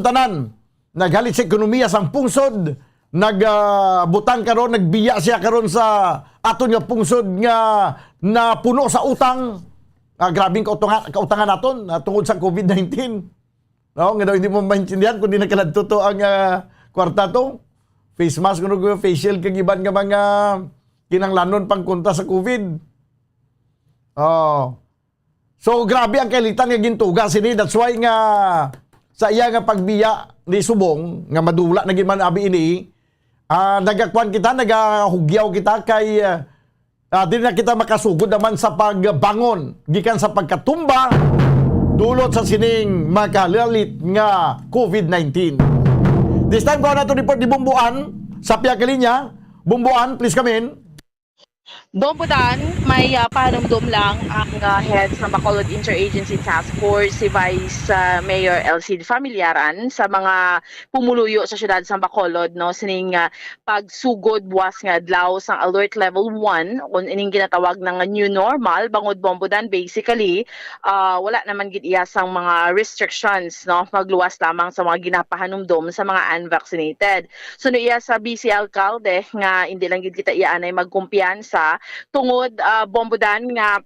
E: tanan, naghalit sa ekonomiya sang pungsod, nagbutang karon, nagbiya siya karon sa aton nga pungsod nga napuno sa utang. Grabing kautangan naton tungod sa COVID-19. No, nga daw hindi mo maintindihan kundi nakaladto to ang kwarta to. Face mask kuno facial kag iban nga mga kinanglanon pangkunta sa COVID. So grabe ang kailitan nga gintuga sini. That's why nga sa iya nga pagbiya ni subong nga madula na gid man abi ini, nagakwan kita, nagahugyaw kita kay di na kita makasugod naman sa pagbangon gikan sa pagkatumba dulot sa sining makalalit nga COVID-19. This time ko na to report di Bumbuan sa Pia Kalinya. Bumbuan, please come in.
O: Bombudan, may pahanumdum lang ang head sa Bacolod Interagency Task Force, si Vice Mayor Elcid Familiaran sa mga pumuluyo sa syudad sa Bacolod, no, sining pagsugod buwas nga adlaw sang alert level 1 kung ining ginatawag ng new normal bangod Bombudan. Basically wala naman gid iya sang mga restrictions, no, magluwas lamang sa mga ginapahanumdum sa mga unvaccinated. So no iya sa BC Alcalde nga hindi lang gid kita iya anay magkumpiyansa tungod Bombudan nga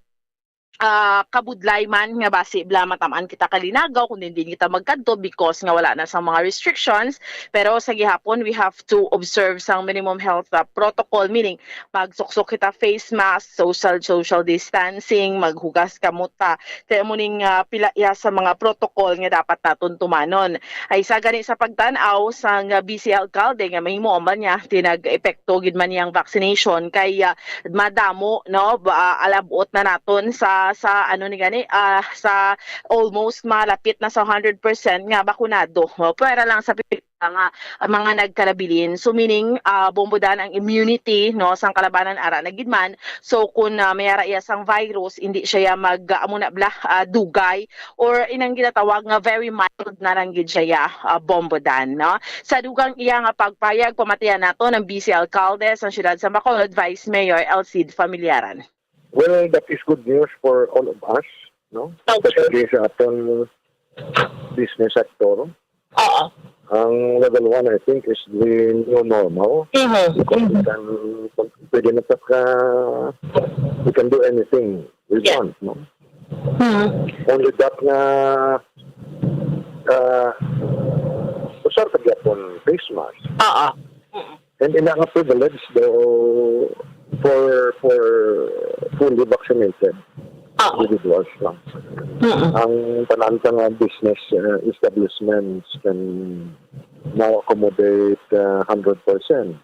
O: kabudlay man nga basi bla matamaan kita kalinagaw kung hindi kita magkadto because nga wala na sa mga restrictions. Pero sa gihapon we have to observe sang minimum health protocol, meaning magsuksok kita face mask, social distancing, maghugas kamuta, kaya muning pila iya sa mga protocol nga dapat naton tumanon. Ay sa gani sa pagtan-aw sang BC Alcalde nga mahimo man niya tinag-epekto gid man yang vaccination kay madamo, no, alabot na naton sa ano ni gani sa almost malapit na sa 100% nga bakunado. Pero lang sa nga mga nagkalabilin. So meaning Bombudan ang immunity, no, sang kalabanan ara na gidman. So kung mayara iya sang virus hindi siya mag-amuna bla dugay or inang ginatawag nga very mild na lang gid siya Bombudan, no. Sa dugang iya nga pagpayag pamatian nato ng BC Alcalde sa siyudad sa Bacolod, Vice Mayor Elcid Familiaran.
P: Well, that is good news for all of us, no? Especially sa atong business sector. Ang level 1, I think, is the new normal. Pwede na we can do anything we want, no? Only that na usar ka gyapon face mask. And ina nga privilege though for fully vaccinated individuals lang. Ang panantang business establishments can now accommodate 100%.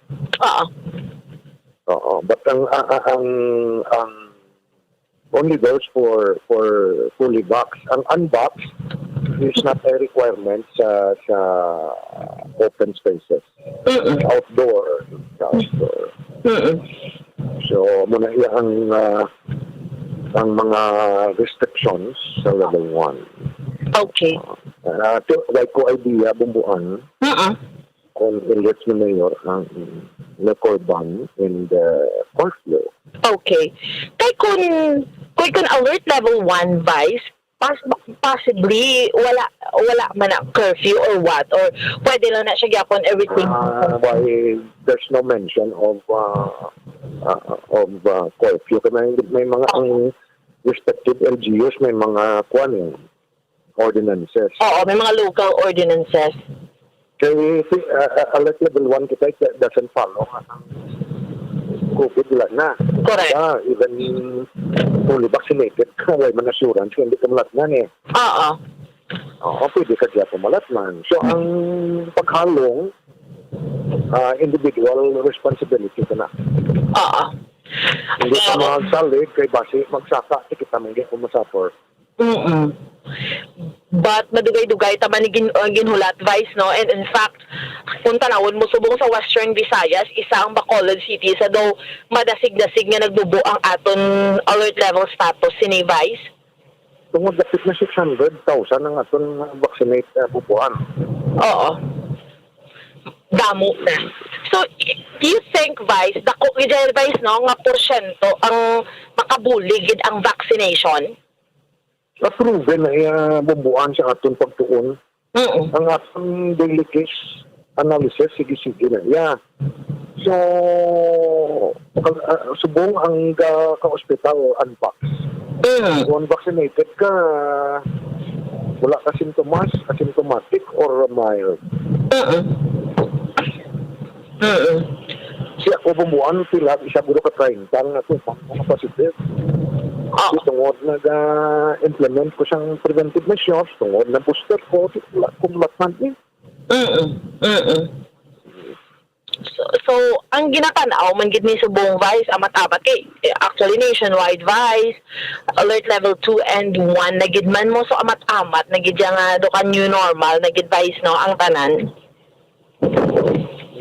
P: But ang only those for fully vaxxed. Ang unvaxxed is not a requirement sa open spaces. Outdoor. So, muna iya ang mga restrictions sa level 1.
O: Okay.
P: Like ko idea, Bumbuan, kung elect ni Mayor ang liquor ban in the curfew.
O: Okay. Kay kung alert level 1 Vice, possibly wala man na curfew or what, or pwede lang na siya gyapon everything.
P: Why there's no mention of curfew. May mga ang respective LGUs, may mga ordinances.
O: May mga local ordinances.
P: Kaya alert level 1 kita doesn't follow COVID wala na.
O: Correct.
P: Even fully vaccinated ka, may mga assurance hindi ka malatnan pwede ka diya pumalatnan. So ang paghalong individual responsibility ka na. Hindi ka magsalig kay basi magsaka, kita man hindi ko masapor.
O: but madugay-dugay ta man ni ginhulat Vice, no? And in fact, kung tanawon mo subong sa Western Visayas, isa ang Bacolod City sa daw madasig-dasig nga nagbubo ang aton alert level status sini Vice.
P: Tungod dapit na 600,000 ang aton vaccinate bubuan.
O: Oo. Damo na. So, do you think, Vice, dako Vice, no, nga porsyento ang makabuligid ang vaccination?
P: Na-proven na bubuan sa aton pagtuon. Ang aton daily case analysis, sige-sige na. Yeah. So, subong ang ka-hospital unvax. Kung vaccinated ka, wala ka sintomas, asymptomatic, or mild. Siya ko bumuan sila, isa guro ka 30 ang ako mga positive. Tungod nag-implement ko siyang preventive measures, tungod na booster ko, kung latman eh.
O: So, ang ginatanaw, man gid ni subong Vice, amat-amat kay actually nationwide Vice, alert level 2 and 1 na gid man mo, so amat-amat na gid nga do ka new normal na gid Vice, no, ang tanan.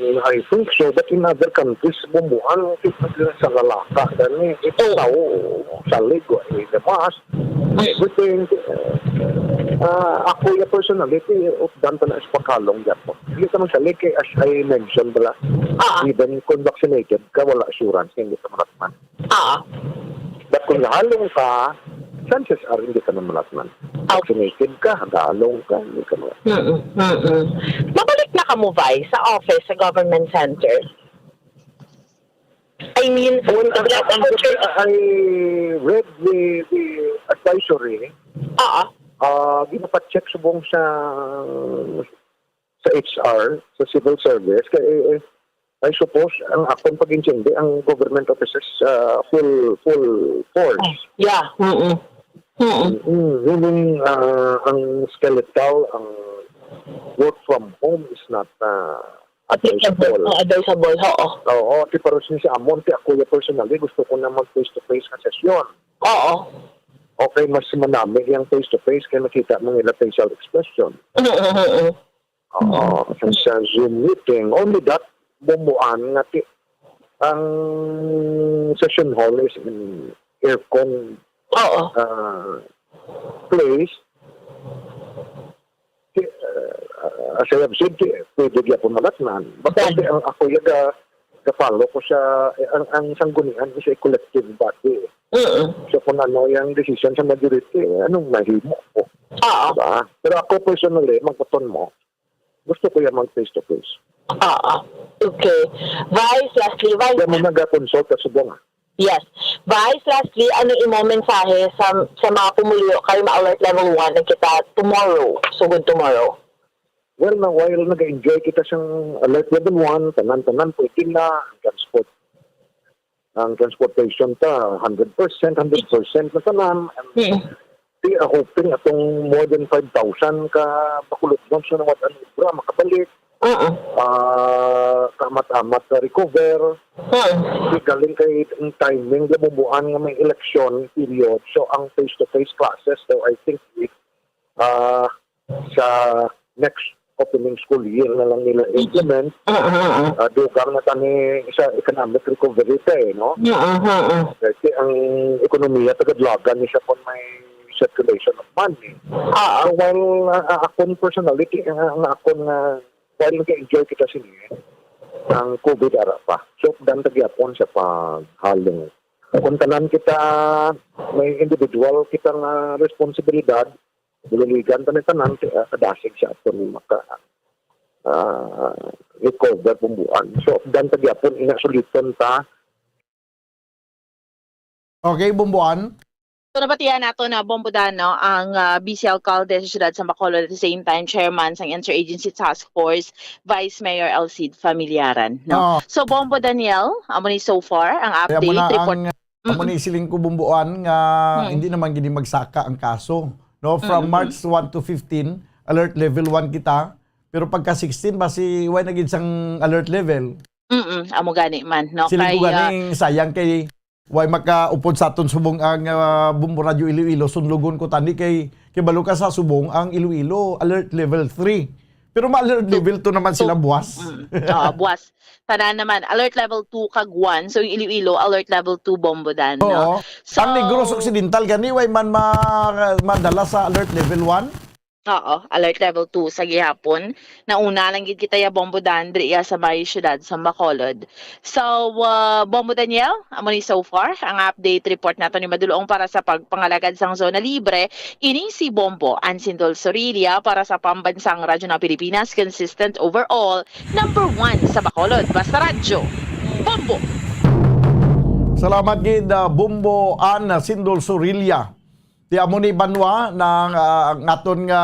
P: I think so, but in other countries, bumuan sa lalaka. Dani, ito tao, salig, the mask, everything. Ako yung personality, danta na ispakalong dyan po. Hindi ka salig, as I mentioned, even kung vaccinated ka, wala assurance, hindi ka malatman. But kung nahalong ka, chances are hindi ka na malatman. Vaccinated ka, nahalong ka, hindi ka malatman.
O: Mabalik na ka mo, Vice, sa office, sa government center? I mean,
P: I read the advisory. Ginapacheck subong sa HR, sa civil service. Kaya, I suppose, ang akong pag-intindi, ang government offices full force.
O: Yeah.
P: Meaning, ang skeletal, ang work from home is not advisable.
O: Advisable, oo.
P: Oo, pero since amon, ako personally, gusto ko na mag-face-to-face na sesyon.
O: Oo.
P: Okay, mas manami yung face-to-face kaya nakita mong ilang facial expression. Oo, sa Zoom meeting. Only that, bumuan nga ang session hall is in aircon place. As I have said, pwede niya po malatnan. Basta ang ako yung follow ko sa ang sanggunian is a collective body. So kung ano yung decision sa majority, anong mahimo ko. Diba? Pero ako personally, magputon mo, gusto ko yung mag-face-to-face.
O: Okay. Vice, lastly, Vice.
P: Kaya mo nag-consult sa subong.
O: Yes. Vice, lastly, ano yung mensahe sa mga pumulyo kayo ma-alert level 1 na kita tomorrow? So good tomorrow.
P: Well, na while nag-enjoy kita siyang alert level 1, tanan-tanan pwede na ang transportation ta 100% na tanan. Di hoping atong more than 5,000 ka Bacolod noon so na watan ibra makabalik. Kamat-amat na recover. Galing kay timing labubuan nga may election period. So ang face-to-face classes, so I think sa next opening school year na lang nila implement. Dugang na tani sa economic recovery no? Kasi ang ekonomiya tagadlagan niya kung may circulation of money. So while akong personality, ang akong while nag-enjoy kita siniya, ang COVID ara pa. So dan tagyapon sa paghalong. Kung tanan kita may individual kitang responsibilidad, buliligan tanan kadasig sa aton maka recover pumbuan. So dan tagyapon inasuliton ta.
E: Okay, Bumbuan.
O: So nabatiyan nato na Bombodan, no, ang BC Alcalde sa siyudad sa Bacolod, at the same time chairman sa Interagency Task Force, Vice Mayor Elcid Familiaran, no. So Bombo Daniel, amo ni so far ang update report.
E: Amo ni siling ko Bumbuan nga hindi naman gini magsaka ang kaso, no, from March 1 to 15 alert level 1 kita, pero pagka 16 basi why nagid sang alert level.
O: Amo gani man, no.
E: Siling ko ganing sayang kay way makaupod sa aton subong ang Bombo Radio Iloilo, sunlugon ko tani kay balo ka sa subong ang Iloilo alert level 3. Pero ma-alert level 2 naman sila buwas.
O: Buwas. Tanan naman, alert level 2 kag 1. So yung Iloilo, alert level 2 Bombodan.
E: Oo.
O: No? So,
E: ang Negros Occidental gani way man madala sa alert level 1.
O: Oo, alert level 2 sa gihapon. Nauna lang gid kita ya Bombo Dandri sa may syudad sa Bacolod. So, Bombo Daniel, amo ni so far ang update report nato ni Madulong para sa pagpangalagad sang zona libre. Ini si Bombo Ansindol Sorilia para sa pambansang radyo ng Pilipinas, consistent overall, number 1 sa Bacolod. Basta radyo, Bombo!
E: Salamat gid Bombo Ansindol Sorilia. Di amo ni Banwa na ngaton nga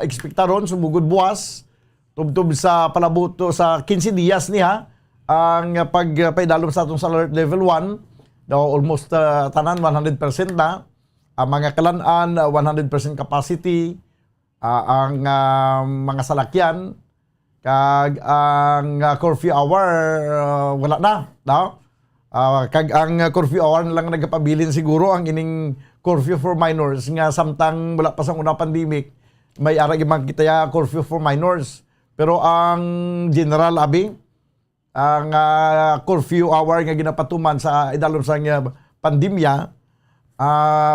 E: ekspektaron sumugod buwas tubtob sa palabuto sa 15 dias niya ang pagpaidalom sa atong sa alert level 1 daw almost tanan 100% na ang mga kalan-an 100% capacity ang mga salakyan kag ang curfew hour wala na no? Kag ang curfew hour lang nagapabilin siguro ang ining curfew for minors nga samtang wala pa sa una pandemic may ara gyud kita ya curfew for minors pero ang general abi ang curfew hour nga ginapatuman sa idalom sa pandemya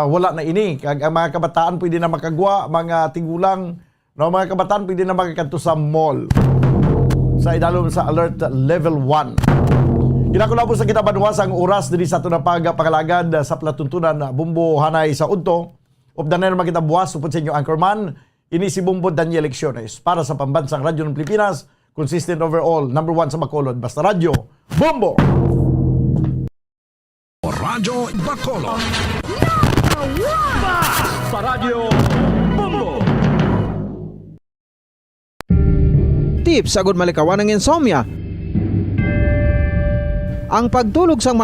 E: wala na ini kag ang mga kabataan pwede na makagwa mga tigulang no mga kabataan pwede na makakadto sa mall sa idalom sa alert level 1. Kinakulabo sa kinabanwa ang oras diri sa tunang pagpakalagad sa platuntunan Bombo Hanay sa Udto. Updanan naman kita buwas upod sa inyo anchorman. Ini si Bombo Daniel Lecciones para sa Pambansang Radyo ng Pilipinas. Consistent overall, number 1 sa Bacolod. Basta Radyo, Bombo!
G: Radyo Bacolod.
U: Basta
G: Radyo Bombo!
A: Tips sagud malikawan ng insomnia. Ang pagtulog sang